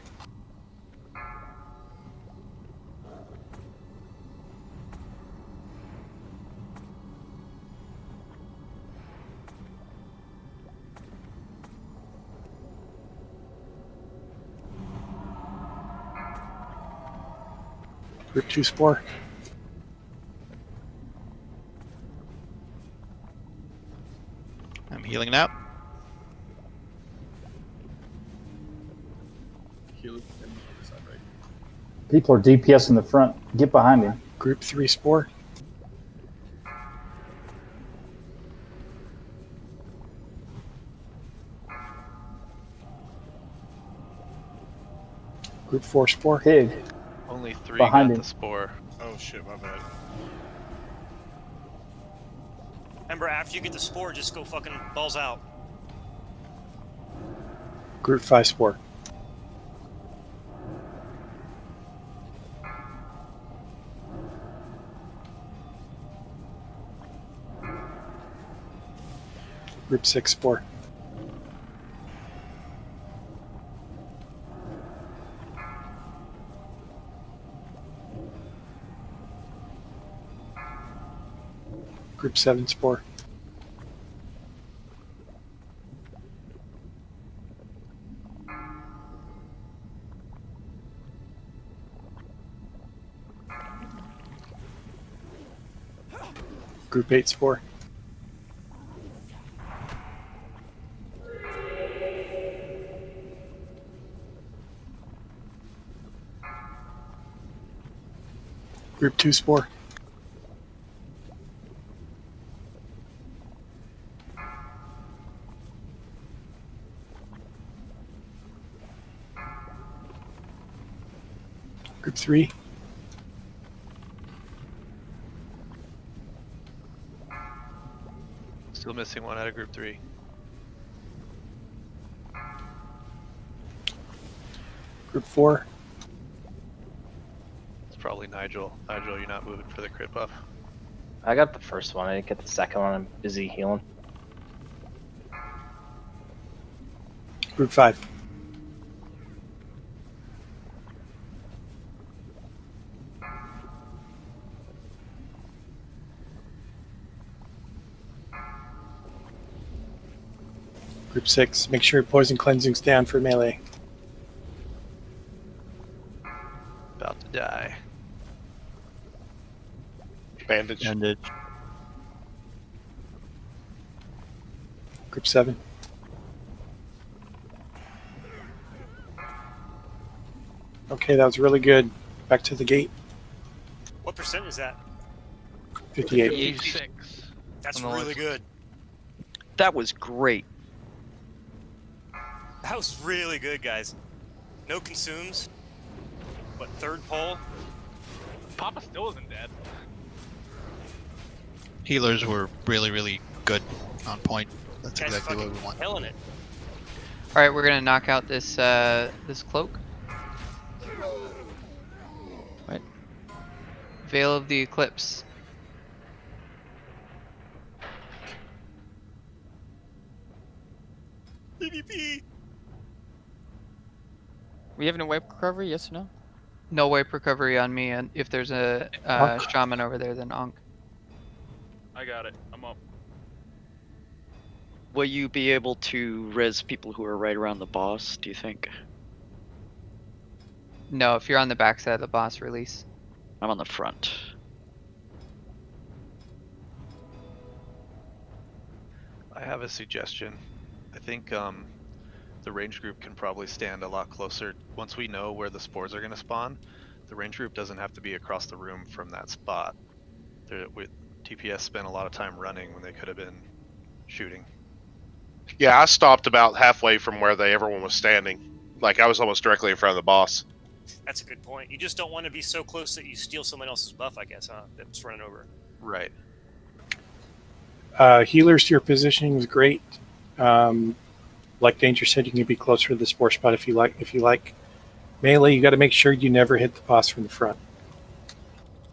Group 2 spore. I'm healing now. Healing and the other side, right? People are DPS in the front. Get behind him. Group 3 spore. Group 4 spore. Pig. Only 3 Behind got him. the spore. Oh shit, my bad. Remember, after you get the spore, just go fucking balls out. Group 5 spore. Group 6 spore. Group 7 spore. Group 8 spore. Group 2 spore. Group 3. Still missing one out of group 3. Group 4. It's probably Nigel. Nigel, you're not moving for the crit buff. I got the first one. I didn't get the second one. I'm busy healing. Group 5. Group 6. Make sure poison cleansing's down for melee. About to die. Bandage. Bandage. Group 7. Okay, that was really good. Back to the gate. What percent is that? 58. 86. That's On the really left. good. That was great. That was really good, guys. No consumes. But third pole. Papa still isn't dead. Healers were really, really good on point. That's Guys exactly what fucking we want. killing it. All right, we're gonna knock out this this cloak. What? Veil of the Eclipse. PvP. We have no wipe recovery, yes or no? No wipe recovery on me, and if there's a Ankh. shaman over there, then Ankh. I got it. I'm up. Will you be able to res people who are right around the boss, do you think? No, if you're on the backside of the boss, release. I'm on the front. I have a suggestion. I think the range group can probably stand a lot closer. Once we know where the spores are going to spawn, the range group doesn't have to be across the room from that spot. TPS spent a lot of time running when they could have been shooting. Yeah, I stopped about halfway from where everyone was standing. Like I was almost directly in front of the boss. That's a good point. You just don't want to be so close that you steal someone else's buff, I guess, huh? That's running over. Right. Healers, your positioning was great. Like Danger said, you can be closer to the spore spot if you like. Melee, you got to make sure you never hit the boss from the front.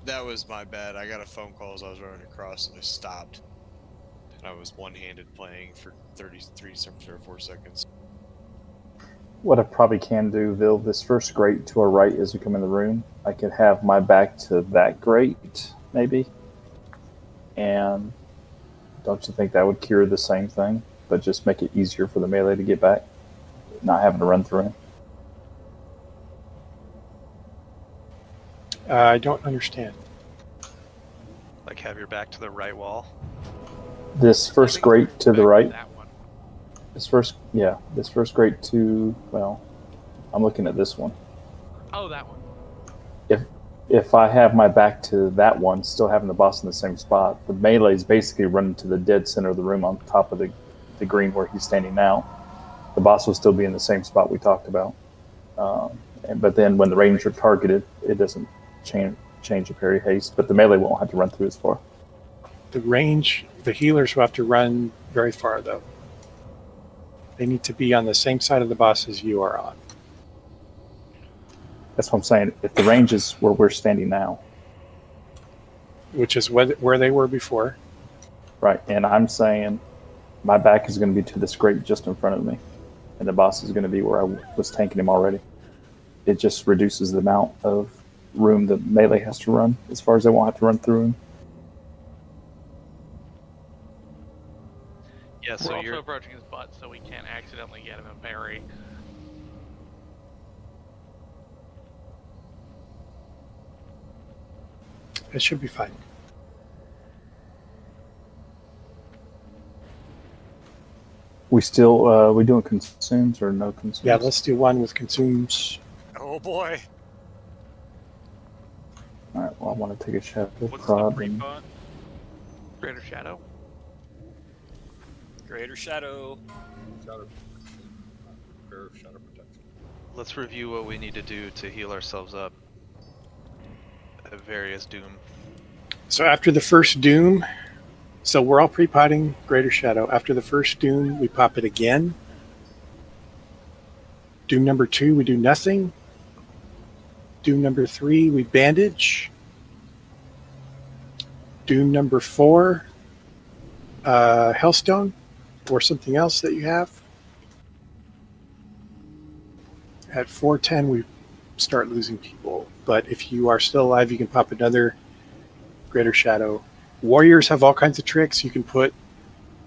That was my bad. I got a phone call as I was running across and I stopped. And I was one-handed playing for 33 or 4 seconds. What I probably can do, Vil, this first grate to our right as we come in the room, I could have my back to that grate, maybe. And don't you think that would cure the same thing, but just make it easier for the melee to get back, not having to run through him? I don't understand. Like have your back to the right wall. This first grate to the right. This first grate to, well, I'm looking at this one. Oh, that one. if I have my back to that one, still having the boss in the same spot, the melee is basically running to the dead center of the room on top of the green where he's standing now. The boss will still be in the same spot we talked about. But then when the range are targeted, it doesn't change the parry haste, but the melee won't have to run through as far. The range, the healers will have to run very far, though. They need to be on the same side of the boss as you are on. That's what I'm saying. If the range is where we're standing now, which is where they were before. Right, and I'm saying my back is going to be to this grate just in front of me, and the boss is going to be where I was tanking him already. It just reduces the amount of room that melee has to run, as far as they won't have to run through him. Yeah, so We're you're also approaching his butt, so we can't accidentally get him a parry. It should be fine. We still we doing consumes or no consumes? Yeah, let's do one with consumes. Oh boy. All right. Well, I want to take a shadow What's prod. the pre-bot? Greater Shadow? Greater Shadow. Shadow protection. Let's review what we need to do to heal ourselves up at various doom. So after the first doom, so we're all pre-potting Greater Shadow. After the first doom, we pop it again. Doom number 2, we do nothing. Doom number 3, we bandage. Doom number 4, Hellstone, or something else that you have. At 410, we start losing people. But if you are still alive, you can pop another Greater Shadow. Warriors have all kinds of tricks. You can put,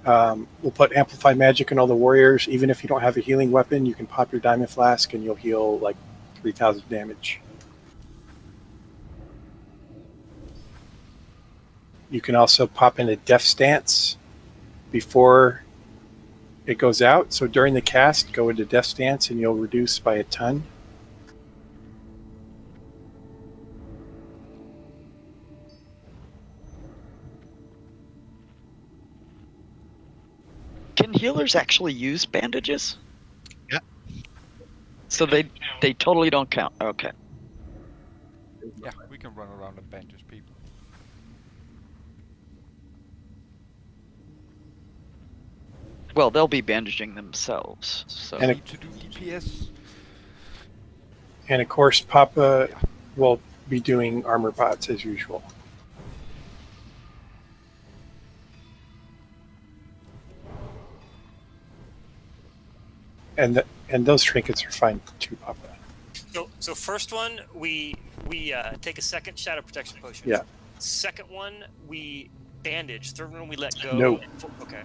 we'll put Amplify Magic in all the warriors. Even if you don't have a healing weapon, you can pop your Diamond Flask and you'll heal like 3,000 damage. You can also pop in a Death Stance before it goes out. So during the cast, go into Death Stance and you'll reduce by a ton. Can healers actually use bandages? Yeah. So they totally don't count. Okay. Yeah, we can run around and bandage people. Well, they'll be bandaging themselves. So And Need to do DPS. And of course, Papa will be doing armor pots as usual. And those trinkets are fine too, Papa. So first one, we take a second Shadow Protection Potion. Yeah. Second one, we bandage. Third one, we let go. No. Okay.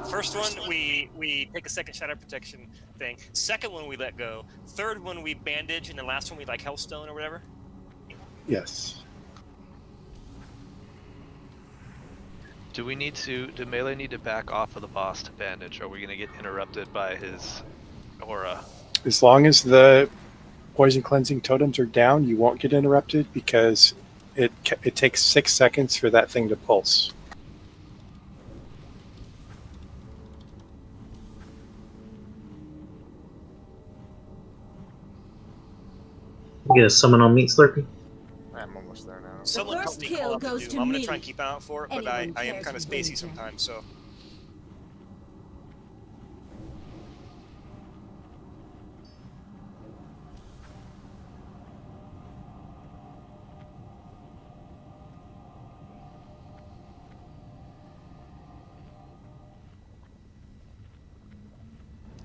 First one, we take a second Shadow Protection thing. Second one, we let go. Third one, we bandage, and the last one, we like Hellstone or whatever. Yes. Do melee need to back off of the boss to bandage? Or are we going to get interrupted by his aura? As long as the poison cleansing totems are down, you won't get interrupted because it takes 6 seconds for that thing to pulse. You get a summon on Meat Slurpee? I'm almost there now. Someone help me call out the Doom. I'm going to try and keep an eye out for it, but I am kind of spacey sometimes, so.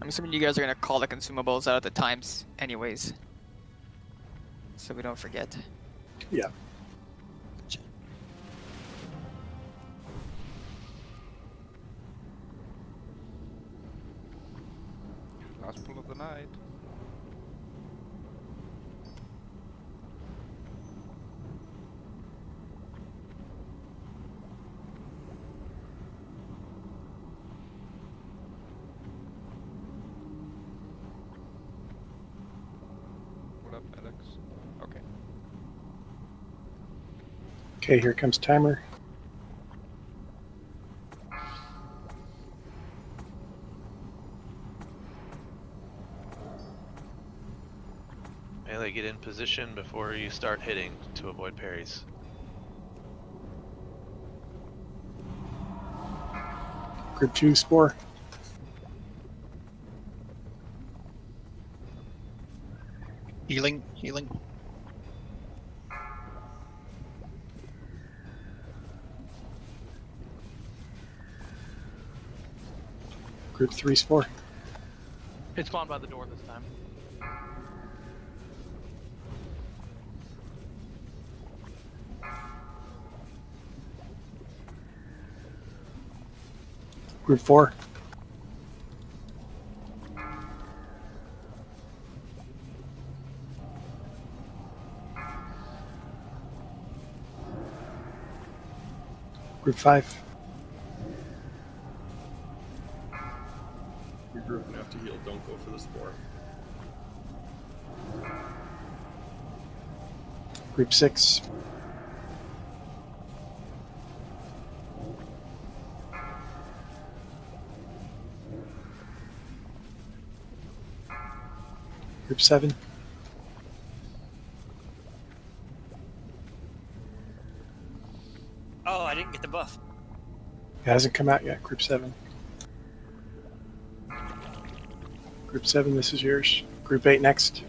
I'm assuming you guys are gonna call the consumables out at the times anyways. So we don't forget. Yeah. Last pull of the night. What up, Alex? Okay. Okay, here comes timer. Melee, get in position before you start hitting to avoid parries. Group 2 spore. Healing, healing. Group 3 spore. It spawned by the door this time. Group 4. Group 5. Your group and have to heal. Don't go for the spore. Group 6. Group 7. Oh, I didn't get the buff. It hasn't come out yet. Group 7. Group 7, this is yours. Group 8 next.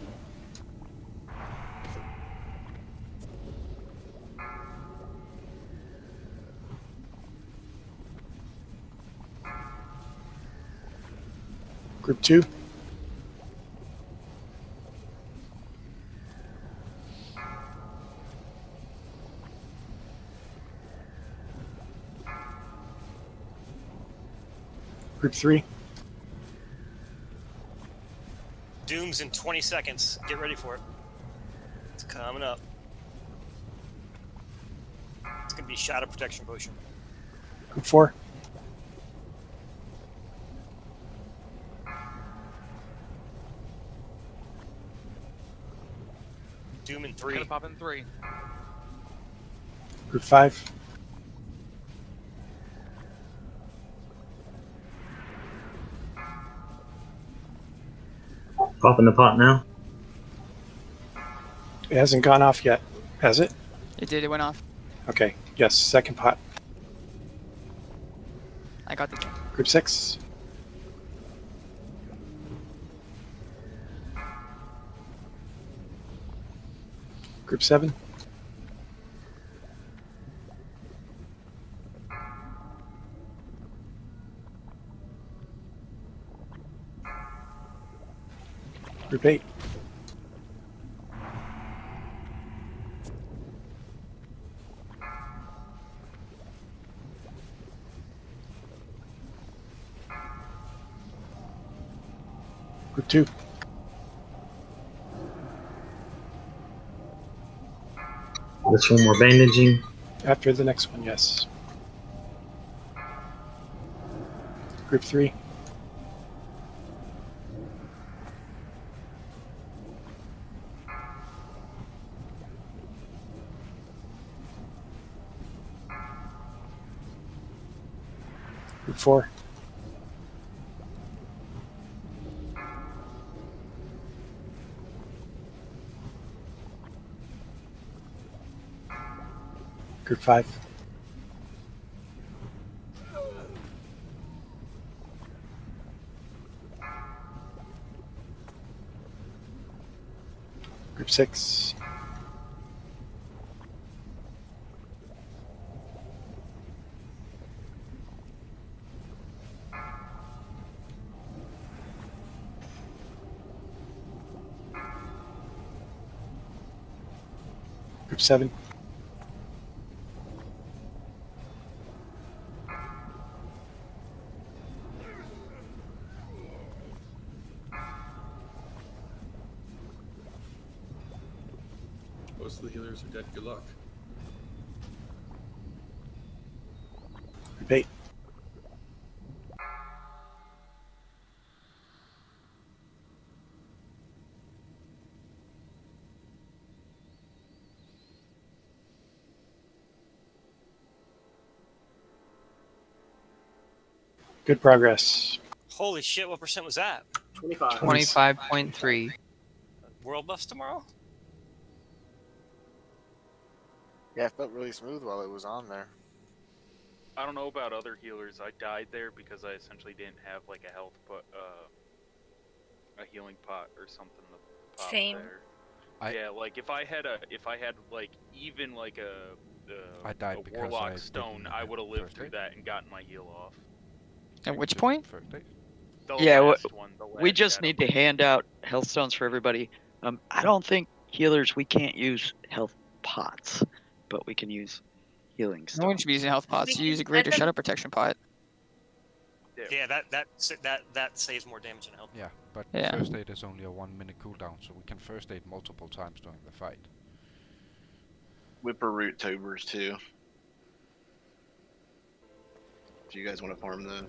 Group 2. Group 3. Doom's in 20 seconds. Get ready for it. It's coming up. It's going to be Shadow Protection Potion. Group 4. Doom in 3. Gonna pop in 3. Group 5. Pop in the pot now. It hasn't gone off yet, has it? It did. It went off. Okay. Yes, second pot. I got the thing. Group 6. Group 7. Group 8. Group 2. This one more bandaging. After the next one, yes. Group 3. Group 4. Group 5. Group 6. Group 7. Most of the healers are dead. Good luck. Group 8. Good progress. Holy shit! What percent was that? 25. 25.3. World buffs tomorrow? Yeah, it felt really smooth while it was on there. I don't know about other healers. I died there because I essentially didn't have like a health pot, a healing pot or something to pop Same. there. Yeah, like if I had like even like I died a because warlock I stone, didn't I would have lived first through aid. that and gotten my heal off. At which point? First aid. The Yeah, last one, the we last just shadow need to hand out health stones for everybody. I don't think healers, we can't use health pots, but we can use healing No one stones. should be using health pots. You use a greater shadow protection pot. Yeah, that saves more damage than health. Yeah, but Yeah. first aid is only a 1 minute cooldown, so we can first aid multiple times during the fight. Whipper root tubers too. Do you guys want to farm those?